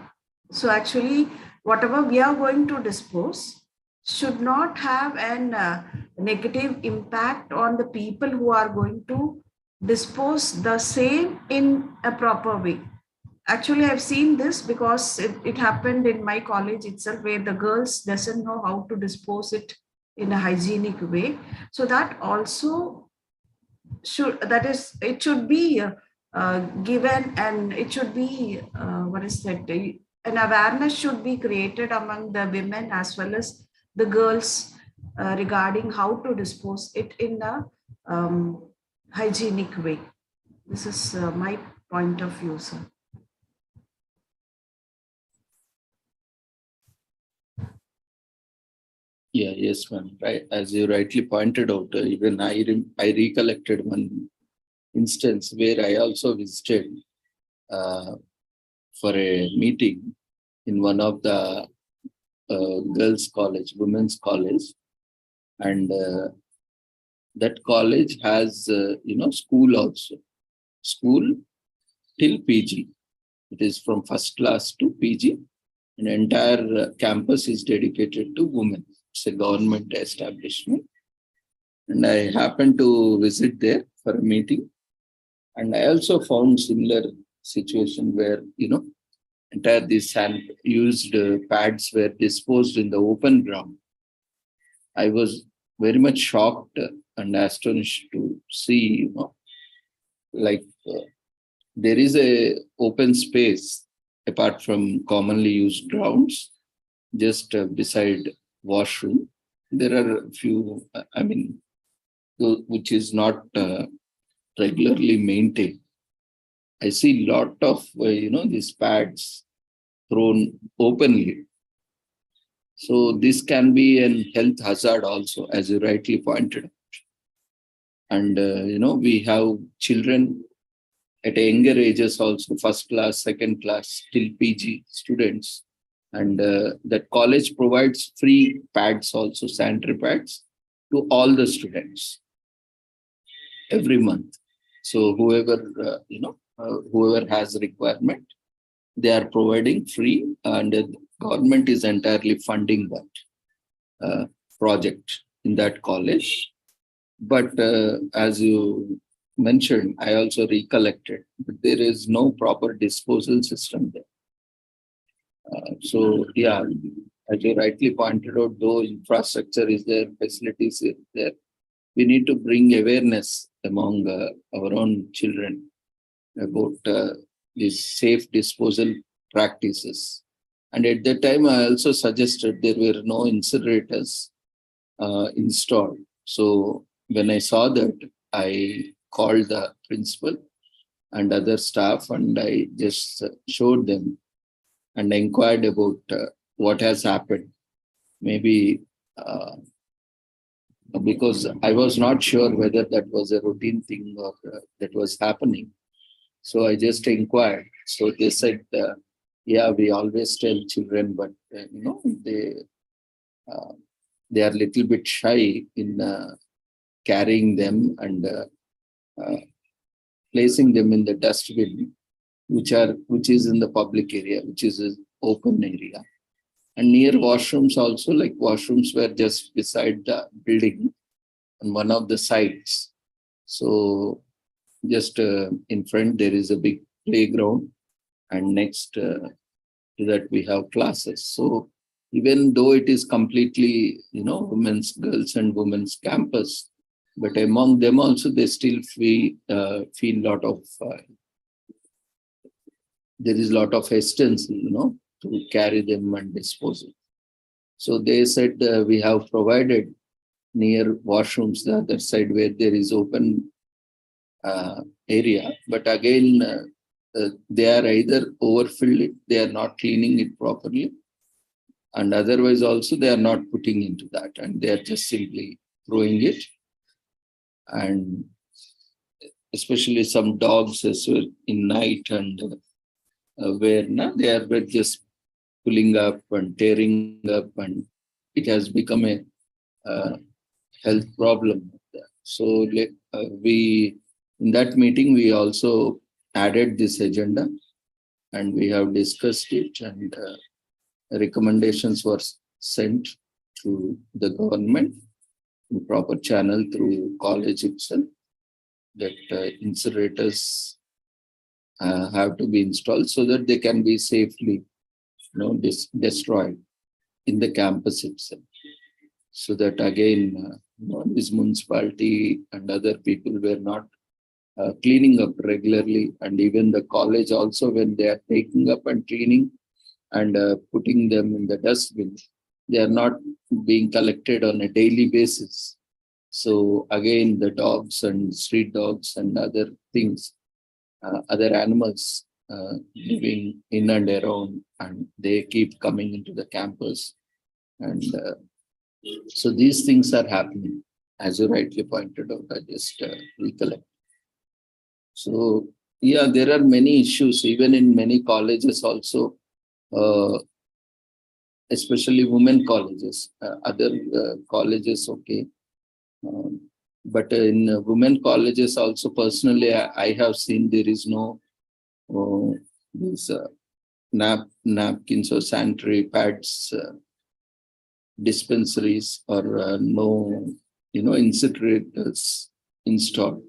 K: So actually, whatever we are going to dispose should not have a negative impact on the people who are going to dispose the same in a proper way. Actually, I've seen this because it happened in my college itself, where the girls doesn't know how to dispose it in a hygienic way. So that also it should be given, and it should be an awareness should be created among the women as well as the girls regarding how to dispose it in a hygienic way. This is my point of view, sir.
A: Yeah, yes, ma'am. Right, as you rightly pointed out, even I recollected one instance where I also visited for a meeting in one of the girls' college, women's college, and that college has school also, school till PG. It is from first class to PG. An entire campus is dedicated to women. It's a government establishment. And I happened to visit there for a meeting. And I also found similar situation where, entire these used pads were disposed in the open ground. I was very much shocked and astonished to see, there is a open space apart from commonly used grounds, just beside washroom. There are a few, which is not regularly maintained. I see a lot of, these pads thrown openly. So this can be a health hazard also, as you rightly pointed out. And, we have children at younger ages also, first class, second class, till PG students. And that college provides free pads also, sanitary pads, to all the students every month. So whoever, whoever has a requirement, they are providing free, and the government is entirely funding that project in that college. But as you mentioned, I also recollected, but there is no proper disposal system there. So yeah, as you rightly pointed out, though infrastructure is there, facilities is there, we need to bring awareness among our own children about these safe disposal practices. And at that time, I also suggested there were no incinerators installed. So when I saw that, I called the principal and other staff, and I just showed them and inquired about what has happened. Maybe because I was not sure whether that was a routine thing or that was happening. So I just inquired. So they said, yeah, we always tell children, but they are a little bit shy in carrying them and placing them in the dustbin, which is in the public area, which is an open area. And near washrooms also, like washrooms were just beside the building on one of the sides. So just in front, there is a big playground, and next to that we have classes. So even though it is completely, girls and women's campus, but among them also, they still feel lot of, there is a lot of hesitancy, to carry them and dispose it. So they said we have provided near washrooms, the other side where there is open area, but again, they are either overfilled it, they are not cleaning it properly, and otherwise also they are not putting into that, and they are just simply throwing it. And especially some dogs as well in night, and where they are just pulling up and tearing up, and it has become a health problem. So we, in that meeting, we also added this agenda, and we have discussed it, and recommendations were sent to the government in proper channel through college itself, that incinerators have to be installed so that they can be safely destroyed in the campus itself. So that again, this municipality and other people were not cleaning up regularly, and even the college also, when they are taking up and cleaning and putting them in the dustbin, they are not being collected on a daily basis. So again, the dogs and street dogs and other things, other animals living in and around, and they keep coming into the campus. And so these things are happening, as you rightly pointed out. I just recollect. So yeah, there are many issues, even in many colleges also, especially women colleges, other colleges, okay. But in women colleges also, personally, I have seen there is no these napkins or sanitary pads dispensaries, or no incinerators installed.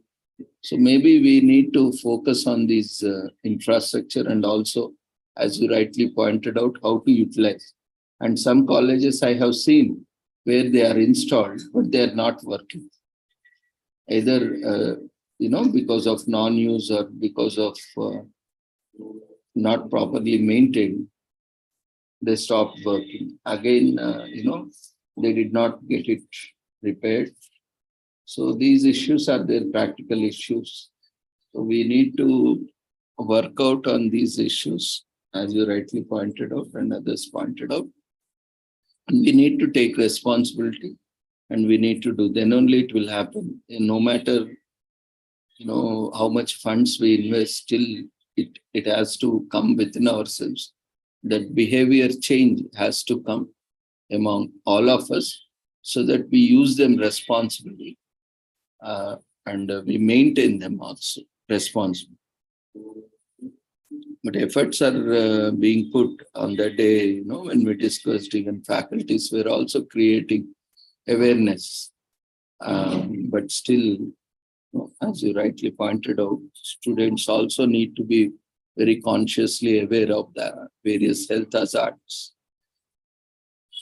A: So maybe we need to focus on this infrastructure, and also, as you rightly pointed out, how to utilize. And some colleges I have seen where they are installed, but they are not working. Either, because of non-use, or because of not properly maintained, they stopped working. Again, they did not get it repaired. So these issues are their practical issues. So we need to work out on these issues, as you rightly pointed out and others pointed out. And we need to take responsibility, and we need to do, then only it will happen. And no matter how much funds we invest, still it has to come within ourselves. That behavior change has to come among all of us, so that we use them responsibly, and we maintain them also responsibly. But efforts are being put on that day, when we discussed, even faculties were also creating awareness. But still, as you rightly pointed out, students also need to be very consciously aware of the various health hazards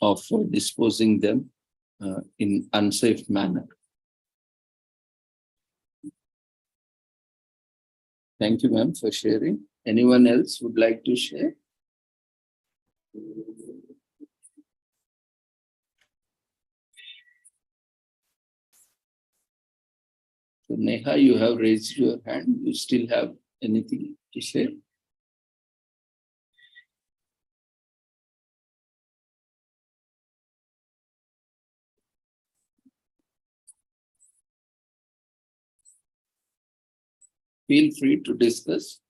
A: of disposing them in unsafe manner. Thank you, ma'am, for sharing. Anyone else would like to share? So Neha, you have raised your hand. You still have anything to share? Feel free to discuss.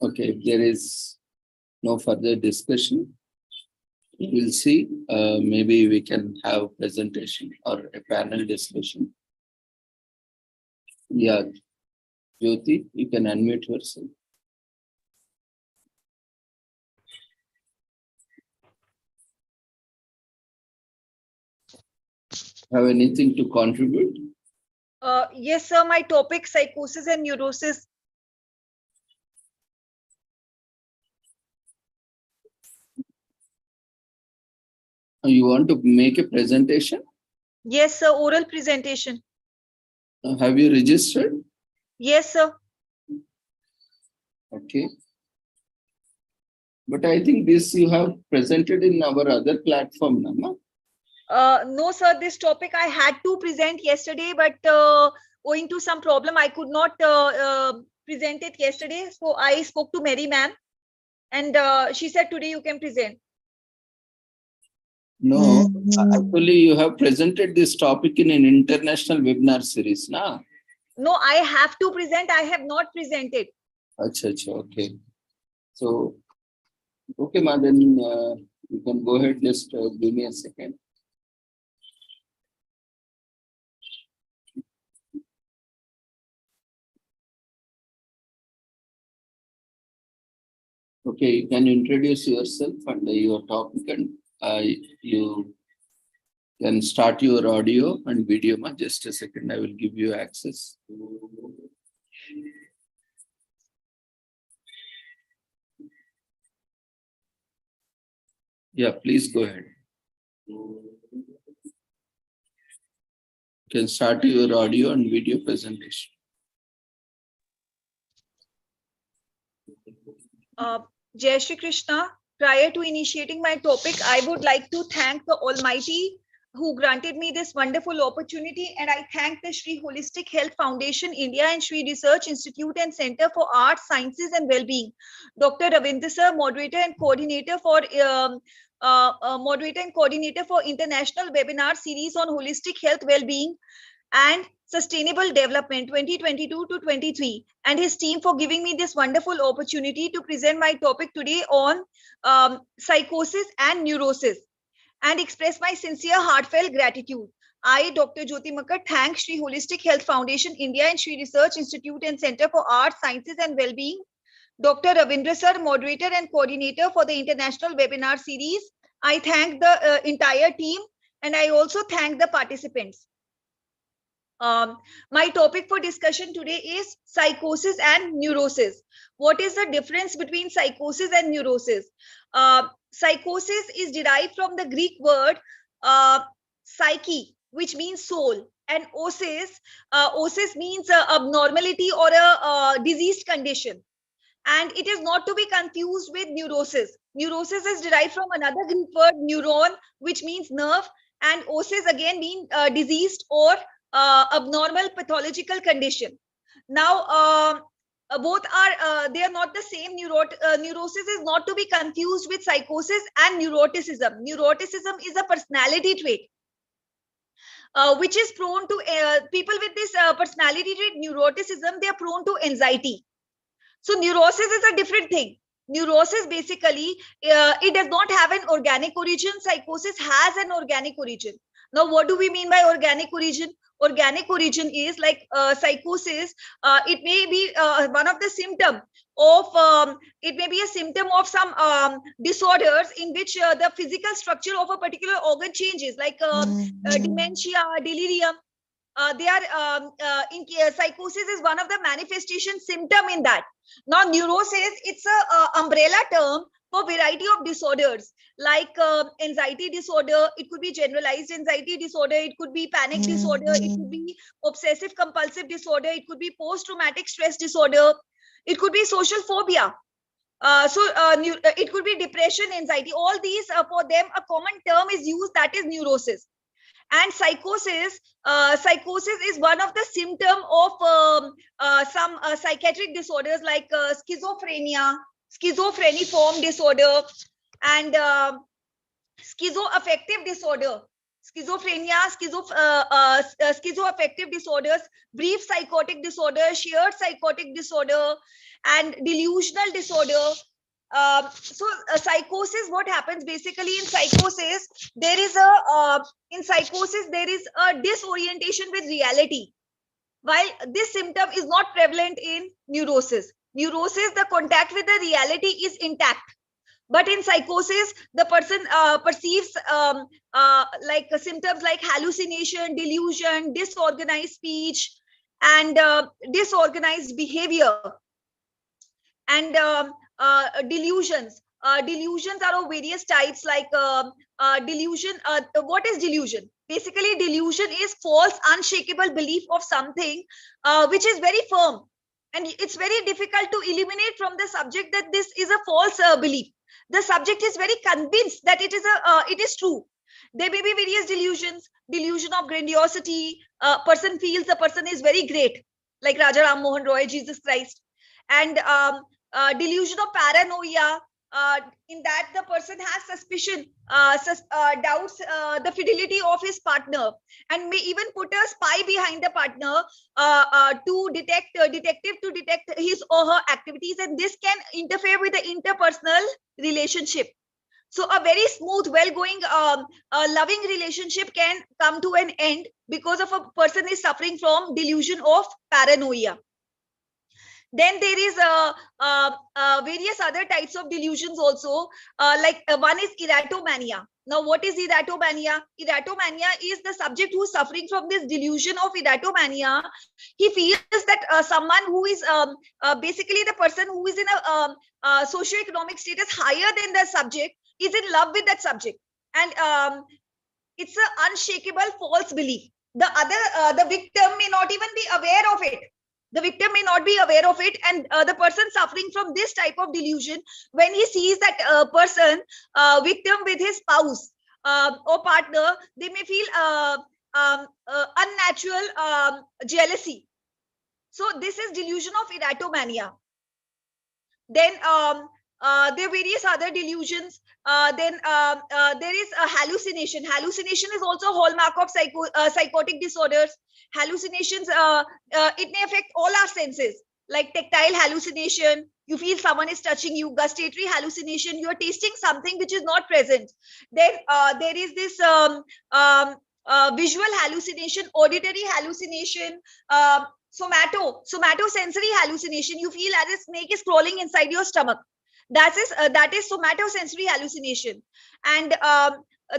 A: Okay, if there is no further discussion, we'll see. Maybe we can have presentation or a panel discussion. Yeah, Jyoti, you can unmute yourself. Have anything to contribute?
L: Yes, sir. My topic, psychosis and neurosis.
A: You want to make a presentation?
L: Yes, sir. Oral presentation.
A: Have you registered?
L: Yes, sir.
A: Okay. But I think this you have presented in our other platform, Nama.
L: No, sir. This topic I had to present yesterday, but owing to some problem, I could not present it yesterday. So I spoke to Mary ma'am, and she said today you can present.
A: No, actually you have presented this topic in an international webinar series, na?
L: No, I have to present. I have not presented.
A: Acha, okay. So, okay, ma, then you can go ahead. Just give me a second. Okay, you can introduce yourself and your topic, and you can start your audio and video. Ma. Just a second, I will give you access. Yeah, please go ahead. You can start your audio and video presentation.
L: Jai Shri Krishna. Prior to initiating my topic, I would like to thank the Almighty who granted me this wonderful opportunity, and I thank the Shri Holistic Health Foundation India and Shri Research Institute and Center for Arts, Sciences and Wellbeing. Dr. Ravindra sir, moderator and coordinator for international webinar series on holistic health, well-being and sustainable development 2022 to 23, and his team for giving me this wonderful opportunity to present my topic today on psychosis and neurosis, and express my sincere heartfelt gratitude. I, Dr. Jyoti Makar, thank Shri Holistic Health Foundation India and Shri Research Institute and Center for Arts, Sciences and Wellbeing, Dr. Ravindra sir, moderator and coordinator for the international webinar series. I thank the entire team, and I also thank the participants. My topic for discussion today is psychosis and neurosis. What is the difference between psychosis and neurosis? Psychosis is derived from the Greek word psyche, which means soul, and osis means abnormality or a diseased condition. And it is not to be confused with neurosis. Neurosis is derived from another Greek word neuron, which means nerve, and osis again means diseased or abnormal pathological condition. Now, both are they are not the same. Neurosis is not to be confused with psychosis and neuroticism. Neuroticism is a personality trait which is prone to people with this personality trait, neuroticism. They are prone to anxiety. So neurosis is a different thing. Neurosis basically it does not have an organic origin. Psychosis has an organic origin. Now, what do we mean by organic origin? Organic origin is like psychosis. It may be one of the symptoms of it may be a symptom of some disorders in which the physical structure of a particular organ changes, like dementia, delirium. Psychosis is one of the manifestation symptom in that. Now, neurosis, it's a umbrella term for variety of disorders like anxiety disorder. It could be generalized anxiety disorder. It could be panic disorder. It could be obsessive compulsive disorder. It could be post-traumatic stress disorder. It could be social phobia. It could be depression, anxiety. All these, for them, a common term is used, that is neurosis. And psychosis is one of the symptom of some psychiatric disorders like schizophrenia, schizophreniform disorder, and schizoaffective disorder. Schizophrenia, schizoaffective disorders, brief psychotic disorder, shared psychotic disorder, and delusional disorder. Psychosis, what happens basically in psychosis, there is a disorientation with reality, while this symptom is not prevalent in neurosis. Neurosis, the contact with the reality is intact, but in psychosis, the person perceives like symptoms like hallucination, delusion, disorganized speech, and disorganized behavior, and delusions. Delusions are of various types, like delusion. What is delusion? Basically, delusion is false, unshakable belief of something which is very firm, and it's very difficult to eliminate from the subject that this is a false belief. The subject is very convinced that it is true. There may be various delusions. Delusion of grandiosity. Person feels the person is very great, like Raja Ram Mohan Roy, Jesus Christ, and delusion of paranoia. in that the person has suspicion, doubts the fidelity of his partner, and may even put a spy behind the partner to detective to detect his or her activities, and this can interfere with the interpersonal relationship. So a very smooth, well-going, loving relationship can come to an end because of a person is suffering from delusion of paranoia. Then there is various other types of delusions also, one is eratomania. Now, what is eratomania? Eratomania is the subject who is suffering from this delusion of eratomania. He feels that someone who is basically the person who is in a socioeconomic status higher than the subject is in love with that subject, and it's an unshakable false belief. The victim may not even be aware of it. The victim may not be aware of it, and the person suffering from this type of delusion, when he sees that person victim with his spouse or partner, they may feel unnatural jealousy. So this is delusion of eratomania. Then there are various other delusions. Then there is a hallucination. Hallucination is also a hallmark of psychotic disorders. Hallucinations, it may affect all our senses, like tactile hallucination. You feel someone is touching you. Gustatory hallucination, you are tasting something which is not present. Then there is this visual hallucination, auditory hallucination, somatosensory hallucination. You feel as a snake is crawling inside your stomach. That is somatosensory hallucination. And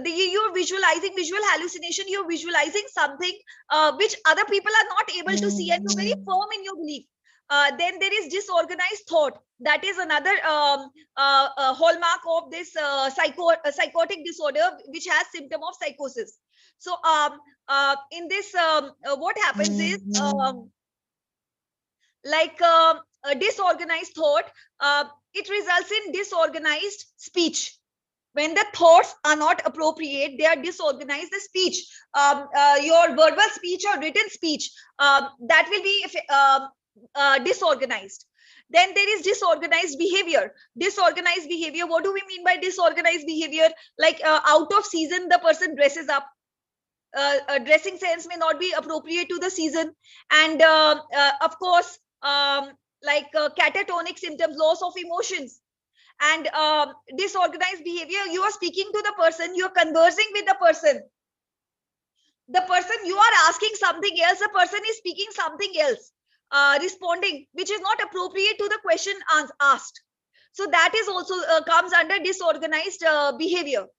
L: you're visualizing visual hallucination. You're visualizing something which other people are not able to see, and you're very firm in your belief. Then there is disorganized thought. That is another hallmark of this psychotic disorder, which has symptom of psychosis. So in this, what happens is a disorganized thought, it results in disorganized speech. When the thoughts are not appropriate, they are disorganized. The speech, your verbal speech or written speech, that will be disorganized. Then there is disorganized behavior. Disorganized behavior, what do we mean by disorganized behavior? Like out of season, the person dresses up. Dressing sense may not be appropriate to the season. And of course, catatonic symptoms, loss of emotions. And disorganized behavior, you are speaking to the person, you are conversing with the person. The person, you are asking something else, the person is speaking something else, responding, which is not appropriate to the question asked. So that is also comes under disorganized behavior.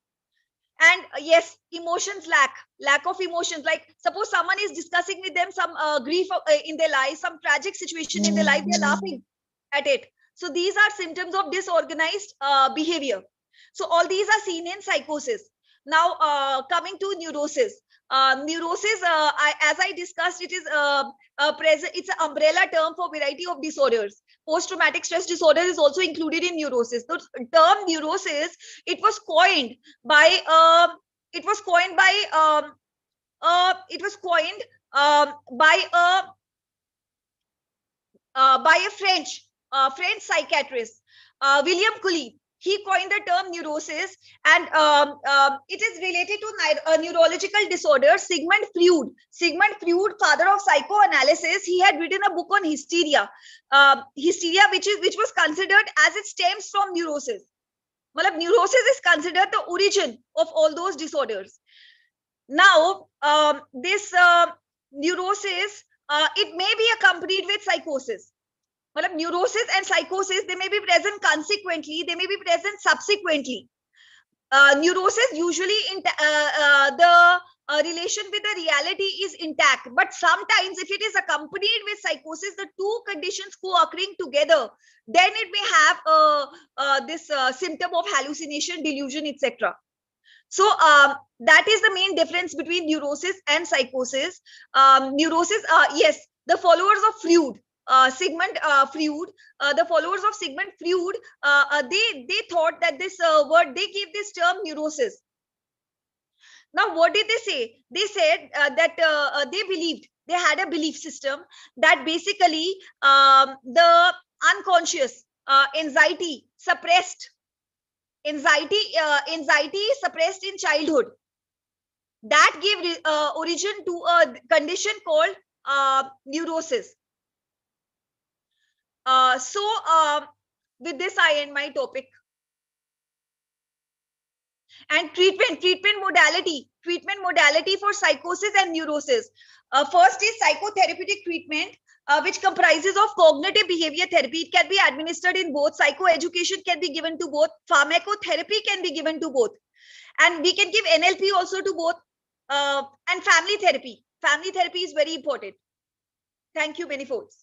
L: And yes, emotions lack of emotions. Like suppose someone is discussing with them some grief in their life, some tragic situation in their life, they're laughing at it. So these are symptoms of disorganized behavior. So all these are seen in psychosis. Now coming to neurosis. Neurosis, as I discussed, it is it's an umbrella term for variety of disorders. Post-traumatic stress disorder is also included in neurosis. The term neurosis, it was coined by a French psychiatrist, William Cully. He coined the term neurosis, and it is related to neurological disorder. Sigmund Freud, father of psychoanalysis, he had written a book on hysteria. Hysteria, which was considered as it stems from neurosis. Neurosis is considered the origin of all those disorders. Now, this neurosis, it may be accompanied with psychosis. Neurosis and psychosis, they may be present consequently, they may be present subsequently. Neurosis, usually the relation with the reality is intact, but sometimes if it is accompanied with psychosis, the two conditions co-occurring together, then it may have this symptom of hallucination, delusion, etc. So that is the main difference between neurosis and psychosis. Neurosis, yes, the followers of Freud, Sigmund Freud, the followers of Sigmund Freud, they thought that this word, they gave this term neurosis. Now, what did they say? They said that they believed, they had a belief system that basically the unconscious anxiety, suppressed anxiety is suppressed in childhood. That gave origin to a condition called neurosis. With this, I end my topic. And treatment modality for psychosis and neurosis. First is psychotherapeutic treatment, which comprises of cognitive behavior therapy. It can be administered in both. Psychoeducation can be given to both. Pharmacotherapy can be given to both. And we can give NLP also to both. And family therapy. Family therapy is very important. Thank you, many folks.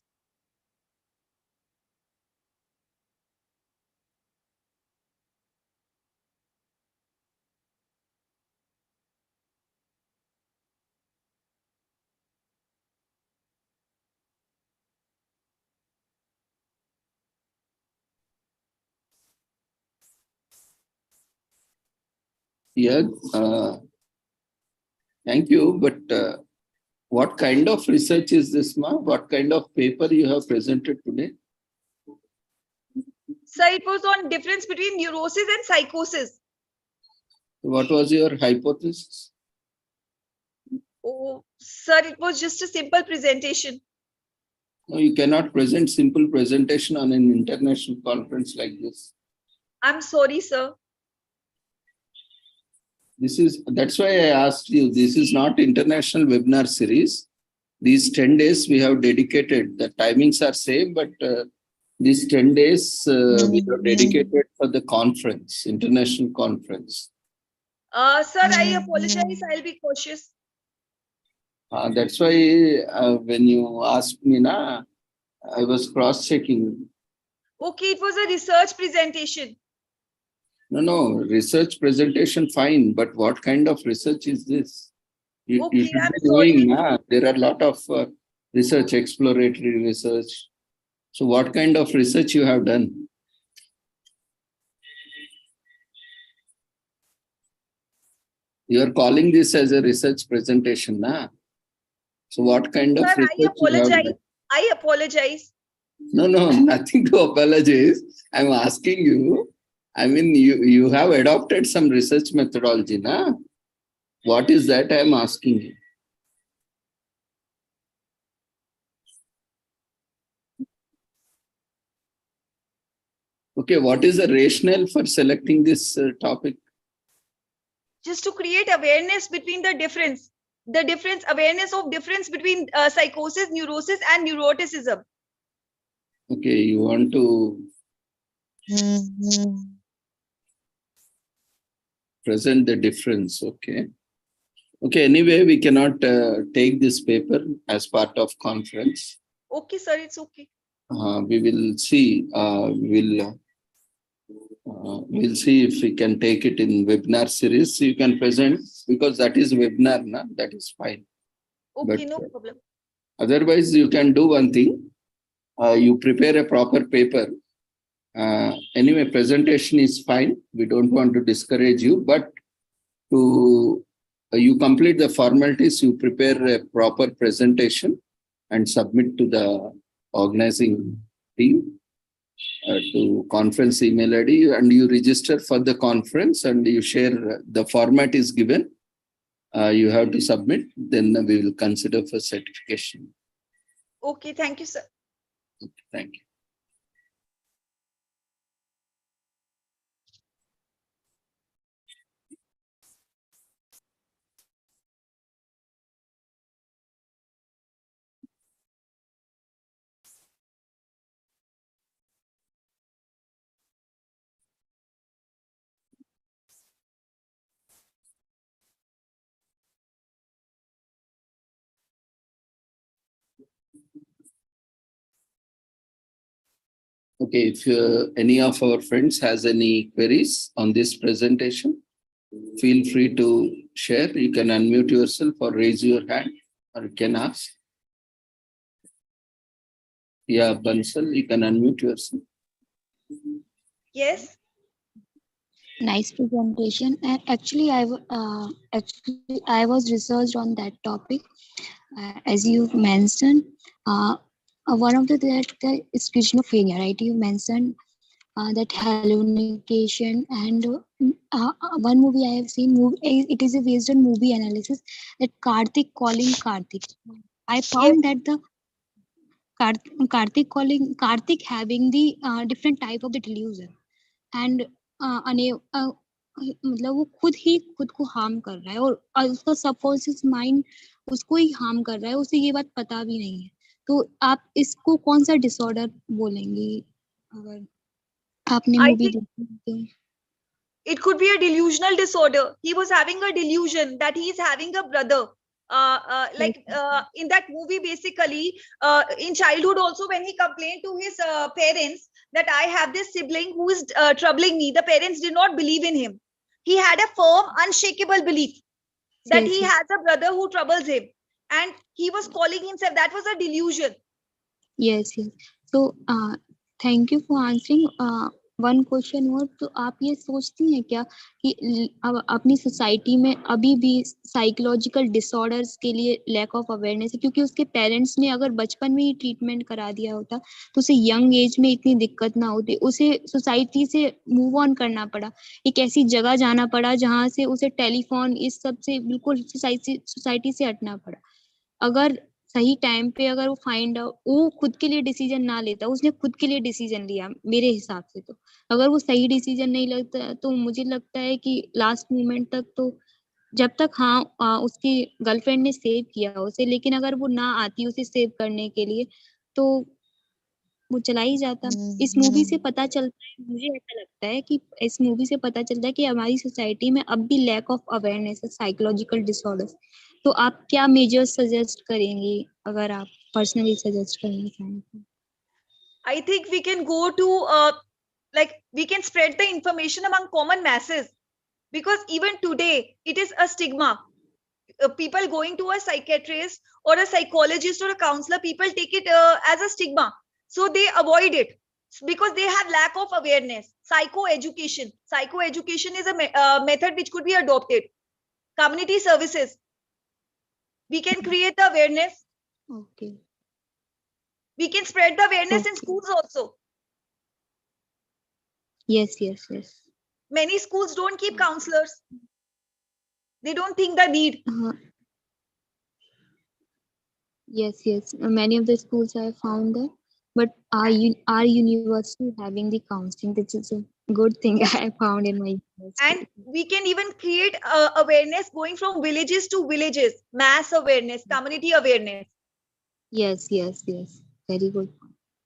A: Yeah, thank you. But what kind of research is this, Ma? What kind of paper you have presented today?
L: Sir, it was on difference between neurosis and psychosis.
A: What was your hypothesis?
L: Oh, sir, it was just a simple presentation.
A: No, you cannot present simple presentation on an international conference like this.
L: I'm sorry, sir.
A: That's why I asked you, this is not international webinar series. These 10 days we have dedicated, the timings are same, but these 10 days we have dedicated for the conference, international conference.
L: Sir, I apologize. I'll be cautious.
A: That's why when you asked me, I was cross-checking.
L: Okay, it was a research presentation.
A: No, research presentation, fine. But what kind of research is this? You should be knowing, there are a lot of research, exploratory research. So what kind of research you have done? You are calling this as a research presentation, na? So what kind of research you have done?
L: I apologize.
A: No, nothing to apologize. I'm asking you. I mean, you have adopted some research methodology, na? What is that? I'm asking you. Okay, what is the rationale for selecting this topic?
L: Just to create awareness between awareness of difference between psychosis, neurosis, and neuroticism.
A: Okay, you want to present the difference. Okay. Anyway, we cannot take this paper as part of conference.
L: Okay, sir, it's okay.
A: We will see. We'll see if we can take it in webinar series. You can present because that is webinar, na? That is fine.
L: Okay, no problem.
A: Otherwise, you can do one thing. You prepare a proper paper. Anyway, presentation is fine. We don't want to discourage you, but you complete the formalities, you prepare a proper presentation and submit to the organizing team, to conference email ID, and you register for the conference and you share, the format is given. You have to submit, then we will consider for certification.
L: Okay, thank you, sir.
A: Okay, thank you. Okay, if any of our friends has any queries on this presentation, feel free to share. You can unmute yourself or raise your hand, or you can ask. Yeah, Bansal, you can unmute yourself.
L: Yes.
H: Nice presentation. And actually, I was researched on that topic. As you mentioned, one of the is schizophrenia, right? You mentioned that hallucination, and one movie I have seen, it is a based on movie analysis, that Karthik calling Karthik. I found that the Karthik having the different type of the delusion, and मतलब वो खुद को harm कर रहा है, और उसका subconscious mind उसको ही हार्म कर रहा है, उसे ये बात पता भी नहीं है। तो आप इसको कौन सा डिसऑर्डर बोलेंगी, अगर आपने
L: I
H: मूवी
L: think
H: देखी?
L: it could be a delusional disorder. He was having a delusion that he is having a brother. In that movie, basically, in childhood also, when he complained to his parents that I have this sibling who is troubling me, the parents did not believe in him. He had a firm, unshakable belief that he has a brother who troubles him, and he was calling himself. That was a delusion.
H: Yes. So thank you for answering. One question और, तो आप ये सोचती हैं क्या कि अब अपनी सोसाइटी में अभी भी साइकोलॉजिकल डिसऑर्डर्स के लिए लैक ऑफ अवेयरनेस है? क्योंकि उसके पेरेंट्स ने अगर बचपन में ही ट्रीटमेंट करा दिया होता तो उसे यंग एज में इतनी दिक्कत ना होती, उसे सोसाइटी से मूव ऑन करना पड़ा, एक ऐसी जगह जाना पड़ा जहाँ से उसे टेलीफोन इस सब से बिल्कुल सोसाइटी से हटना पड़ा। अगर सही टाइम पे अगर वो फाइंड आउट, वो खुद के लिए डिसीजन ना लेता, उसने खुद के लिए डिसीजन लिया मेरे हिसाब से, तो अगर वो सही डिसीजन नहीं लगता तो मुझे लगता है कि लास्ट मोमेंट तक, तो जब तक उसकी गर्लफ्रेंड ने सेव किया उसे, लेकिन अगर वो ना आती उसे सेव करने के लिए तो वो चला ही जाता। इस मूवी से पता चलता है, मुझे ऐसा लगता है कि इस मूवी से पता चलता है कि हमारी सोसाइटी में अब भी लैक ऑफ अवेयरनेस है साइकोलॉजिकल डिसऑर्डर्स। तो आप क्या मेजर्स सजेस्ट करेंगी, अगर आप पर्सनली सजेस्ट करना चाहें तो?
L: I think we can go to we can spread the information among common masses, because even today it is a stigma. People going to a psychiatrist or a psychologist or a counselor, people take it as a stigma, so they avoid it because they have lack of awareness. Psychoeducation is a method which could be adopted. Community services, we can create the awareness.
H: Okay.
L: We can spread the awareness in schools also.
H: Yes.
L: Many schools don't keep counselors. They don't think the need.
H: Yes. Many of the schools I found that, but our university having the counseling, this is a good thing.
L: Yes.
H: I found in my university.
L: And we can even create awareness going from villages to villages, mass awareness, community awareness.
H: Yes. Very good.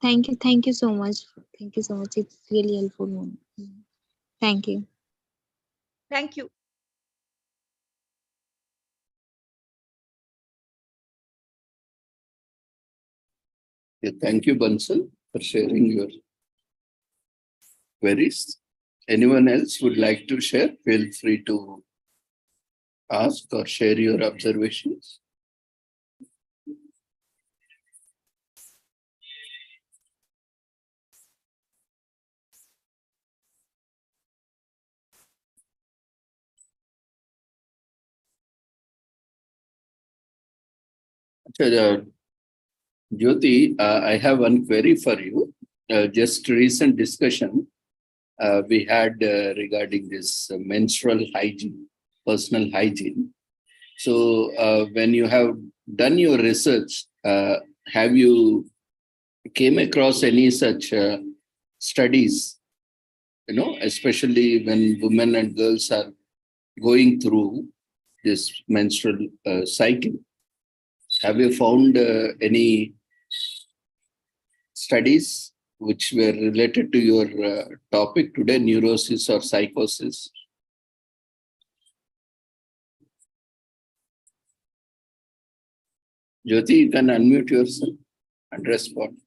H: Thank you so much. It's really helpful. Thank you.
L: Thank you.
A: Thank you, Bansal, for sharing your queries. Anyone else would like to share? Feel free to ask or share your observations. Jyoti, I have one query for you. Just recent discussion we had regarding this menstrual hygiene, personal hygiene. So when you have done your research, have you came across any such studies, especially when women and girls are going through this menstrual cycle? Have you found any studies which were related to your topic today, neurosis or psychosis? Jyoti, you can unmute yourself and respond.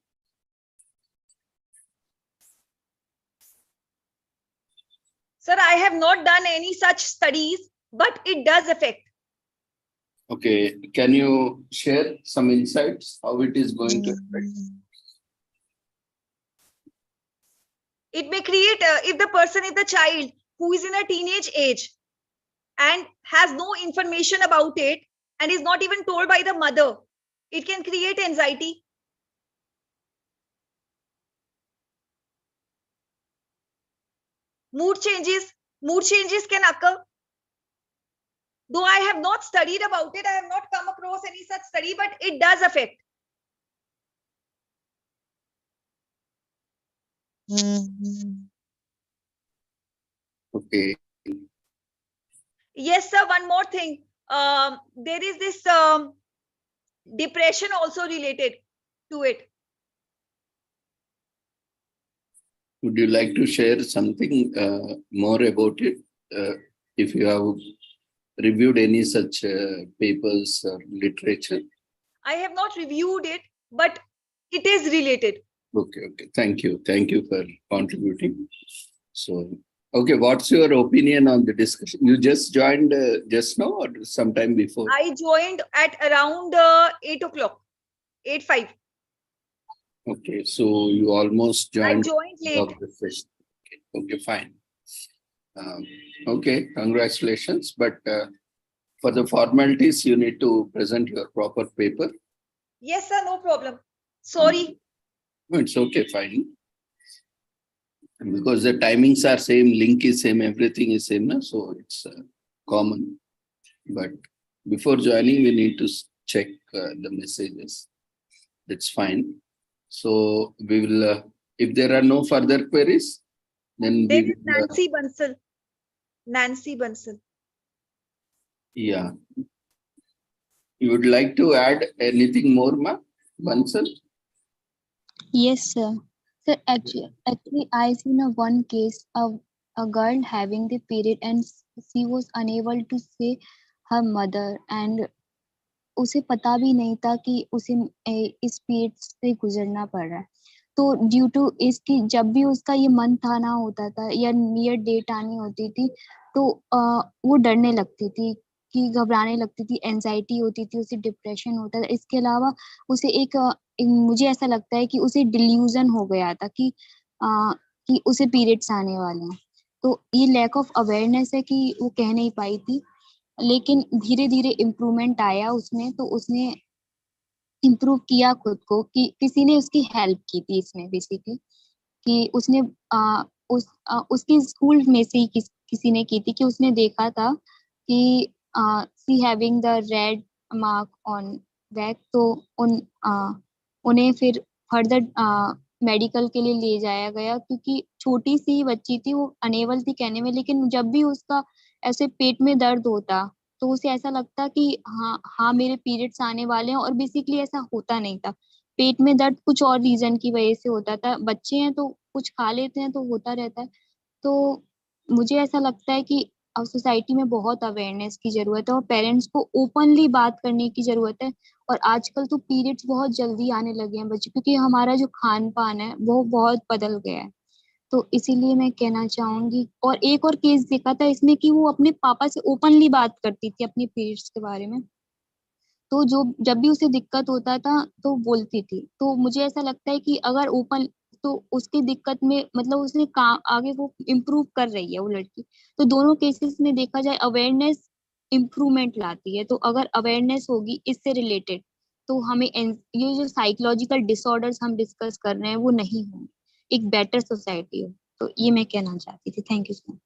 L: Sir, I have not done any such studies, but it does affect.
A: Okay, can you share some insights how it is going to affect?
L: It may create, if the person is the child who is in a teenage age and has no information about it and is not even told by the mother, it can create anxiety. Mood changes can occur. Though I have not studied about it, I have not come across any such study, but it does affect.
A: Okay.
L: Yes, sir. One more thing. There is this depression also related to it.
A: Would you like to share something more about it? If you have reviewed any such papers or literature?
L: I have not reviewed it, but it is related.
A: Okay. Thank you for contributing. So, okay, what's your opinion on the discussion? You just joined just now or sometime before?
L: I joined at around 8 o'clock, 8:05.
A: Okay, so you almost joined.
L: I joined late.
A: The session. Okay, fine. Okay, congratulations. But for the formalities, you need to present your proper paper.
L: Yes, sir, no problem. Sorry.
A: No, it's okay, fine. Because the timings are same, link is same, everything is same, so it's common. But before joining, we need to check the messages. That's fine. So we will, if there are no further queries, then
L: there
A: we
L: is
A: will,
L: Nancy Bansal.
A: Yeah. You would like to add anything more, ma? Bansal?
H: Yes, sir. So actually, I seen one case of a girl having the period and she was unable to say her mother and उसे पता भी नहीं था कि उसे इस period से गुजरना पड़ रहा है. तो ड्यू टू इसकी जब भी उसका ये मंथ आना होता था या नियर डेट आनी होती थी तो वो डरने लगती थी कि घबराने लगती थी, एंजाइटी होती थी, उसे डिप्रेशन होता था. इसके अलावा उसे एक मुझे ऐसा लगता है कि उसे डिल्यूजन हो गया था कि उसे पीरियड्स आने वाले हैं. तो ये लैक ऑफ अवेयरनेस है कि वो कह नहीं पाई थी, लेकिन धीरे धीरे इम्प्रूवमेंट आया उसमें. तो उसने इम्प्रूव किया खुद को कि किसी ने उसकी हेल्प की थी इसमें बेसिकली कि उसने उसकी स्कूल में से ही किसी ने की थी कि उसने देखा था कि see having the red mark on back. तो उन्हें फिर फर्दर मेडिकल के लिए ले जाया गया क्योंकि छोटी सी बच्ची थी, वो अनेबल थी कहने में. लेकिन जब भी उसका ऐसे पेट में दर्द होता तो उसे ऐसा लगता कि हाँ मेरे पीरियड्स आने वाले हैं, और बेसिकली ऐसा होता नहीं था. पेट में दर्द कुछ और रीजन की वजह से होता था. बच्चे हैं तो कुछ खा लेते हैं तो होता रहता है. तो मुझे ऐसा लगता है कि अब सोसाइटी में बहुत अवेयरनेस की जरूरत है और पेरेंट्स को ओपनली बात करने की जरूरत है. और आजकल तो पीरियड्स बहुत जल्दी आने लगे हैं बच्चे, क्योंकि हमारा जो खान पान है वो बहुत बदल गया है. तो इसीलिए मैं कहना चाहूंगी. और एक और केस देखा था इसमें कि वो अपने पापा से ओपनली बात करती थी अपने पीरियड्स के बारे में. तो जब भी उसे दिक्कत होता था तो बोलती थी. तो मुझे ऐसा लगता है कि अगर ओपन तो उसकी दिक्कत में मतलब उसने काम आगे वो इम्प्रूव कर रही है वो लड़की. तो दोनों केसेस में देखा जाए अवेयरनेस इम्प्रूवमेंट लाती है. तो अगर अवेयरनेस होगी इससे रिलेटेड तो हमें ये जो साइकोलॉजिकल डिसऑर्डर्स हम डिस्कस कर रहे हैं वो नहीं होंगे, एक बेटर सोसाइटी हो. तो ये मैं कहना चाहती थी. Thank you so much.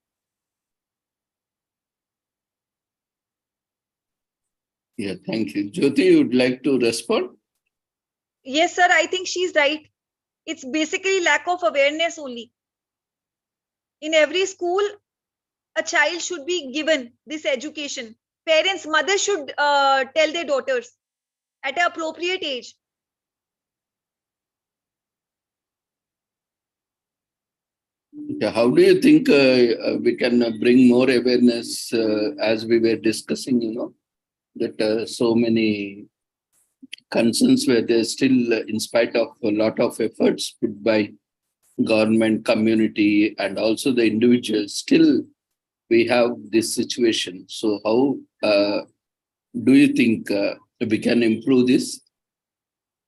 A: Yeah, thank you. Jyoti, you would like to respond?
L: Yes, sir, I think she's right. It's basically lack of awareness only. In every school, a child should be given this education. Parents, mothers should tell their daughters at an appropriate age.
A: How do you think we can bring more awareness as we were discussing, that so many concerns were there still in spite of a lot of efforts put by government, community, and also the individuals, still we have this situation. So how do you think we can improve this?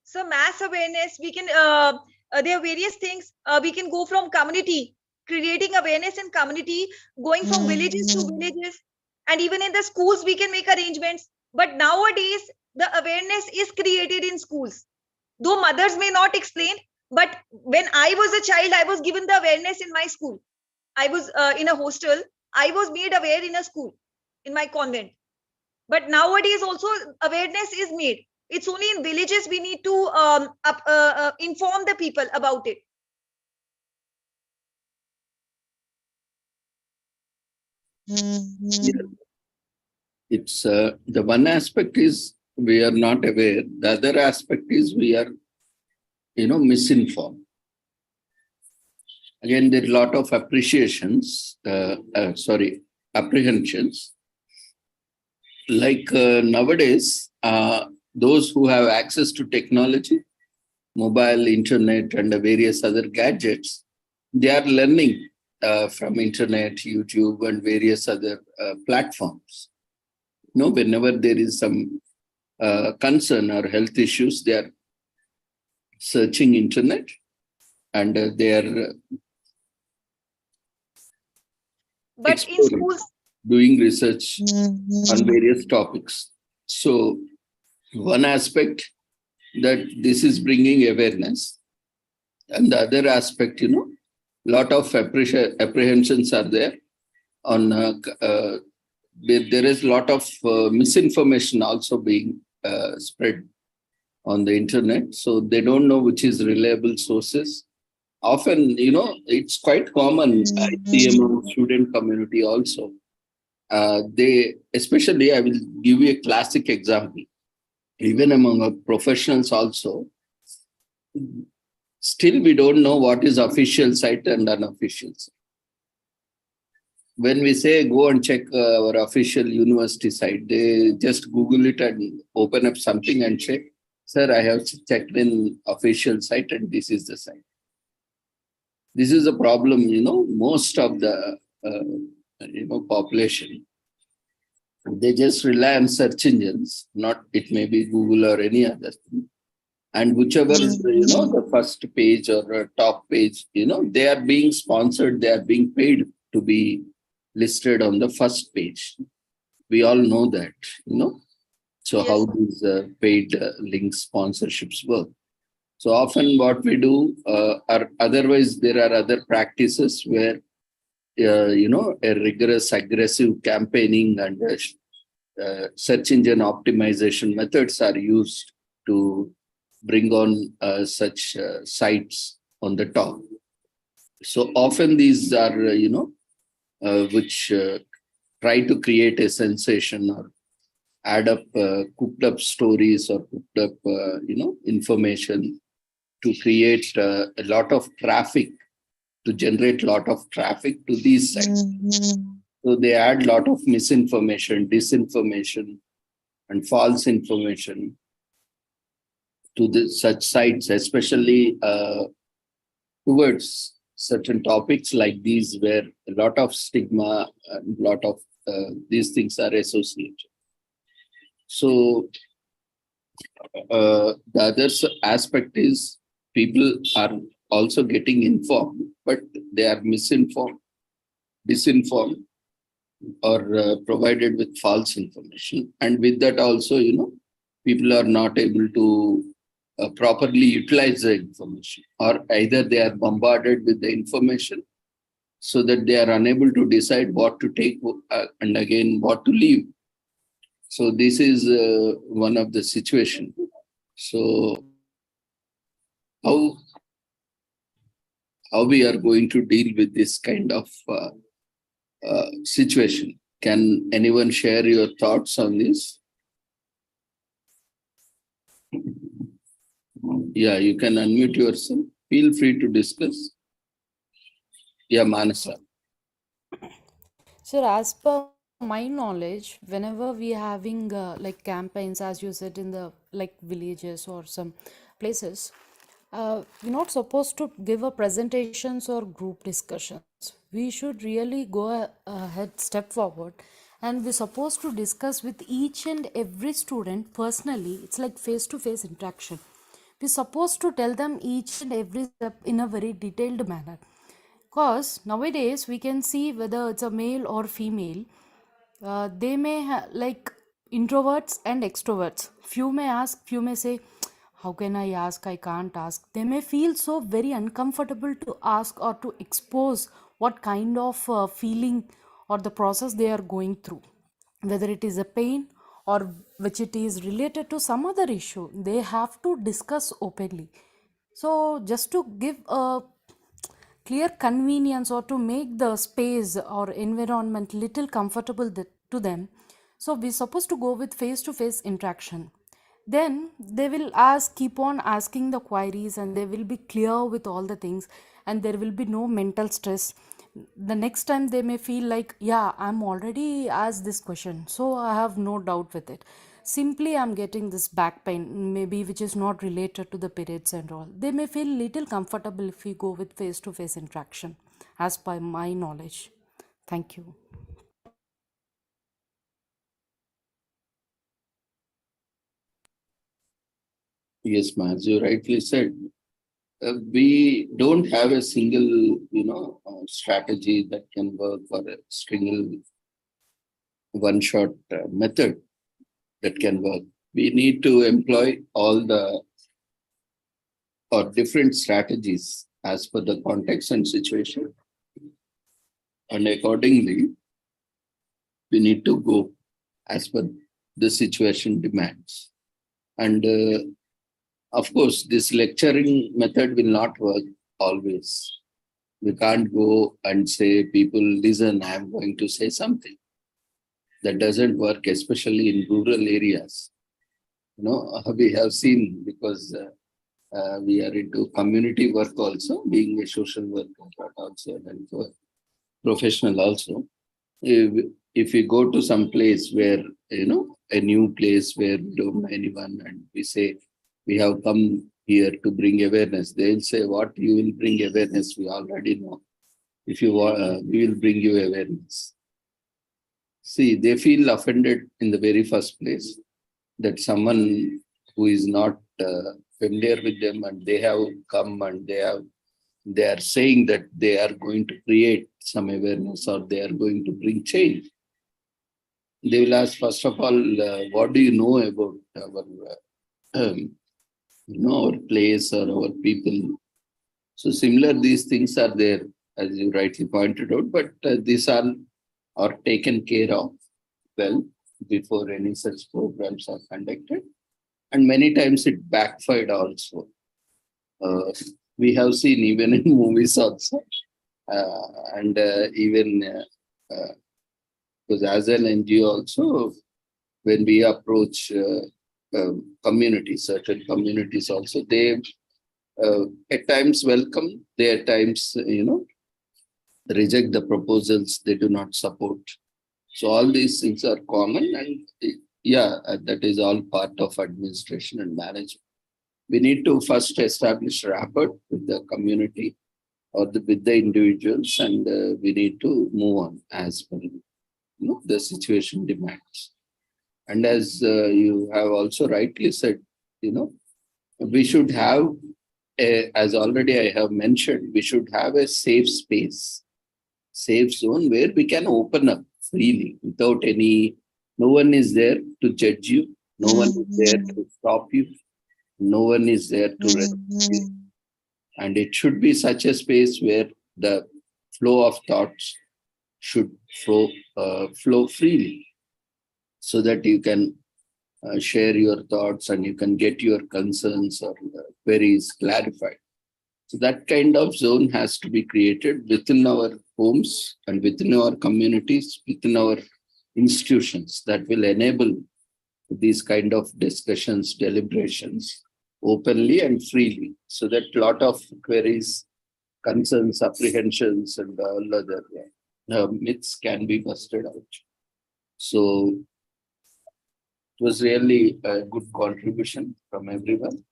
L: So mass awareness, we can, there are various things. We can go from community, creating awareness in community, going from villages to villages, and even in the schools, we can make arrangements. But nowadays, the awareness is created in schools. Though mothers may not explain, but when I was a child, I was given the awareness in my school. I was in a hostel. I was made aware in a school, in my convent. But nowadays also awareness is made. It's only in villages we need to inform the people about it.
A: Yeah. It's the one aspect is we are not aware. The other aspect is we are, misinformed. Again, there are a lot of appreciations, apprehensions. Like nowadays, those who have access to technology, mobile, internet, and various other gadgets, they are learning from internet, YouTube, and various other platforms. Whenever there is some concern or health issues, they are searching internet and they are
L: but in schools
A: doing research on various topics. So one aspect that this is bringing awareness, and the other aspect, lot of apprehensions are there on there is a lot of misinformation also being spread on the internet. So they don't know which is reliable sources. Often, it's quite common. I see among student community also. Especially, I will give you a classic example. Even among professionals also, still we don't know what is official site and unofficial site. When we say go and check our official university site, they just Google it and open up something and check, sir, I have checked in official site and this is the site. This is a problem, most of the, population. They just rely on search engines, it may be Google or any other thing. And whichever, the first page or top page, they are being sponsored, they are being paid to be listed on the first page. We all know that, So
L: Yes.
A: how these paid link sponsorships work. So often what we do, are otherwise there are other practices where, a rigorous, aggressive campaigning and search engine optimization methods are used to bring on such sites on the top. So often these are, which try to create a sensation or add up cooked up stories or cooked up, information to create a lot of traffic, to generate a lot of traffic to these sites. So they add a lot of misinformation, disinformation, and false information to such sites, especially towards certain topics like these, where a lot of stigma and a lot of these things are associated. So the other aspect is people are also getting informed, but they are misinformed, disinformed, or provided with false information. And with that also, people are not able to properly utilize the information, or either they are bombarded with the information so that they are unable to decide what to take and again what to leave. So this is one of the situation. So how we are going to deal with this kind of situation? Can anyone share your thoughts on this? Yeah, you can unmute yourself. Feel free to discuss. Yeah, Manasa.
F: Sir, as per my knowledge, whenever we are having like campaigns, as you said, in the like villages or some places, we're not supposed to give a presentations or group discussions. We should really go ahead, step forward, and we're supposed to discuss with each and every student personally. It's like face-to-face interaction. We're supposed to tell them each and every step in a very detailed manner. Because nowadays we can see whether it's a male or female, they may like introverts and extroverts. Few may ask, few may say, how can I ask? I can't ask. They may feel so very uncomfortable to ask or to expose what kind of feeling or the process they are going through, whether it is a pain or which it is related to some other issue. They have to discuss openly. So just to give a clear convenience or to make the space or environment little comfortable to them, so we're supposed to go with face to face interaction. Then they will keep on asking the queries, and they will be clear with all the things, and there will be no mental stress. The next time they may feel like, yeah, I'm already asked this question, so I have no doubt with it. Simply I'm getting this back pain, maybe which is not related to the periods and all. They may feel little comfortable if we go with face to face interaction, as per my knowledge. Thank you.
A: Yes, ma'am, as you rightly said, we don't have a single, strategy that can work, or a single one-shot method that can work. We need to employ all the or different strategies as per the context and situation, and accordingly, we need to go as per the situation demands. And of course, this lecturing method will not work always. We can't go and say, people, listen, I'm going to say something. That doesn't work, especially in rural areas. We have seen, because we are into community work also, being a social worker, but also an professional also. If we go to some place where, a new place where we don't know anyone, and we say, we have come here to bring awareness, they'll say, what you will bring awareness? We already know. If you want, we will bring you awareness. See, they feel offended in the very first place that someone who is not familiar with them, and they have come and they are saying that they are going to create some awareness, or they are going to bring change. They will ask, first of all, what do you know about our place or our people? So similar, these things are there, as you rightly pointed out, but these are taken care of well before any such programs are conducted. And many times it backfired also. We have seen even in movies also. And even because as an NGO also, when we approach communities, certain communities also, they at times welcome, they at times, reject the proposals, they do not support. So all these things are common, and that is all part of administration and management. We need to first establish rapport with the community or with the individuals, and we need to move on as per the situation demands. And as you have also rightly said, we should have, as already I have mentioned, we should have a safe space, safe zone where we can open up freely without no one is there to judge you, no one is there to stop you, no one is there to resist you. And it should be such a space where the flow of thoughts should flow freely, so that you can share your thoughts and you can get your concerns or queries clarified. So that kind of zone has to be created within our homes and within our communities, within our institutions, that will enable these kind of discussions, deliberations openly and freely, so that a lot of queries, concerns, apprehensions, and all other myths can be busted out. So it was really a good contribution from everyone.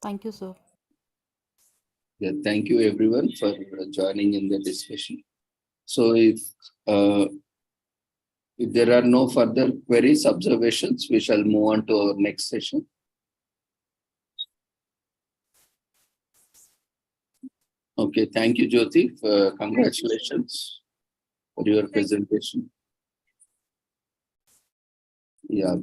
F: Thank you, sir.
A: Yeah, thank you everyone for joining in the discussion. So if there are no further queries, observations, we shall move on to our next session. Okay, thank you, Jyoti. Congratulations for your presentation. Yeah.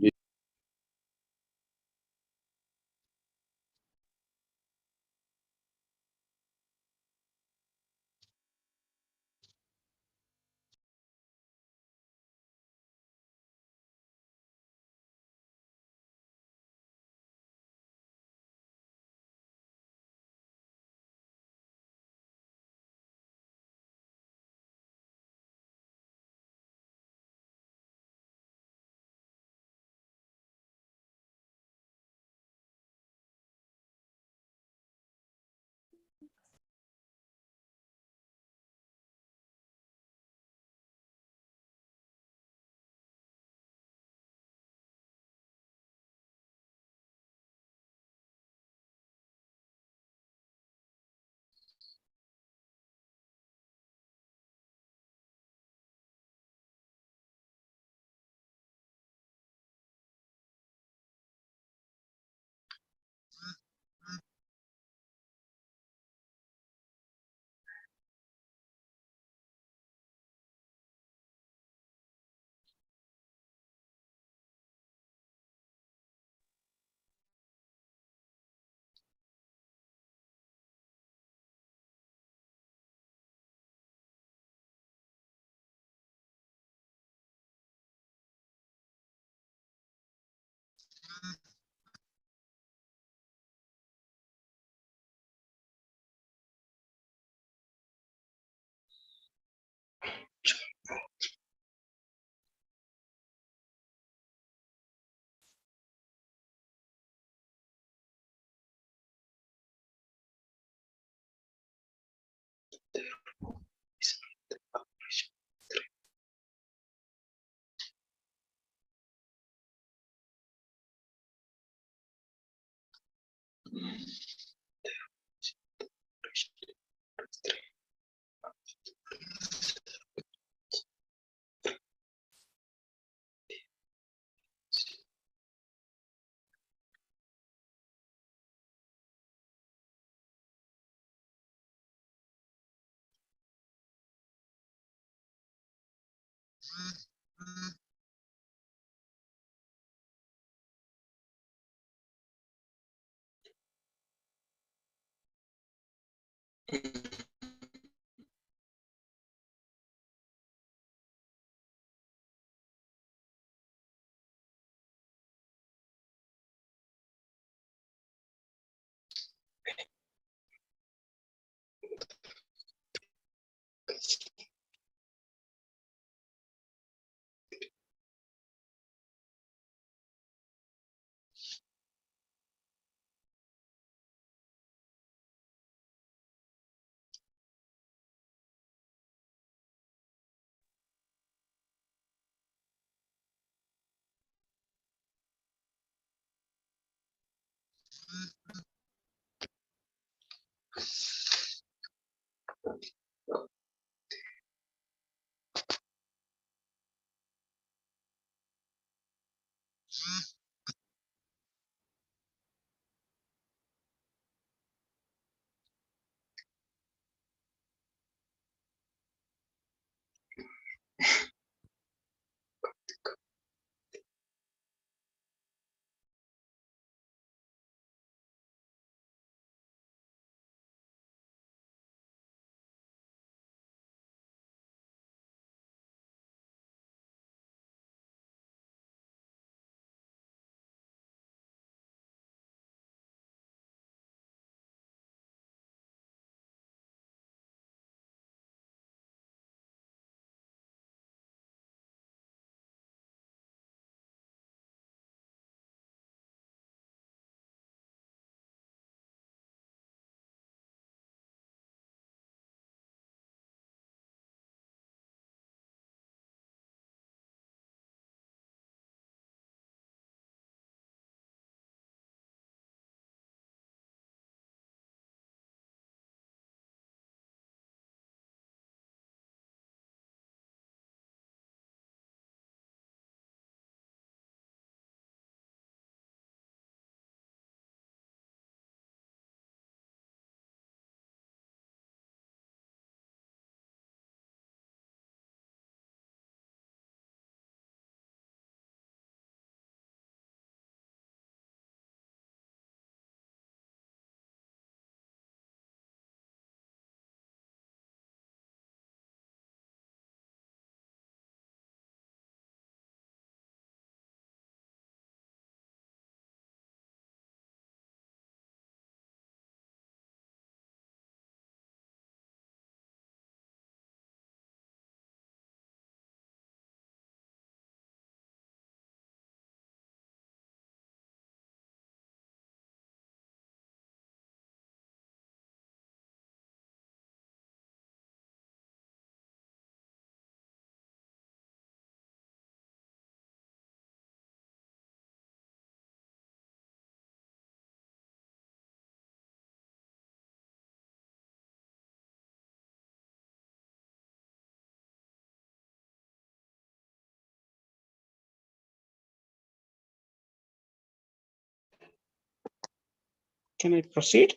M: Can I proceed?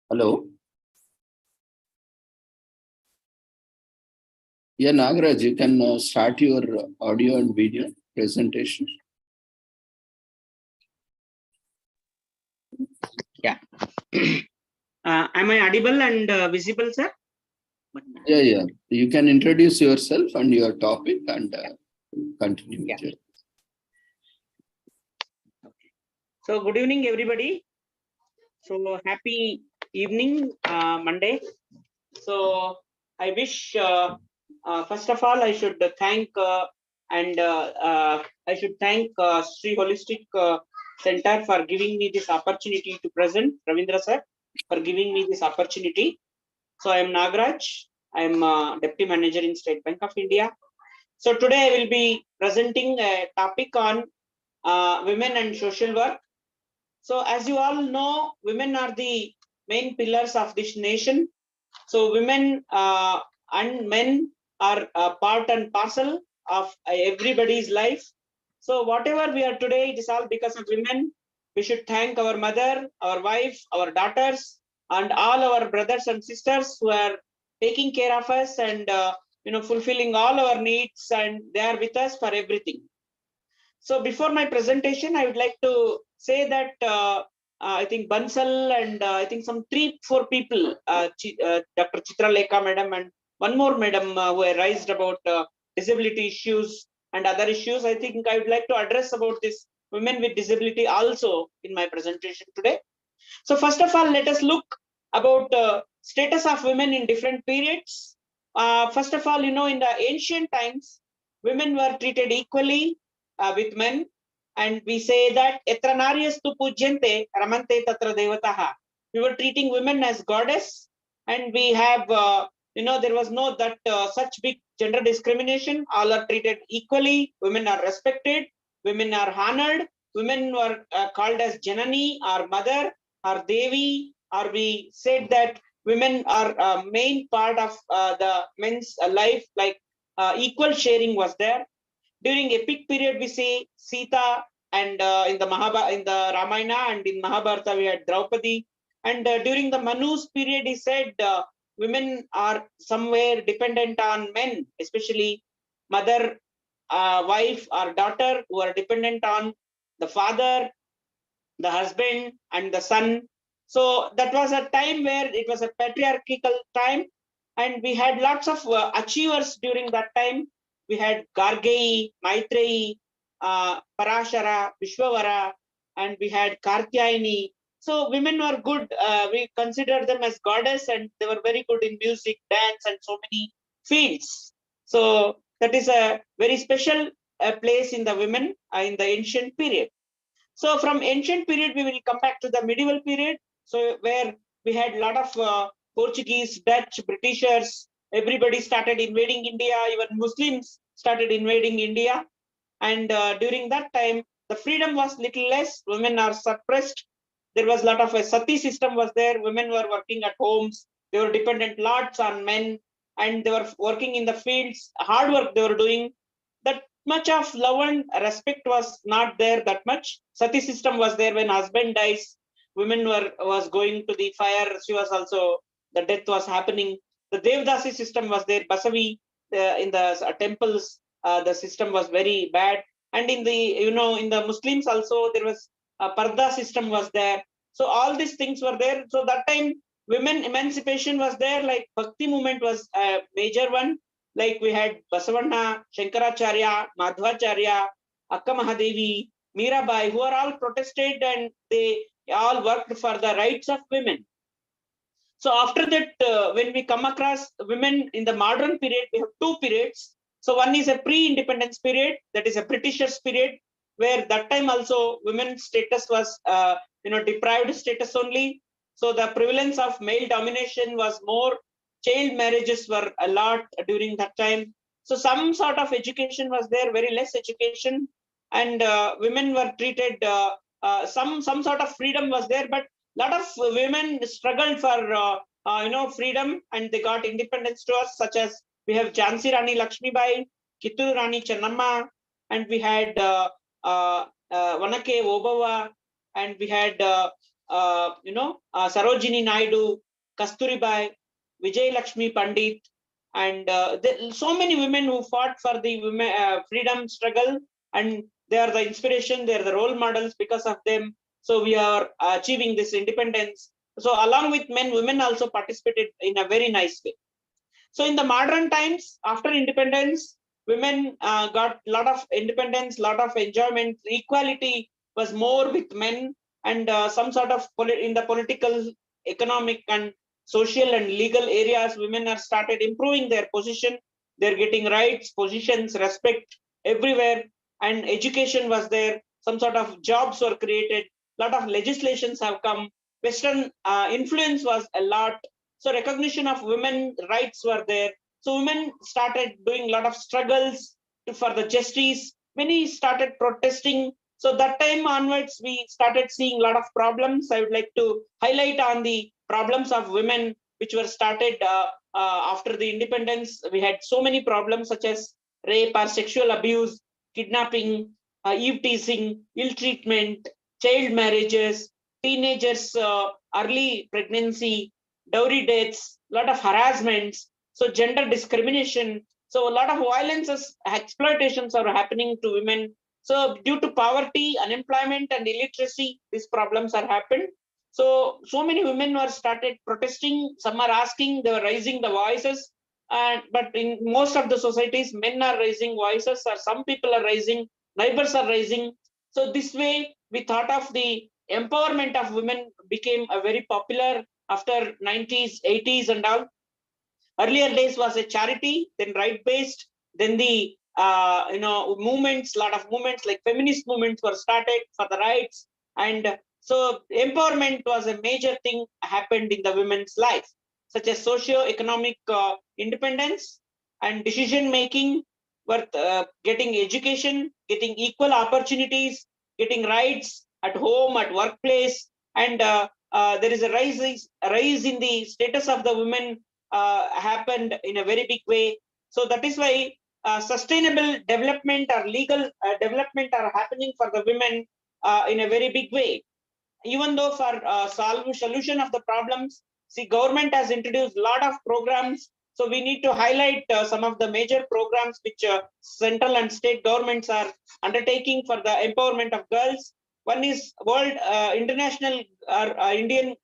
A: Hello. Yeah, Nagaraj, you can start your audio and video presentation.
M: Yeah. Am I audible and visible, sir?
A: Yeah. You can introduce yourself and your topic and continue with your.
M: So good evening, everybody. So happy evening, Monday. So I wish, first of all, I should thank Sri Holistic Center for giving me this opportunity to present, Ravindra sir, for giving me this opportunity. So I am Nagaraj. I am Deputy Manager in State Bank of India. So today I will be presenting a topic on women and social work. So as you all know, women are the main pillars of this nation. So women and men are part and parcel of everybody's life. So whatever we are today, it is all because of women. We should thank our mother, our wife, our daughters, and all our brothers and sisters who are taking care of us and fulfilling all our needs, and they are with us for everything. So before my presentation, I would like to say that I think Bansal and I think some 3-4 people, Dr. Chitra Lekha madam and one more madam who raised about disability issues and other issues. I think I would like to address about this women with disability also in my presentation today. So first of all, let us look about status of women in different periods. First of all, in the ancient times, women were treated equally with men, and we say that etra naryastu pujyante ramante tatra devataha. We were treating women as goddess, and we have there was no that such big gender discrimination. All are treated equally. Women are respected. Women are honored. Women were called as Janani or mother or Devi, or we said that women are a main part of the men's life, like equal sharing was there. During epic period, we see Sita, and in the Ramayana and in Mahabharata we had Draupadi, and during the Manu's period, he said women are somewhere dependent on men, especially mother, wife or daughter, who are dependent on the father, the husband and the son. So that was a time where it was a patriarchal time, and we had lots of achievers during that time. We had Gargeyi, Maitreyi, Parashara, Vishwavara, and we had Kartyayani. So women were good. We considered them as goddess, and they were very good in music, dance, and so many fields. So that is a very special place in the women in the ancient period. So from ancient period, we will come back to the medieval period. So where we had a lot of Portuguese, Dutch, Britishers, everybody started invading India, even Muslims started invading India. And during that time, the freedom was little less, women are suppressed. There was a lot of a sati system was there. Women were working at homes. They were dependent lots on men, and they were working in the fields, hard work they were doing. That much of love and respect was not there that much. Sati system was there. When husband dies, women was going to the fire. She was also, the death was happening. The Devdasi system was there. Basavi in the temples, the system was very bad. And in the in the Muslims also there was a parda system was there. So all these things were there. So that time women emancipation was there. Like Bhakti movement was a major one. Like we had Basavanna, Shankaracharya, Madhvacharya, Akka Mahadevi, Mirabai, who are all protested, and they all worked for the rights of women. So after that, when we come across women in the modern period, we have 2 periods. So one is a pre-independence period, that is a Britishers period, where that time also women's status was deprived status only. So the prevalence of male domination was more. Child marriages were a lot during that time. So some sort of education was there, very less education, and women were treated. Some sort of freedom was there, but lot of women struggled for freedom, and they got independence to us. Such as we have Jhansi Rani Lakshmibai, Kittur Rani Channamma, and we had Vanake Obava, and we had Sarojini Naidu, Kasturibai, Vijay Lakshmi Pandit, and so many women who fought for the women, freedom struggle, and they are the inspiration, they are the role models. Because of them, so we are achieving this independence. So along with men, women also participated in a very nice way. So in the modern times, after independence, women got a lot of independence, lot of enjoyment. Equality was more with men, and some sort of in the political, economic, and social and legal areas, women are started improving their position. They're getting rights, positions, respect everywhere, and education was there. Some sort of jobs were created. Lot of legislations have come. Western influence was a lot. So recognition of women rights were there. So women started doing a lot of struggles for the justice. Many started protesting. So that time onwards, we started seeing a lot of problems. I would like to highlight on the problems of women, which were started after the independence. We had so many problems such as rape or sexual abuse, kidnapping, eve teasing, ill treatment, child marriages, teenagers, early pregnancy, dowry deaths, a lot of harassments, so gender discrimination. So a lot of violences, exploitations are happening to women. So due to poverty, unemployment, and illiteracy, these problems are happened. So many women were started protesting. Some are asking, they were raising the voices. But in most of the societies, men are raising voices, or some people are raising, neighbors are raising. So this way, we thought of the empowerment of women became a very popular after 90s, 80s, and all. Earlier days was a charity, then right-based, then the movements, lot of movements like feminist movements were started for the rights, and so empowerment was a major thing happened in the women's life, such as socio-economic independence and decision making, worth getting education, getting equal opportunities, getting rights at home, at workplace, and there is a rise in the status of the women happened in a very big way. So that is why sustainable development or legal development are happening for the women in a very big way. Even though for solution of the problems, see, government has introduced a lot of programs. So we need to highlight some of the major programs which central and state governments are undertaking for the empowerment of girls. One is World International Indian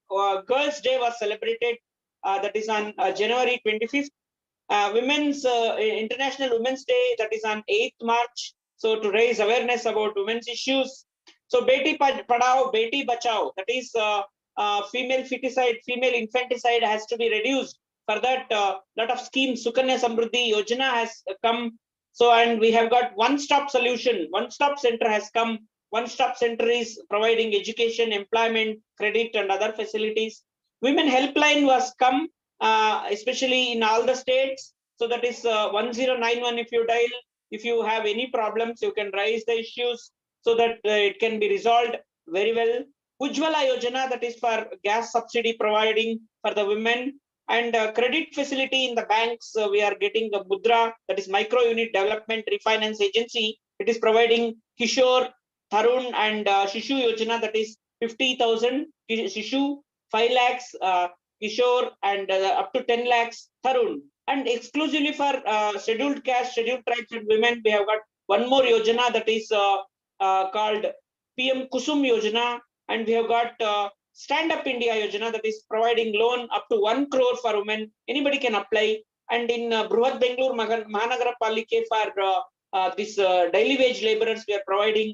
M: Girls Day was celebrated. That is on January 25th. Women's International Women's Day, that is on 8th March. So to raise awareness about women's issues. So Beti Padhao, Beti Bachao, that is female feticide, female infanticide has to be reduced. For that, lot of schemes, Sukanya Samruddhi Yojana has come. So, and we have got one-stop solution, one-stop center has come. One-stop center is providing education, employment, credit, and other facilities. Women helpline was come, especially in all the states. So that is 1091 if you dial. If you have any problems, you can raise the issues so that it can be resolved very well. Ujjwala Yojana, that is for gas subsidy providing for the women, and credit facility in the banks. We are getting the Mudra, that is Micro Unit Development Refinance Agency. It is providing Kishore, Tarun, and Shishu Yojana, that is 50,000 Shishu, 5 lakhs Kishore, and up to 10 lakhs Tarun. And exclusively for scheduled caste, scheduled tribes, and women, we have got one more Yojana, that is called PM Kusum Yojana, and we have got Stand Up India Yojana, that is providing loan up to 1 crore for women. Anybody can apply. And in Bruhat Bengaluru Mahanagara Palike for this daily wage laborers, we are providing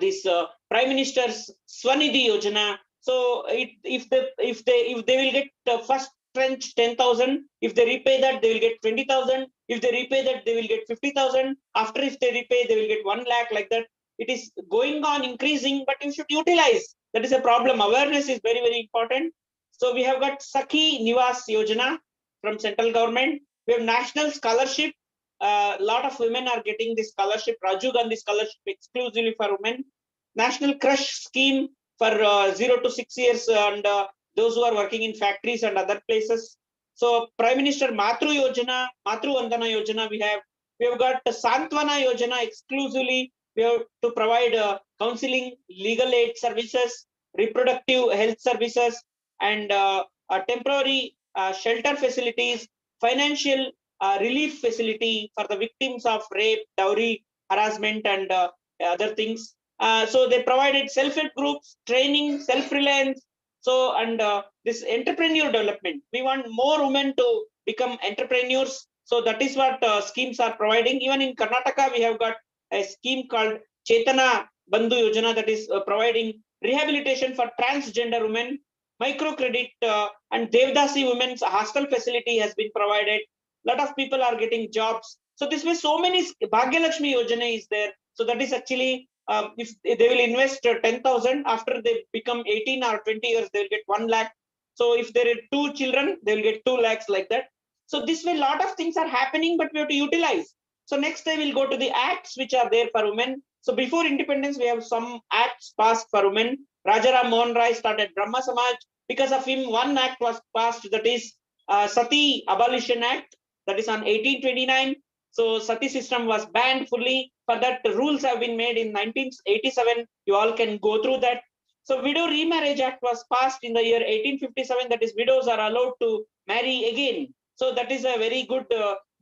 M: this Prime Minister's Swanidhi Yojana. So if they will get first tranche 10,000, if they repay that, they will get 20,000. If they repay that, they will get 50,000. After, if they repay, they will get 1 lakh, like that. It is going on increasing, but you should utilize. That is a problem. Awareness is very, very important. So we have got Sakhi Nivas Yojana from central government. We have national scholarship. A lot of women are getting this scholarship, Rajiv Gandhi scholarship exclusively for women. National Crush scheme for 0 to 6 years and those who are working in factories and other places. So Prime Minister Matru Yojana, Matru Vandana Yojana, we have got Santwana Yojana exclusively. We have to provide counseling, legal aid services, reproductive health services, and temporary shelter facilities, financial relief facility for the victims of rape, dowry, harassment, and other things. So they provided self-help groups, training, self-reliance. So, and this entrepreneur development, we want more women to become entrepreneurs. So that is what schemes are providing. Even in Karnataka, we have got a scheme called Chetana Bandhu Yojana, that is providing rehabilitation for transgender women, microcredit, and Devdasi women's hostel facility has been provided. A lot of people are getting jobs. So this way, so many Bhagyalakshmi Yojana is there. So that is actually, if they will invest 10,000, after they become 18 or 20 years, they will get 1 lakh. So if there are 2 children, they will get 2 lakhs like that. So this way, a lot of things are happening, but we have to utilize. So next I will go to the acts which are there for women. So before independence, we have some acts passed for women. Rajaram Mohan Rai started Brahma Samaj. Because of him, one act was passed, that is Sati Abolition Act, that is on 1829. So Sati system was banned fully. For that, rules have been made in 1987. You all can go through that. So Widow Remarriage Act was passed in the year 1857. That is, widows are allowed to marry again. So that is a very good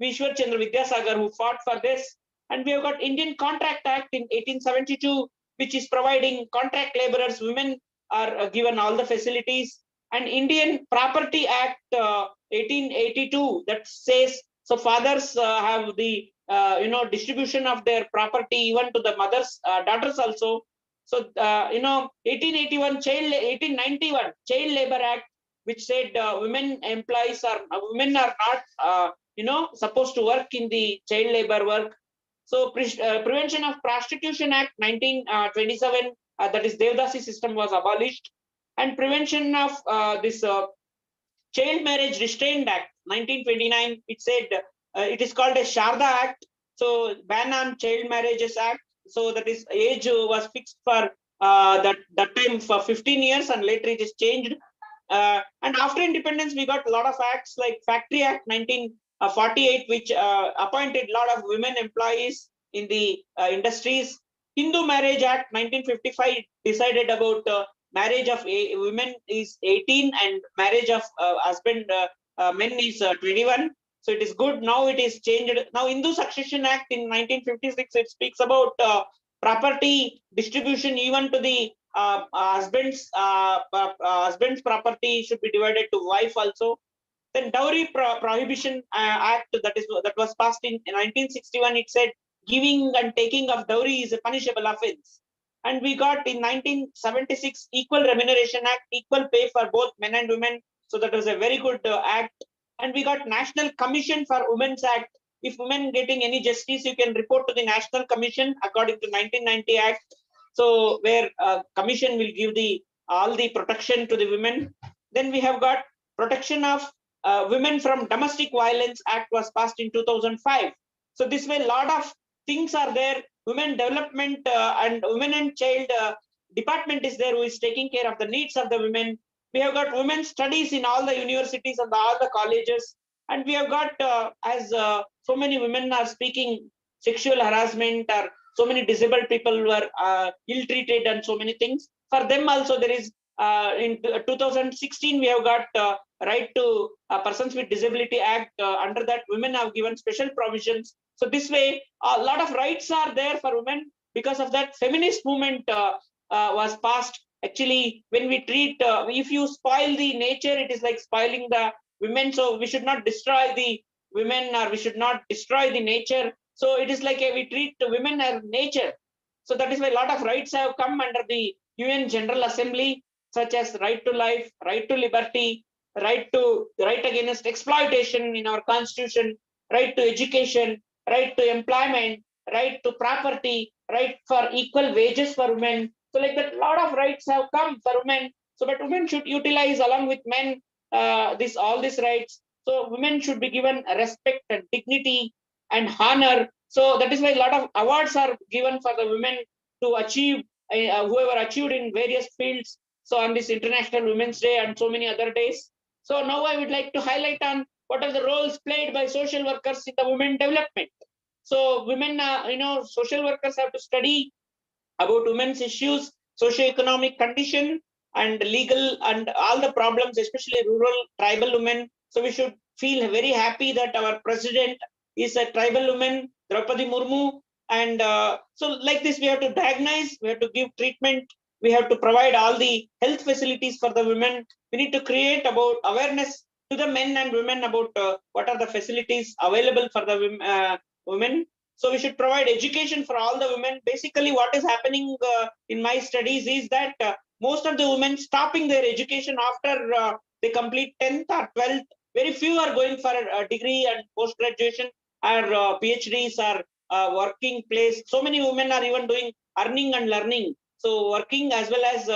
M: Vishwar Chandra Vidyasagar who fought for this. And we have got Indian Contract Act in 1872, which is providing contract laborers, women are given all the facilities. And Indian Property Act 1882 that says, so fathers have the distribution of their property even to the mothers, daughters also. So 1891 1891 Child Labor Act, which said women are not supposed to work in the child labor work. So Prevention of Prostitution Act 1927, that is Devdasi system was abolished. And prevention of this Child Marriage Restraint Act 1929, it said it is called a Sharda Act. So ban on child marriages act. So that is age was fixed for that time for 15 years, and later it is changed. And after independence, we got a lot of acts like Factory Act 1948, which appointed a lot of women employees in the industries. Hindu Marriage Act 1955 decided about marriage of women is 18 and marriage of husband men is 21. So it is good. Now it is changed. Now Hindu Succession Act in 1956, it speaks about property distribution even to the husband's property should be divided to wife also. Then Dowry Prohibition Act that was passed in 1961. It said giving and taking of dowry is a punishable offense. And we got in 1976 Equal Remuneration Act, equal pay for both men and women. So that was a very good act. And we got National Commission for Women's Act. If women getting any justice, you can report to the National Commission according to 1990 Act. So where commission will give all the protection to the women. Then we have got Protection of Women from Domestic Violence Act was passed in 2005. So this way, a lot of things are there. Women Development and Women and Child Department is there, who is taking care of the needs of the women. We have got women's studies in all the universities and all the colleges. And we have got, as so many women are speaking, sexual harassment, or so many disabled people were ill-treated and so many things. For them also, there is, in 2016, we have got Right to Persons with Disability Act. Under that, women have given special provisions. So this way, a lot of rights are there for women. Because of that, feminist movement was passed. Actually, when we treat, if you spoil the nature, it is like spoiling the women. So we should not destroy the women, or we should not destroy the nature. So it is like we treat the women as nature. So that is why a lot of rights have come under the UN General Assembly, such as right to life, right to liberty, right against exploitation in our constitution, right to education, right to employment, right to property, right for equal wages for women. So like that, a lot of rights have come for women. So but women should utilize along with men all these rights. So women should be given respect and dignity and honor. So that is why a lot of awards are given for the women to achieve, whoever achieved in various fields. So on this International Women's Day and so many other days. So now I would like to highlight on what are the roles played by social workers in the women development. So women, social workers have to study about women's issues, socio-economic condition, and legal and all the problems, especially rural tribal women. So we should feel very happy that our president is a tribal woman, Draupadi Murmu. And so like this, we have to diagnose, we have to give treatment, we have to provide all the health facilities for the women. We need to create about awareness to the men and women about what are the facilities available for the women. So we should provide education for all the women. Basically, what is happening in my studies is that most of the women stopping their education after they complete 10th or 12th. Very few are going for a degree and post-graduation or PhDs or working place. So many women are even doing earning and learning. So working as well as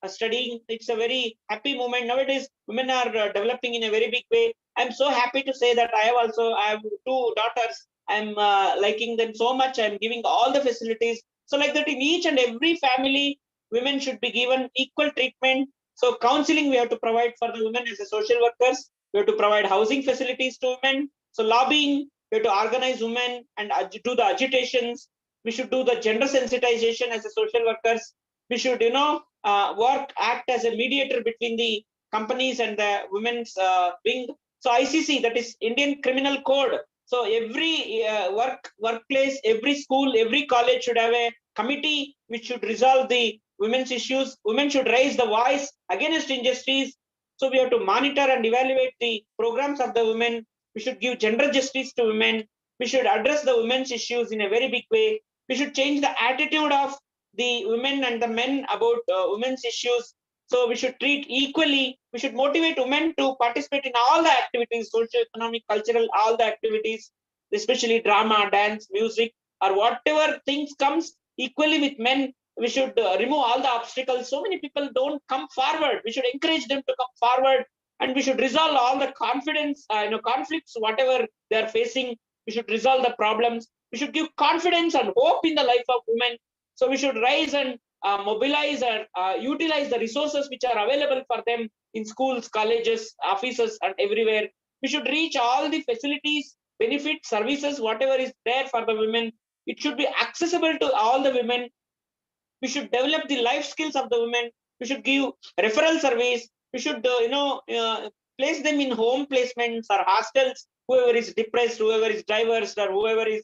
M: studying. It's a very happy moment. Nowadays, women are developing in a very big way. I'm so happy to say that I have 2 daughters. I'm liking them so much. I'm giving all the facilities. So like that in each and every family, women should be given equal treatment. So counseling we have to provide for the women as a social workers. We have to provide housing facilities to women. So lobbying, we have to organize women and do the agitations. We should do the gender sensitization as a social workers. We should, act as a mediator between the companies and the women's wing. So ICC, that is Indian Criminal Code. So every workplace, every school, every college should have a committee which should resolve the women's issues. Women should raise the voice against injustice. So we have to monitor and evaluate the programs of the women. We should give gender justice to women. We should address the women's issues in a very big way. We should change the attitude of the women and the men about women's issues. So we should treat equally. We should motivate women to participate in all the activities, social, economic, cultural, all the activities, especially drama, dance, music, or whatever things comes equally with men. We should remove all the obstacles. So many people don't come forward. We should encourage them to come forward, and we should resolve all the conflicts, whatever they are facing. We should resolve the problems. We should give confidence and hope in the life of women. So we should rise and mobilize and utilize the resources which are available for them in schools, colleges, offices, and everywhere. We should reach all the facilities, benefits, services, whatever is there for the women. It should be accessible to all the women. We should develop the life skills of the women. We should give referral service. We should, place them in home placements or hostels. Whoever is depressed, whoever is diverse, or whoever is,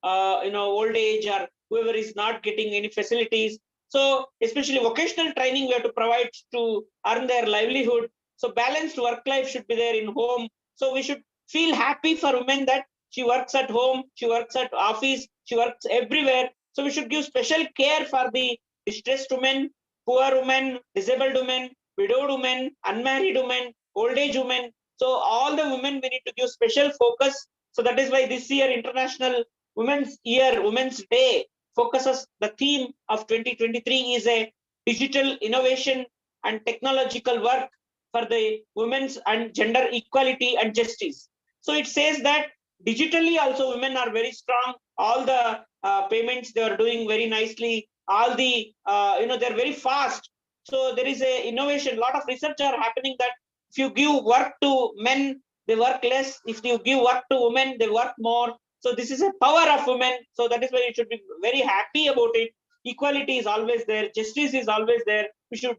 M: old age, or whoever is not getting any facilities. So especially vocational training we have to provide to earn their livelihood. So balanced work life should be there in home. So we should feel happy for women that she works at home, she works at office, she works everywhere. So we should give special care for the distressed women, poor women, disabled women, widowed women, unmarried women, old age women. So all the women we need to give special focus. So that is why this year International Women's Year, Women's Day focuses, the theme of 2023 is a digital innovation and technological work for the women's and gender equality and justice. So it says that digitally also women are very strong. All the payments they are doing very nicely. All the they're very fast. So there is a innovation. A lot of research are happening that if you give work to men, they work less. If you give work to women, they work more. So this is a power of women. So that is why you should be very happy about it. Equality is always there. Justice is always there. We should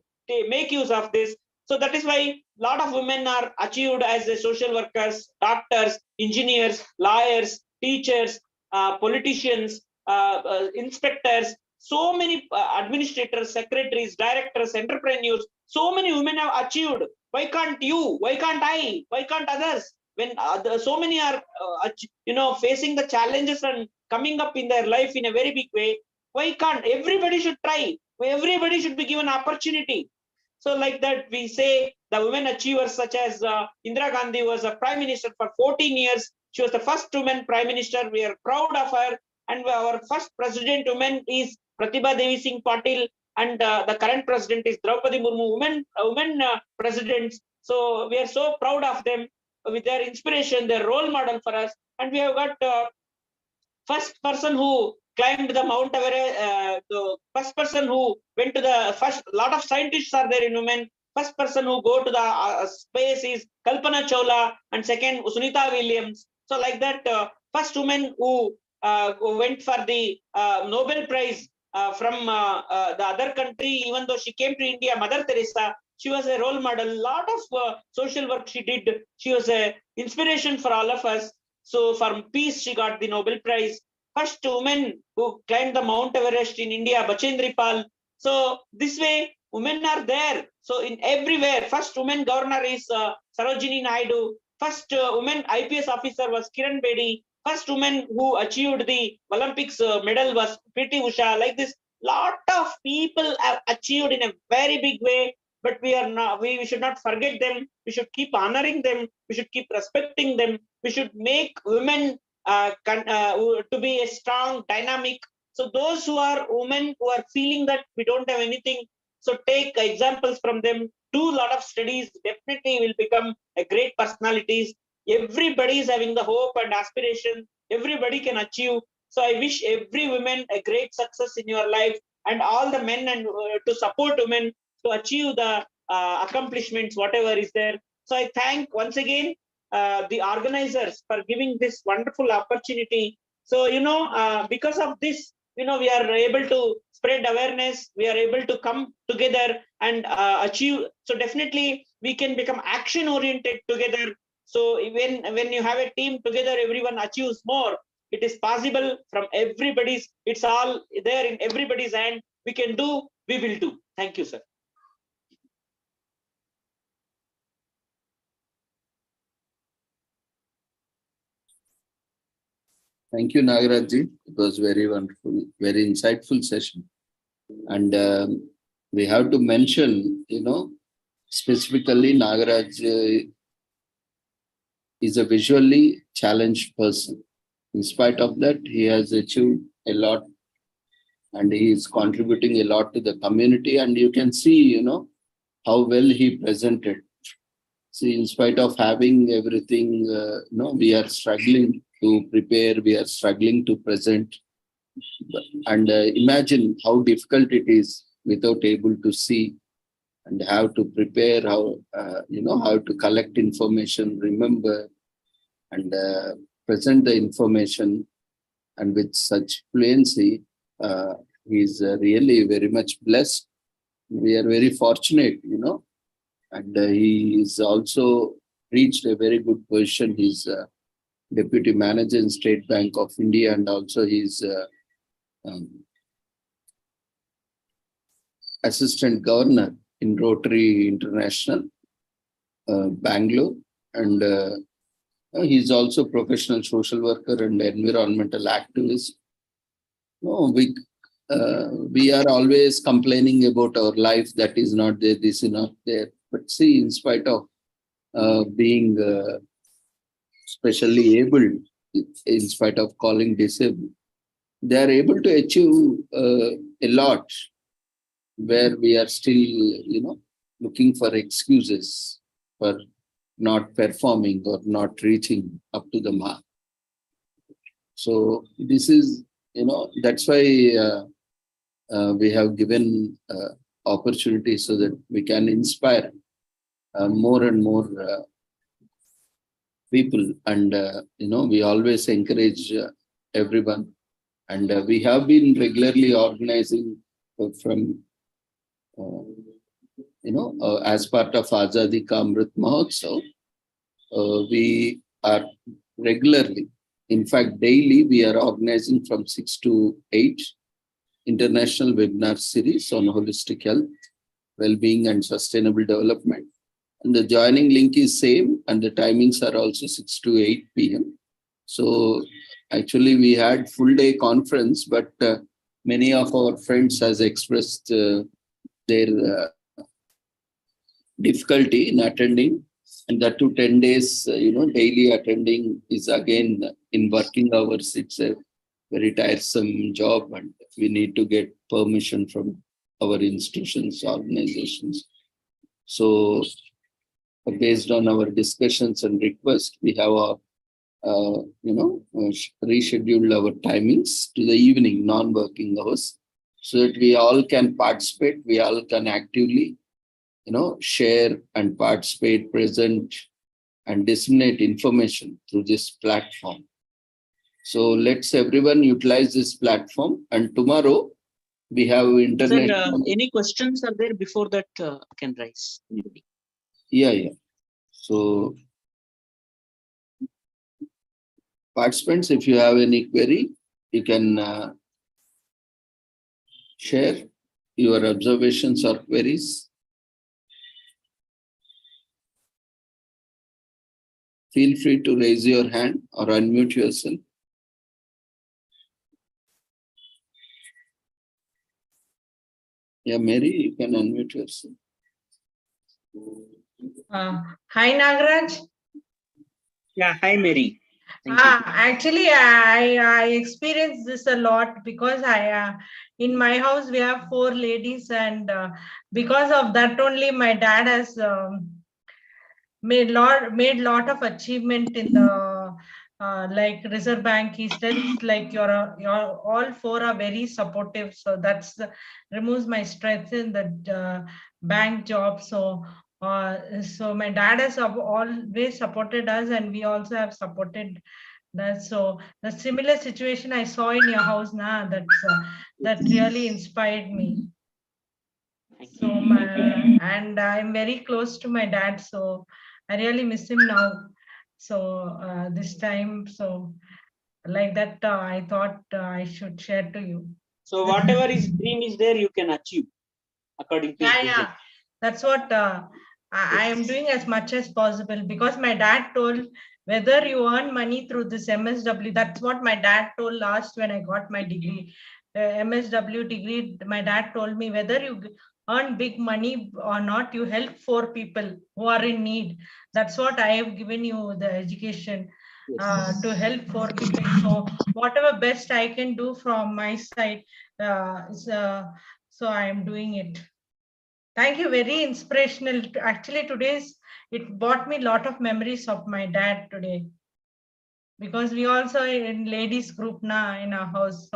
M: make use of this. So that is why a lot of women are achieved as the social workers, doctors, engineers, lawyers, teachers, politicians, inspectors, so many administrators, secretaries, directors, entrepreneurs. So many women have achieved. Why can't you? Why can't I? Why can't others? When so many are facing the challenges and coming up in their life in a very big way, why can't everybody should try? Everybody should be given opportunity. So like that we say the women achievers such as Indira Gandhi was a prime minister for 14 years. She was the first woman prime minister. We are proud of her. And our first president woman is Pratibha Devi Singh Patil, and the current president is Draupadi Murmu, women presidents. So we are so proud of them with their inspiration, their role model for us. And we have got first person who climbed the Mount Everest, the first person who went to the first, lot of scientists are there in women. First person who go to the space is Kalpana Chawla, and second Sunita Williams. So like that, first woman who went for the Nobel Prize from the other country, even though she came to India, Mother Teresa, she was a role model. Lot of social work she did. She was a inspiration for all of us. So for peace, she got the Nobel Prize. First woman who climbed the Mount Everest in India, Bachendri Pal. So this way, women are there. So in everywhere, first woman governor is Sarojini Naidu. First woman IPS officer was Kiran Bedi. First woman who achieved the Olympics medal was P.T. Usha. Like this, lot of people have achieved in a very big way. But we are not. We should not forget them. We should keep honoring them. We should keep respecting them. We should make women to be a strong, dynamic. So those who are women who are feeling that we don't have anything, So take examples from them, do a lot of studies, definitely will become a great personalities. Everybody is having the hope and aspiration. Everybody can achieve. So I wish every woman a great success in your life, and all the men and to support women to achieve the accomplishments, whatever is there. So I thank once again the organizers for giving this wonderful opportunity. So, because of this, we are able to spread awareness, we are able to come together and achieve. So definitely we can become action oriented together. So when you have a team together, everyone achieves more. It is possible from everybody's, it's all there in everybody's hand. We can do, we will do. Thank you, sir.
A: Thank you, Nagarajji. It was very wonderful, very insightful session. And we have to mention, specifically Nagaraj is a visually challenged person. In spite of that, he has achieved a lot and he is contributing a lot to the community. And you can see, how well he presented. See, in spite of having everything, we are struggling to prepare, we are struggling to present. And imagine how difficult it is without able to see and how to prepare, how to collect information, remember, and present the information. And with such fluency, he is really very much blessed. We are very fortunate, and he is also reached a very good position. He's Deputy Manager in State Bank of India, and also he's Assistant Governor in Rotary International, Bangalore, and he's also professional social worker and environmental activist. We are always complaining about our life that is not there, this is not there. But see, in spite of being specially able, in spite of calling disabled, they are able to achieve a lot, where we are still, looking for excuses for not performing or not reaching up to the mark. So this is, that's why we have given opportunity so that we can inspire more and more people. And, we always encourage everyone. And we have been regularly organizing from, as part of Azadi Ka Amrit Mahotsav, we are regularly, in fact, daily, we are organizing from 6 to 8 international webinar series on holistic health, well-being and sustainable development. And the joining link is same, and the timings are also 6 to 8 p.m. So actually we had full day conference, but many of our friends has expressed their difficulty in attending, and that to 10 days, daily attending is again in working hours. It's a very tiresome job, and we need to get permission from our institutions, organizations. So based on our discussions and requests, we have rescheduled our timings to the evening, non-working hours, so that we all can participate, we all can actively, share and participate, present and disseminate information through this platform. So let's everyone utilize this platform. And tomorrow we have internet.
M: Sir, any questions are there before that can raise? Anybody?
A: Yeah. So participants, if you have any query, you can share your observations or queries. Feel free to raise your hand or unmute yourself. Yeah, Mary, you can unmute yourself.
I: Hi, Nagaraj.
M: Yeah, hi, Mary. Thank you.
J: Actually, I experienced this a lot because in my house we have 4 ladies, and because of that only my dad has made lot of achievement in the like Reserve Bank. He tells like you're all 4 are very supportive, so removes my stress in the bank job. So my dad has always supported us, and we also have supported that. So the similar situation I saw in your house now, that really inspired me. So and I'm very close to my dad, so I really miss him now. So this time, so like that, I thought I should share to you.
M: So whatever his dream is there, you can achieve according to his vision.
J: Yeah. That's what I am doing as much as possible, because my dad told whether you earn money through this MSW. That's what my dad told last when I got my degree, MSW degree. My dad told me whether you earn big money or not, you help 4 people who are in need. That's what I have given you the education, to help 4 people. So whatever best I can do from my side, so I am doing it. Thank you. Very inspirational. Actually, it brought me a lot of memories of my dad today, because we also in ladies group now in our house.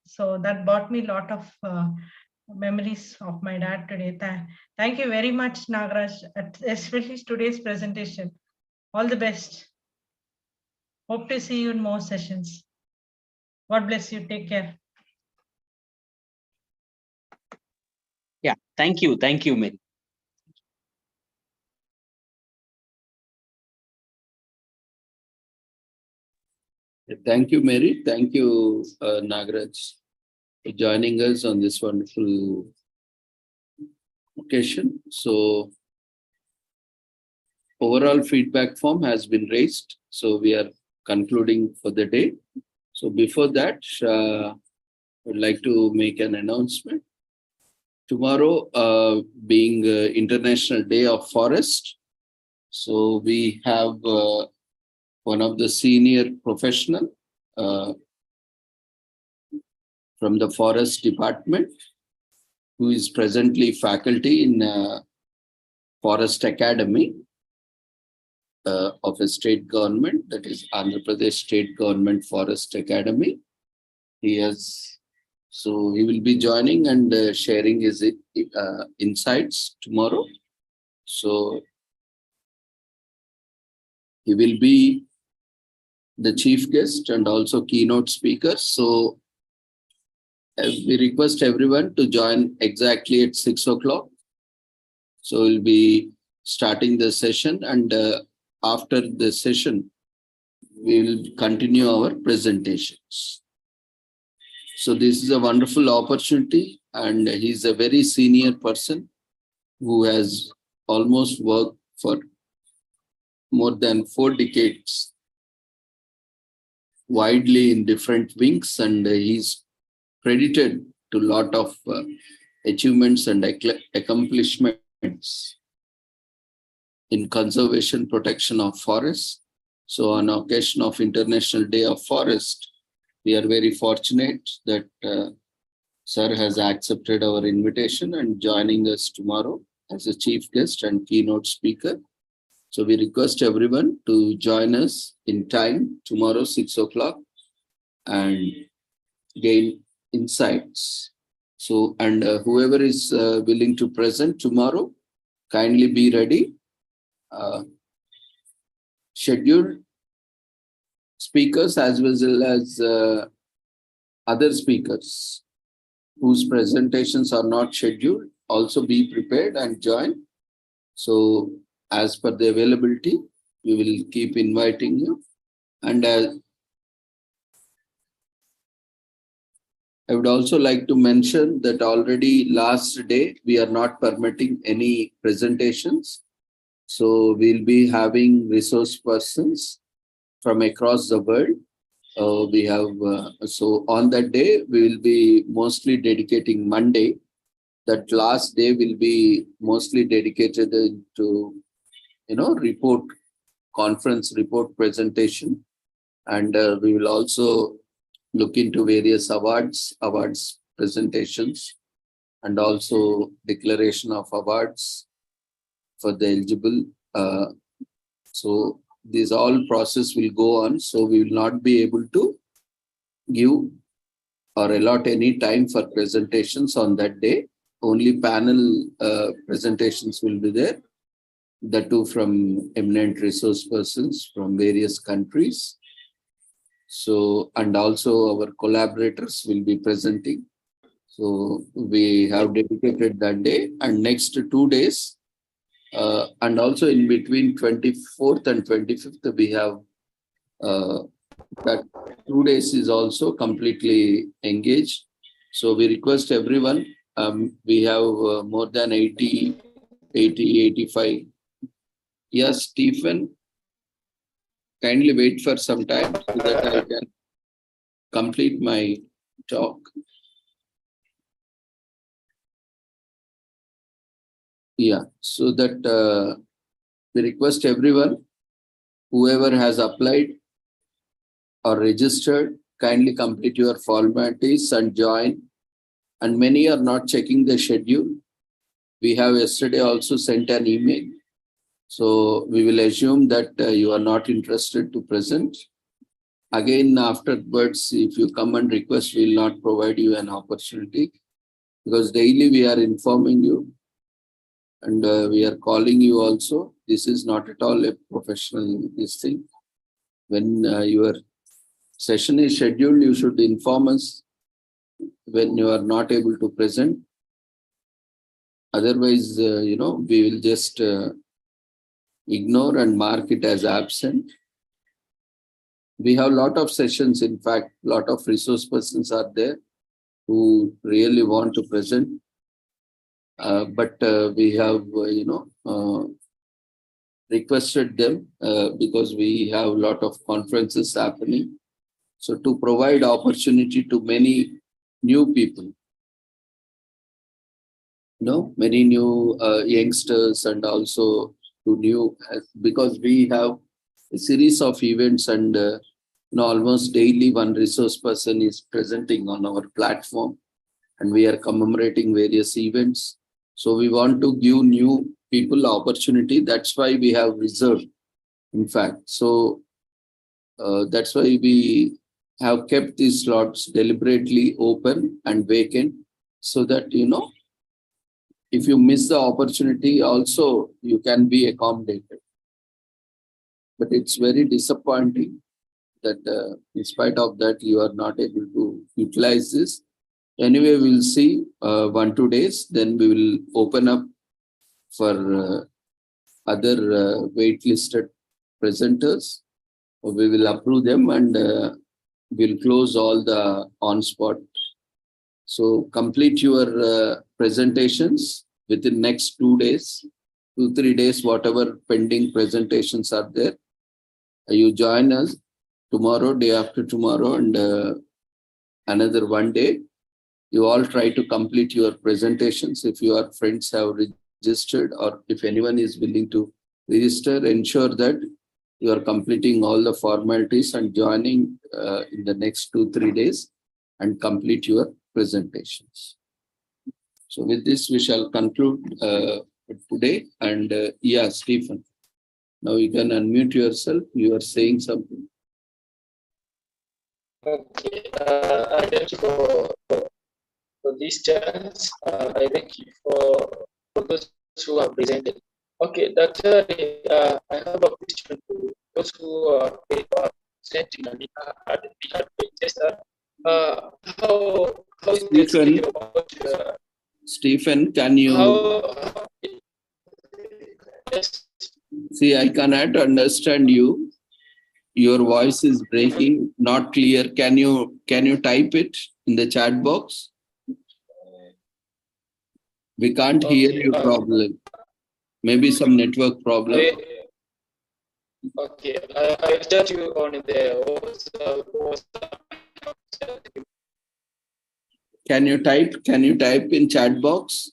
J: So that brought me a lot of memories of my dad today. Thank you very much, Nagaraj, especially today's presentation. All the best. Hope to see you in more sessions. God bless you. Take care.
M: Yeah, thank you, Mary.
A: Thank you, Mary. Thank you, Nagaraj, for joining us on this wonderful occasion. So, overall feedback form has been raised. So, we are concluding for the day. So, before that, I would like to make an announcement. Tomorrow, being International Day of Forest, so we have one of the senior professional from the Forest Department, who is presently faculty in Forest Academy of a state government, that is Andhra Pradesh State Government Forest Academy. So he will be joining and sharing his insights tomorrow. So he will be the chief guest and also keynote speaker. So we request everyone to join exactly at 6 o'clock. So we'll be starting the session, and after the session, we will continue our presentations. So this is a wonderful opportunity, and he's a very senior person who has almost worked for more than 4 decades widely in different wings, and he's credited to a lot of achievements and accomplishments in conservation protection of forests. So on occasion of International Day of Forest, we are very fortunate that Sir has accepted our invitation and joining us tomorrow as a chief guest and keynote speaker. So we request everyone to join us in time tomorrow, 6 o'clock, and gain insights. So, and whoever is willing to present tomorrow, kindly be ready. Scheduled speakers as well as other speakers whose presentations are not scheduled, also be prepared and join. So as per the availability, we will keep inviting you. And I would also like to mention that already last day, we are not permitting any presentations. So we'll be having resource persons from across the world. We have, so on that day, we will be mostly dedicating Monday. That last day will be mostly dedicated to, conference report presentation And we will also look into various awards presentations, and also declaration of awards for the eligible. So this all process will go on. So we will not be able to give or allot any time for presentations on that day. Only panel presentations will be there. The two from eminent resource persons from various countries. So, and also our collaborators will be presenting. So we have dedicated that day, and next 2 days, and also in between 24th and 25th, we have that 2 days is also completely engaged. So we request everyone, we have more than 80, 85. Yes, Stephen, kindly wait for some time so that I can complete my talk. Yeah, so that we request everyone, whoever has applied or registered, kindly complete your formalities and join. And many are not checking the schedule. We have yesterday also sent an email. So we will assume that you are not interested to present. Again, afterwards, if you come and request, we will not provide you an opportunity, because daily we are informing you and we are calling you also. This is not at all a professional this thing. When your session is scheduled, you should inform us when you are not able to present. Otherwise, we will just ignore and mark it as absent. We have a lot of sessions. In fact, a lot of resource persons are there who really want to present. But we have, requested them because we have a lot of conferences happening. So to provide opportunity to many new people, many new youngsters, and also to new, because we have a series of events, and almost daily one resource person is presenting on our platform, and we are commemorating various events. So we want to give new people opportunity. That's why we have reserved, in fact. So that's why we have kept these slots deliberately open and vacant, so that, if you miss the opportunity, also you can be accommodated. But it's very disappointing that in spite of that, you are not able to utilize this. Anyway, we'll see 1-2 days, then we will open up for other waitlisted presenters. We will approve them, and we'll close all the on-spot. So complete your presentations within next 2 days, 2-3 days, whatever pending presentations are there. You join us tomorrow, day after tomorrow, and another 1 day. You all try to complete your presentations. If your friends have registered, or if anyone is willing to register, ensure that you are completing all the formalities and joining in the next 2-3 days and complete your presentations. So with this, we shall conclude today. And yeah, Stephen, now you can unmute yourself. You are saying something.
N: Okay, I thank you for this chance. I thank you for those who are presented. Okay, Doctor, I have a question to those who are presenting and how is
A: Stephen, Stephen, can you see? I cannot understand you. Your voice is breaking, not clear. Can you type it in the chat box? We can't hear you properly. Maybe some network problem.
N: Okay, I'll chat you on the
A: Can you type in chat box?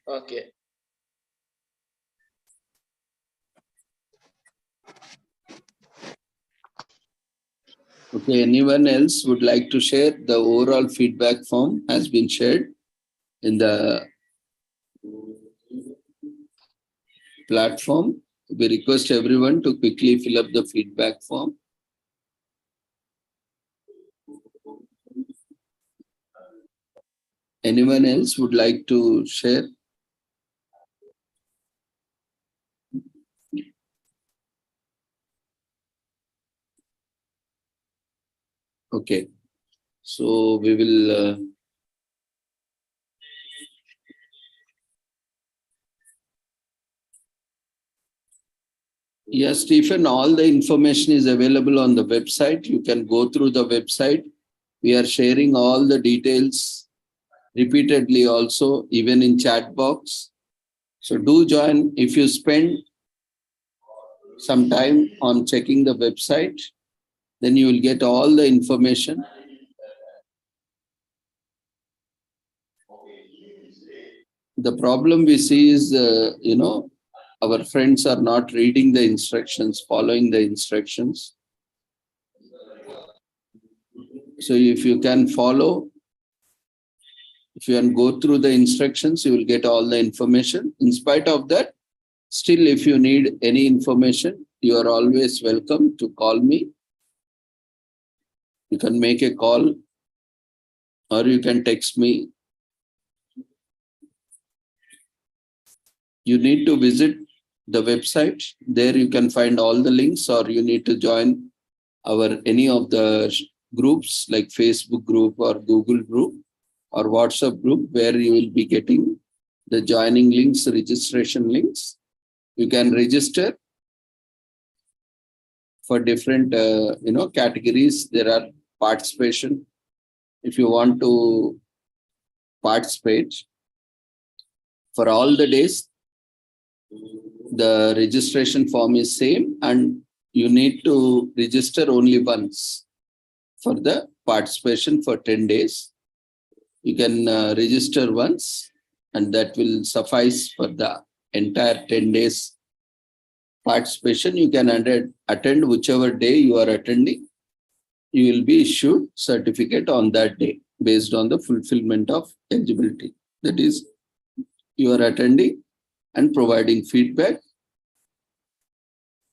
N: Okay.
A: Okay, anyone else would like to share? The overall feedback form has been shared in the platform. We request everyone to quickly fill up the feedback form. Anyone else would like to share? Okay, so we will yes, Stephen, all the information is available on the website. You can go through the website. We are sharing all the details repeatedly also, even in chat box. So do join. If you spend some time on checking the website, then you will get all the information. The problem we see is, our friends are not reading the instructions, following the instructions. So if you can follow, if you can go through the instructions, you will get all the information. In spite of that, still, if you need any information, you are always welcome to call me. You can make a call or you can text me. You need to visit the website. There you can find all the links, or you need to join any of the groups like Facebook group or Google group or WhatsApp group, where you will be getting the joining links, registration links. You can register for different categories. There are participation. If you want to participate for all the days, the registration form is same, and you need to register only once for the participation for 10 days. You can register once, and that will suffice for the entire 10 days participation. You can attend whichever day you are attending. You will be issued certificate on that day based on the fulfillment of eligibility. That is, you are attending and providing feedback.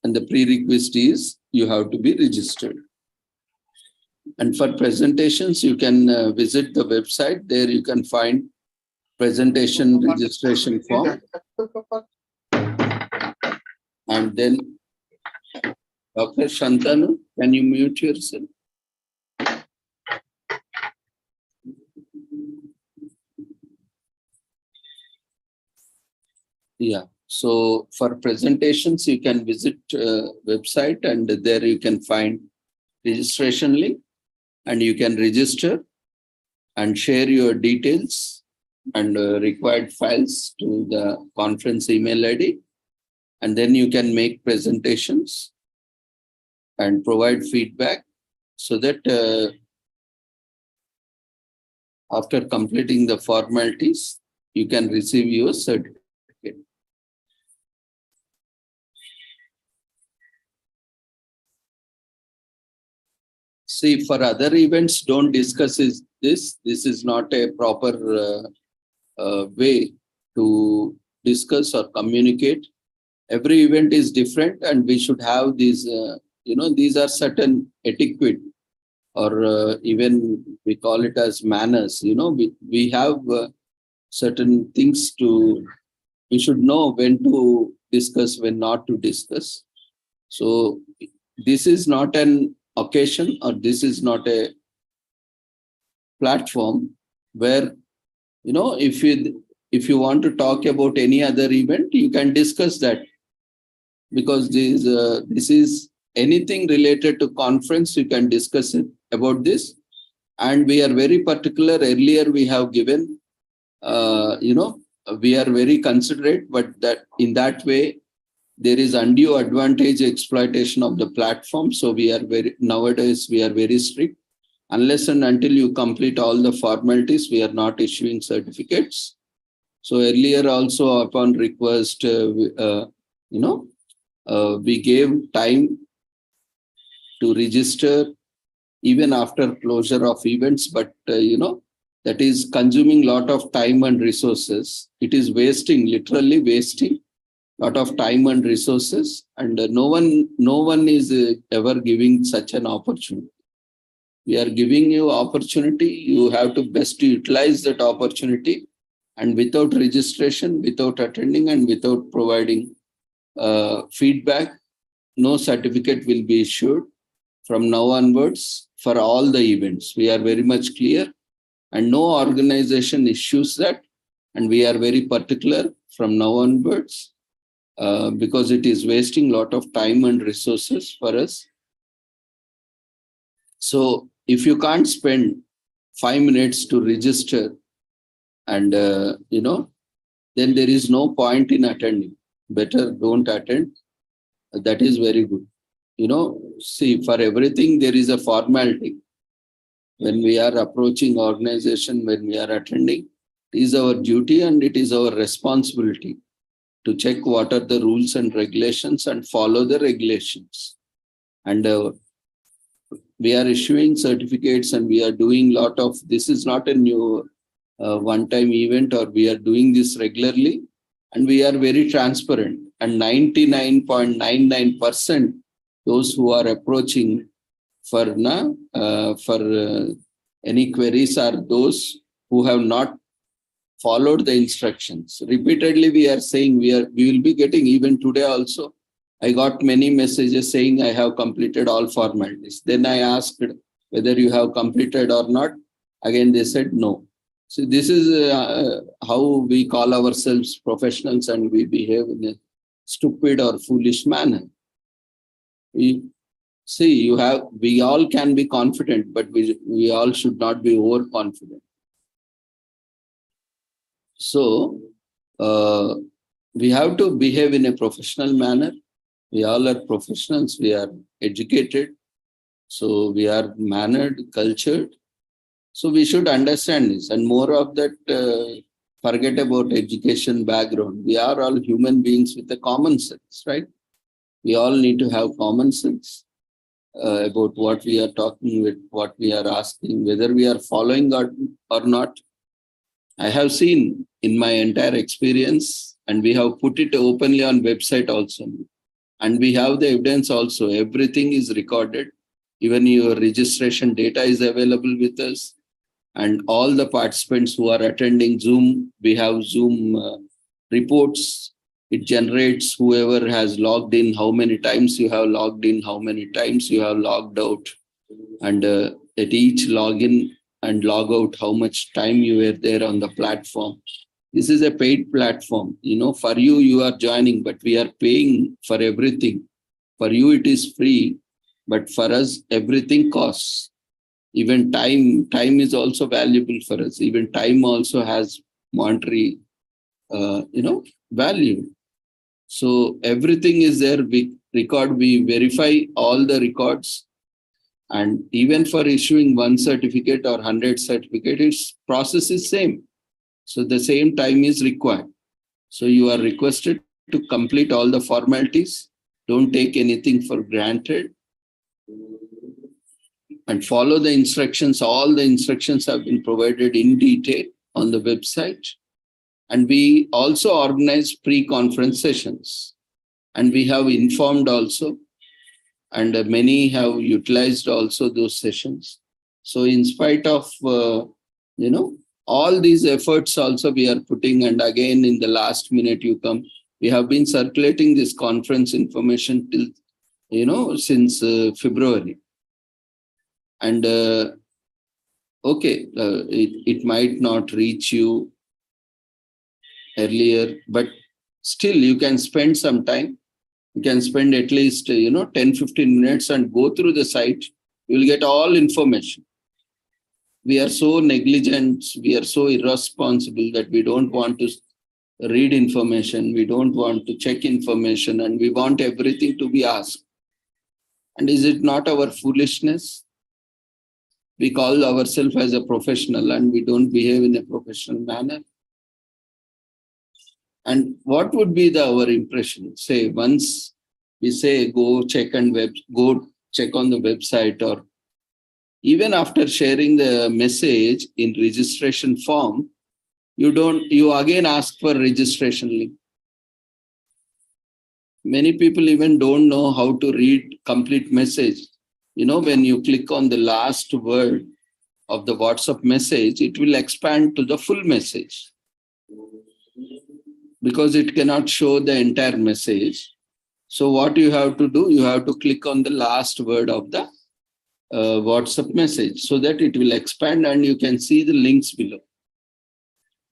A: And the prerequisite is you have to be registered. And for presentations, you can visit the website. There you can find presentation registration form. And then, Dr. Shantanu, can you mute yourself? Yeah. So for presentations, you can visit website, and there you can find registration link, and you can register and share your details and required files to the conference email ID. And then you can make presentations and provide feedback, so that after completing the formalities, you can receive your certificate. See, for other events, don't discuss this. This is not a proper way to discuss or communicate. Every event is different, and we should have these, these are certain etiquette, or even we call it as manners. We have certain things we should know when to discuss, when not to discuss. So this is not an occasion, or this is not a platform where, if you want to talk about any other event, you can discuss that, because this is anything related to conference, you can discuss it about this. And we are very particular. Earlier we have given, we are very considerate, but that in that way, there is undue advantage exploitation of the platform. So nowadays we are very strict. Unless and until you complete all the formalities, we are not issuing certificates. So earlier also, upon request, we gave time to register even after closure of events, but that is consuming lot of time and resources. It is wasting, literally wasting lot of time and resources, and no one is ever giving such an opportunity. We are giving you opportunity. You have to best utilize that opportunity, and without registration, without attending, and without providing feedback, no certificate will be issued from now onwards for all the events. We are very much clear, and no organization issues that, and we are very particular from now onwards. Because it is wasting a lot of time and resources for us. So if you can't spend 5 minutes to register, and then there is no point in attending. Better don't attend. That is very good. See, for everything there is a formality. When we are approaching organization, when we are attending, it is our duty and it is our responsibility to check what are the rules and regulations and follow the regulations. And we are issuing certificates, and we are doing a lot of, this is not a new one-time event, or we are doing this regularly, and we are very transparent. And 99.99% those who are approaching for any queries are those who have not followed the instructions. Repeatedly we are saying we will be getting, even today also, I got many messages saying I have completed all formalities. Then I asked whether you have completed or not. Again they said no. So this is how we call ourselves professionals, and we behave in a stupid or foolish manner. We all can be confident, but we all should not be overconfident. So we have to behave in a professional manner. We all are professionals. We are educated. So we are mannered, cultured. So we should understand this. And more of that, forget about education background. We are all human beings with a common sense, right? We all need to have common sense about what we are talking with, what we are asking, whether we are following or not. I have seen in my entire experience, and we have put it openly on website also. And we have the evidence also. Everything is recorded. Even your registration data is available with us. And all the participants who are attending Zoom, we have Zoom reports. It generates whoever has logged in, how many times you have logged in, how many times you have logged out. And at each login and log out, how much time you were there on the platform. This is a paid platform. For you, you are joining, but we are paying for everything. For you, it is free, but for us, everything costs. Even time is also valuable for us. Even time also has monetary, value. So everything is there. We record, we verify all the records. And even for issuing 1 certificate or 100 certificates, process is same. So the same time is required. So you are requested to complete all the formalities. Don't take anything for granted. And follow the instructions. All the instructions have been provided in detail on the website. And we also organize pre-conference sessions. And we have informed also. And many have utilized also those sessions. So in spite of, all these efforts also we are putting, and again in the last minute you come, we have been circulating this conference information till, since February. And it might not reach you earlier, but still you can spend some time. You can spend at least, 10-15 minutes and go through the site. You will get all information. We are so negligent, we are so irresponsible that we don't want to read information, we don't want to check information, and we want everything to be asked. And is it not our foolishness? We call ourselves as a professional and we don't behave in a professional manner. And what would be our impression? Say, once we say, go check on the website, or Even after sharing the message in registration form, you again ask for registration link. Many people even don't know how to read complete message. When you click on the last word of the WhatsApp message, it will expand to the full message because it cannot show the entire message. So what you have to do, you have to click on the last word of the WhatsApp message so that it will expand and you can see the links below.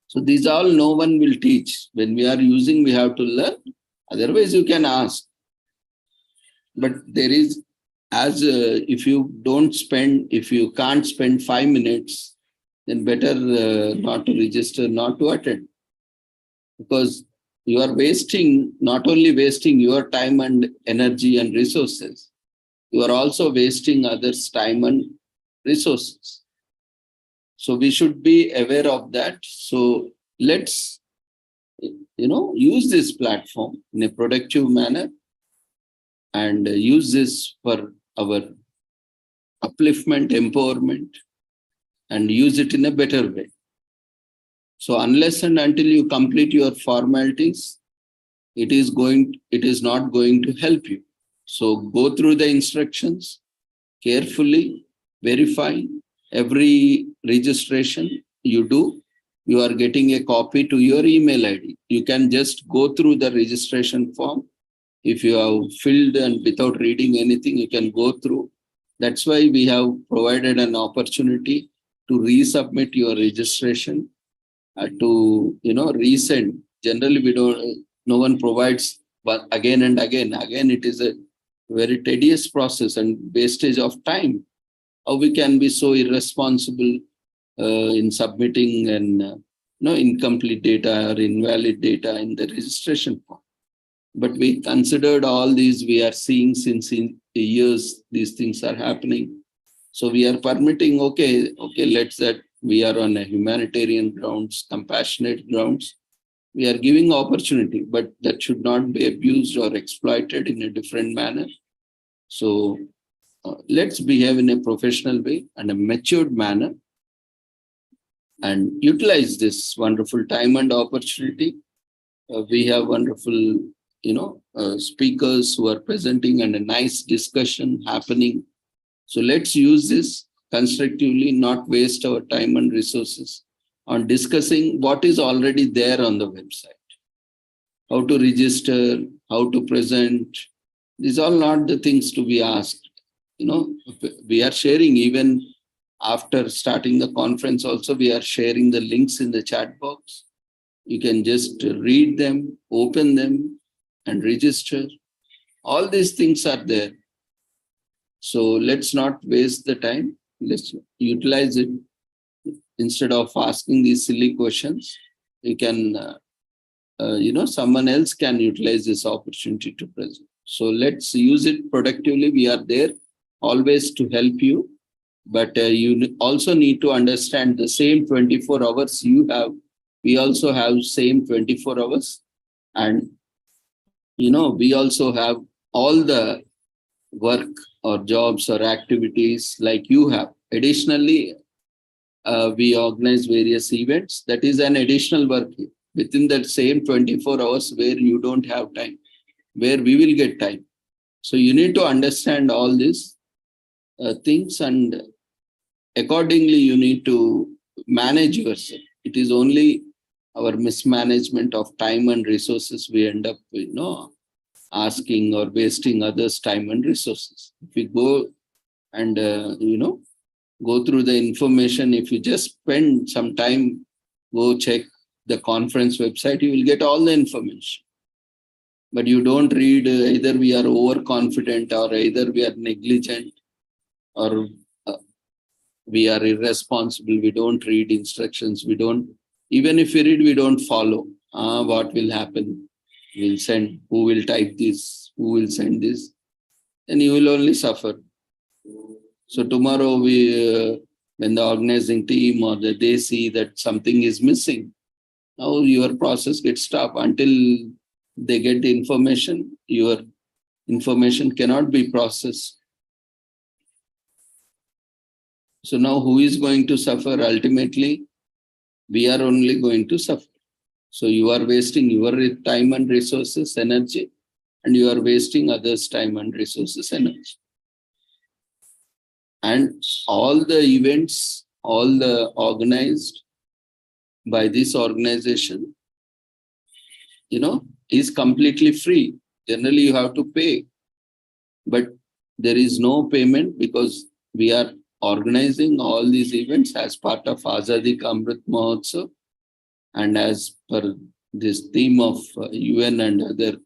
A: So these all no one will teach. When we are using, we have to learn. Otherwise, you can ask. But there is, if you can't spend 5 minutes, then better not to register, not to attend. Because you are not only wasting your time and energy and resources, you are also wasting others' time and resources. So we should be aware of that. So let's, use this platform in a productive manner and use this for our upliftment, empowerment, and use it in a better way. So unless and until you complete your formalities, it is not going to help you. So go through the instructions carefully, verify every registration you do. You are getting a copy to your email ID. You can just go through the registration form. If you have filled and without reading anything, you can go through. That's why we have provided an opportunity to resubmit your registration, to resend. Generally, no one provides, but again and again. Again, it is a very tedious process and wastage of time. How we can be so irresponsible in submitting and incomplete data or invalid data in the registration form. But we considered all these. We are seeing since in years these things are happening. So we are permitting, okay, let's that we are on a humanitarian grounds, compassionate grounds. We are giving opportunity, but that should not be abused or exploited in a different manner. So let's behave in a professional way and a matured manner and utilize this wonderful time and opportunity. We have wonderful, speakers who are presenting and a nice discussion happening. So let's use this constructively, not waste our time and resources on discussing what is already there on the website. How to register, how to present. These are not the things to be asked. We are sharing even after starting the conference also, we are sharing the links in the chat box. You can just read them, open them, and register. All these things are there. So let's not waste the time. Let's utilize it. Instead of asking these silly questions, you can, someone else can utilize this opportunity to present. So let's use it productively. We are there always to help you. But you also need to understand the same 24 hours you have. We also have same 24 hours. And, we also have all the work or jobs or activities like you have. Additionally, we organize various events. That is an additional work within that same 24 hours where you don't have time, where we will get time. So you need to understand all these things, and accordingly, you need to manage yourself. It is only our mismanagement of time and resources we end up, asking or wasting others' time and resources. If we go and, go through the information, if you just spend some time, go check the conference website, you will get all the information. But you don't read, either we are overconfident or either we are negligent or we are irresponsible. We don't read instructions. Even if we read, we don't follow. What will happen? We'll send, who will type this? Who will send this? And you will only suffer. So tomorrow, when the organizing team or they see that something is missing, now your process gets stopped until they get the information. Your information cannot be processed. So now who is going to suffer? Ultimately, we are only going to suffer. So you are wasting your time and resources, energy, and you are wasting others' time and resources, energy. And all the events, all the organized by this organization, is completely free. Generally, you have to pay, but there is no payment because we are organizing all these events as part of Azadi Ka Amrit Mahotsav and as per this theme of UN and other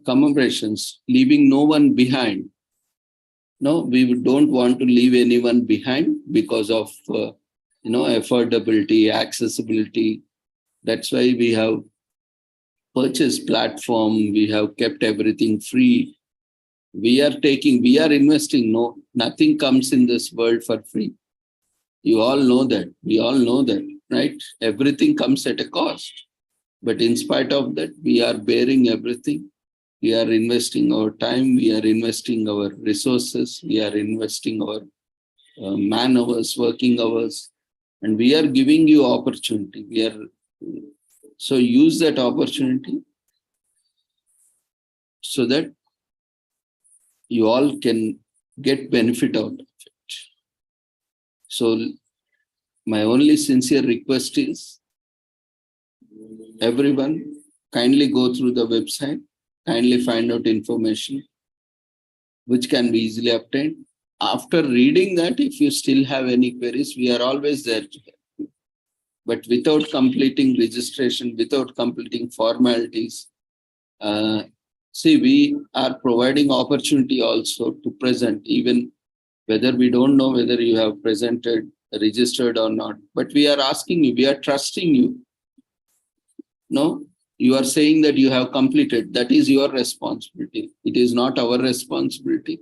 A: commemorations, leaving no one behind. No, we don't want to leave anyone behind because of affordability, accessibility. That's why we have purchased platform. We have kept everything free. We are investing. No, nothing comes in this world for free. You all know that. We all know that, right? Everything comes at a cost. But in spite of that, we are bearing everything. We are investing our time. We are investing our resources. We are investing our man hours, working hours. And we are giving you opportunity. So use that opportunity so that you all can get benefit out of it. So my only sincere request is everyone kindly go through the website, kindly find out information which can be easily obtained. After reading that, if you still have any queries, we are always there to help you. But without completing registration, without completing formalities, see, we are providing opportunity also to present, even whether we don't know whether you have presented, registered or not. But we are asking you, we are trusting you. No, you are saying that you have completed. That is your responsibility. It is not our responsibility.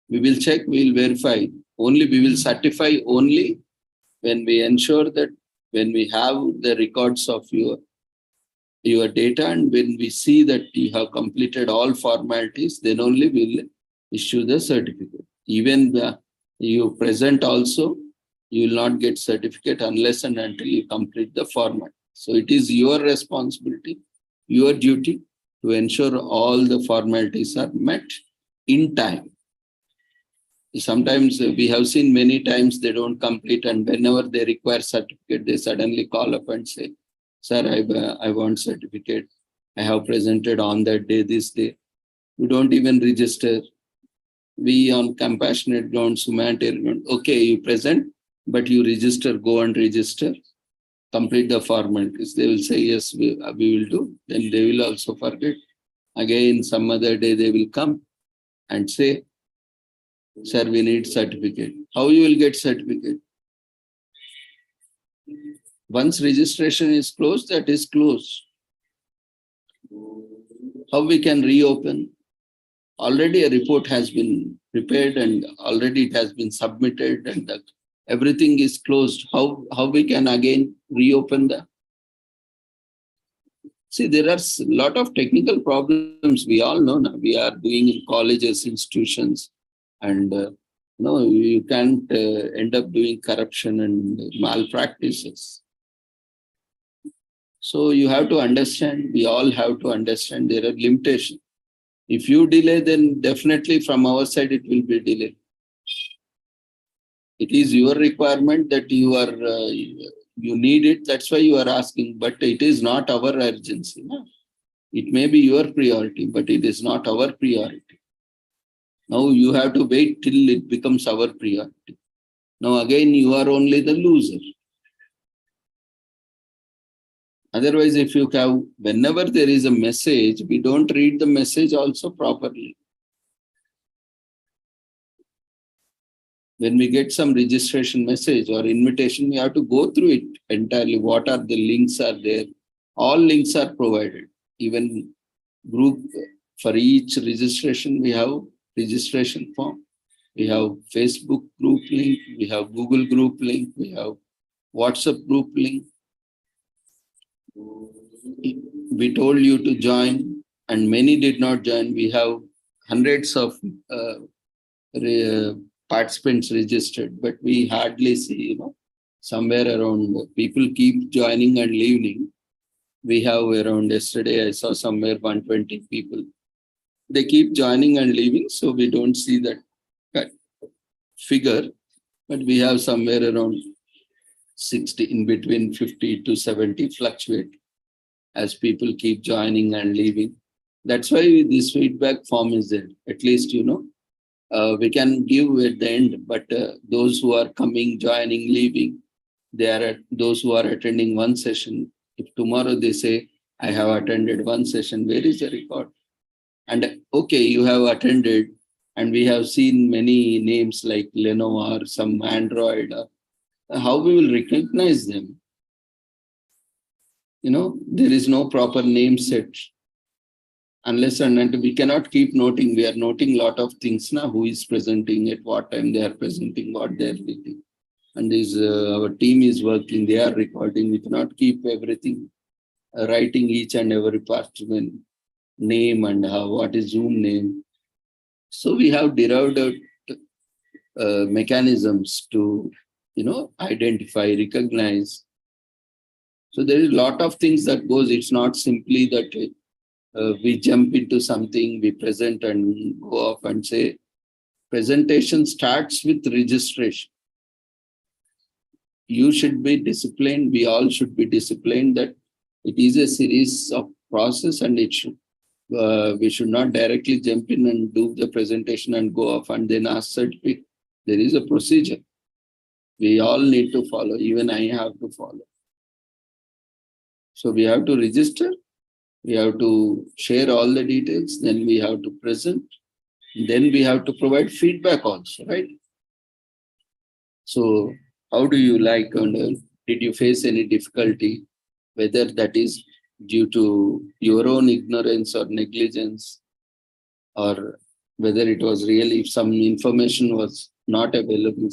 A: We will check, we will verify. We will certify only when we ensure that when we have the records of your data and when we see that you have completed all formalities, then only we will issue the certificate. Even you present also, you will not get certificate unless and until you complete the format. So it is your responsibility, your duty to ensure all the formalities are met in time. Sometimes we have seen many times they don't complete, and whenever they require certificate, they suddenly call up and say, "Sir, I want certificate. I have presented on that day, this day." You don't even register. We on compassionate grounds, humanitarian grounds, okay, you present, but you register, go and register, complete the formalities. They will say, yes, we will do. Then they will also forget. Again, some other day they will come and say, "Sir, we need certificate." How you will get certificate? Once registration is closed, that is closed. How we can reopen? Already a report has been prepared and already it has been submitted and everything is closed. How we can again reopen the? See, there are a lot of technical problems. We all know now. We are doing in colleges, institutions, and you can't end up doing corruption and malpractices. So you have to understand, we all have to understand there are limitations. If you delay, then definitely from our side it will be delayed. It is your requirement that you need it, that's why you are asking, but it is not our urgency. No? It may be your priority, but it is not our priority. Now you have to wait till it becomes our priority. Now again, you are only the loser. Otherwise, if you have, whenever there is a message, we don't read the message also properly. When we get some registration message or invitation, we have to go through it entirely. What are the links are there? All links are provided. Even group, for each registration, we have registration form. We have Facebook group link. We have Google group link. We have WhatsApp group link. We told you to join and many did not join. We have hundreds of participants registered, but we hardly see, somewhere around people keep joining and leaving. We have around, yesterday I saw somewhere 120 people. They keep joining and leaving, so we don't see that figure, but we have somewhere around 60, in between 50 to 70 fluctuate as people keep joining and leaving. That's why this feedback form is there. At least, we can give at the end, but those who are coming, joining, leaving, they are those who are attending one session. If tomorrow they say, I have attended one session, where is the record? And okay, you have attended, and we have seen many names like Lenovo or some Android. How we will recognize them? There is no proper name set. Unless and until we cannot keep noting, we are noting a lot of things now, who is presenting, at what time they are presenting, what they are reading. And our team is working, they are recording. We cannot keep everything, writing each and every participant name and what is Zoom name. So we have derived mechanisms to, identify, recognize. So there is a lot of things that goes. It's not simply that we jump into something, we present and go off and say. Presentation starts with registration. You should be disciplined. We all should be disciplined that it is a series of process, and it should. We should not directly jump in and do the presentation and go off and then ask certificate. There is a procedure. We all need to follow. Even I have to follow. So we have to register. We have to share all the details. Then we have to present. Then we have to provide feedback also, right? So how do you like, and did you face any difficulty, whether that is due to your own ignorance or negligence, or whether it was really, if some information was not available,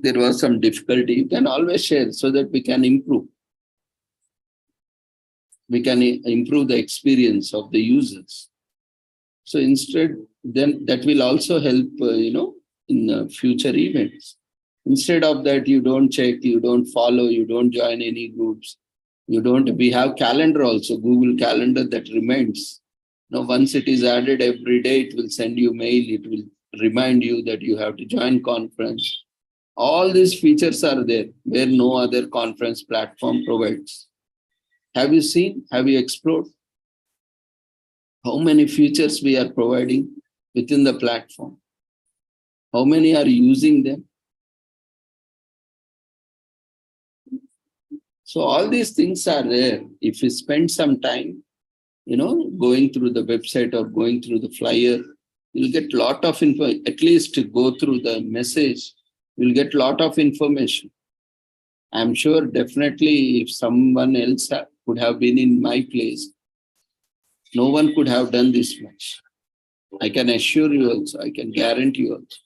A: there was some difficulty, you can always share so that we can improve. We can improve the experience of the users. So instead, then that will also help, in future events. Instead of that, you don't check, you don't follow, you don't join any groups. We have calendar also, Google Calendar, that reminds. Once it is added every day, it will send you mail, it will remind you that you have to join conference. All these features are there where no other conference platform provides. Have you seen? Have you explored how many features we are providing within the platform? How many are using them? So all these things are there. If you spend some time, going through the website or going through the flyer, you'll get a lot of info. At least to go through the message, you'll get a lot of information. I'm sure definitely if someone else could have been in my place, no one could have done this much. I can assure you also, I can guarantee you also.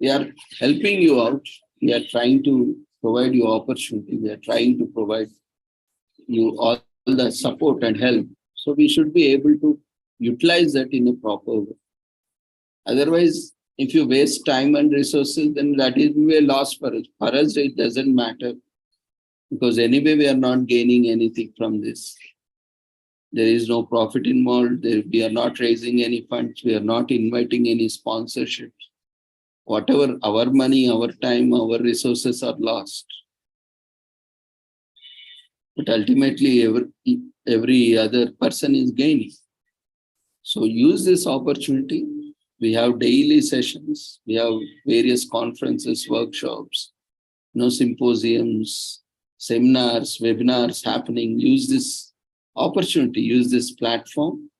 A: We are helping you out. We are trying to provide you opportunity. We are trying to provide you all the support and help. So we should be able to utilize that in a proper way. Otherwise, if you waste time and resources, then that is a loss for us. For us, it doesn't matter, because anyway, we are not gaining anything from this. There is no profit involved. We are not raising any funds. We are not inviting any sponsorships. Whatever, our money, our time, our resources are lost. But ultimately, every other person is gaining. So use this opportunity. We have daily sessions. We have various conferences, workshops, symposiums, seminars, webinars happening. Use this opportunity, use this platform.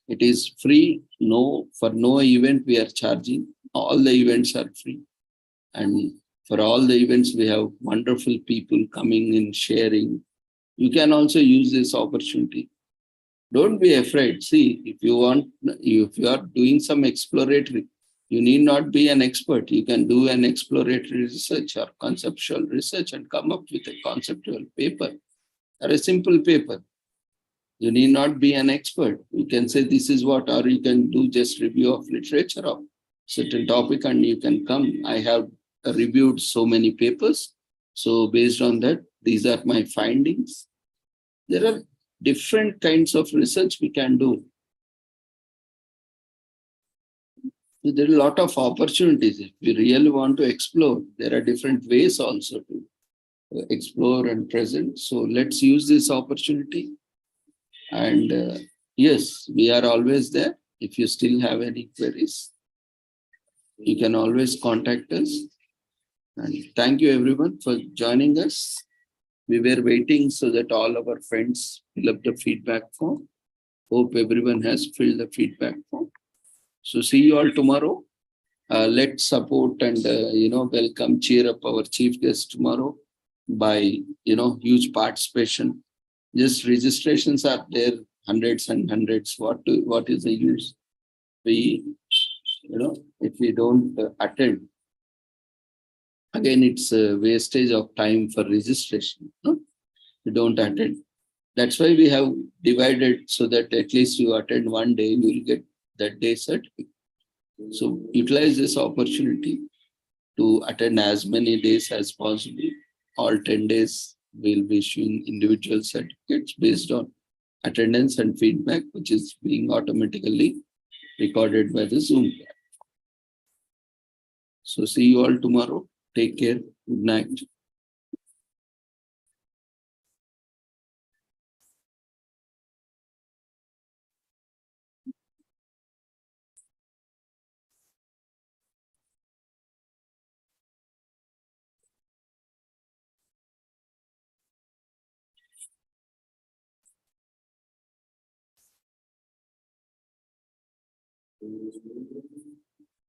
A: It is free. For no event we are charging. All the events are free. And for all the events, we have wonderful people coming in, sharing. You can also use this opportunity. Don't be afraid. See, if you are doing some exploratory, you need not be an expert. You can do an exploratory research or conceptual research and come up with a conceptual paper or a simple paper. You need not be an expert. You can say this is what, or you can do just review of literature of certain topic and you can come. I have reviewed so many papers. So based on that, these are my findings. There are different kinds of research we can do. There are a lot of opportunities. If we really want to explore, there are different ways also to explore and present. So let's use this opportunity. And yes, we are always there. If you still have any queries, you can always contact us. And thank you everyone for joining us. We were waiting so that all our friends fill up the feedback form. Hope everyone has filled the feedback form. So see you all tomorrow. Let's support and welcome, cheer up our chief guest tomorrow by huge participation. Just registrations are there, hundreds and hundreds. What is the use? We if we don't attend, again it's a wastage of time for registration. No? We don't attend. That's why we have divided so that at least you attend one day, you will get that day certificate. So utilize this opportunity to attend as many days as possible. All 10 days we'll be issuing individual certificates based on attendance and feedback, which is being automatically recorded by the Zoom. So see you all tomorrow. Take care. Good night.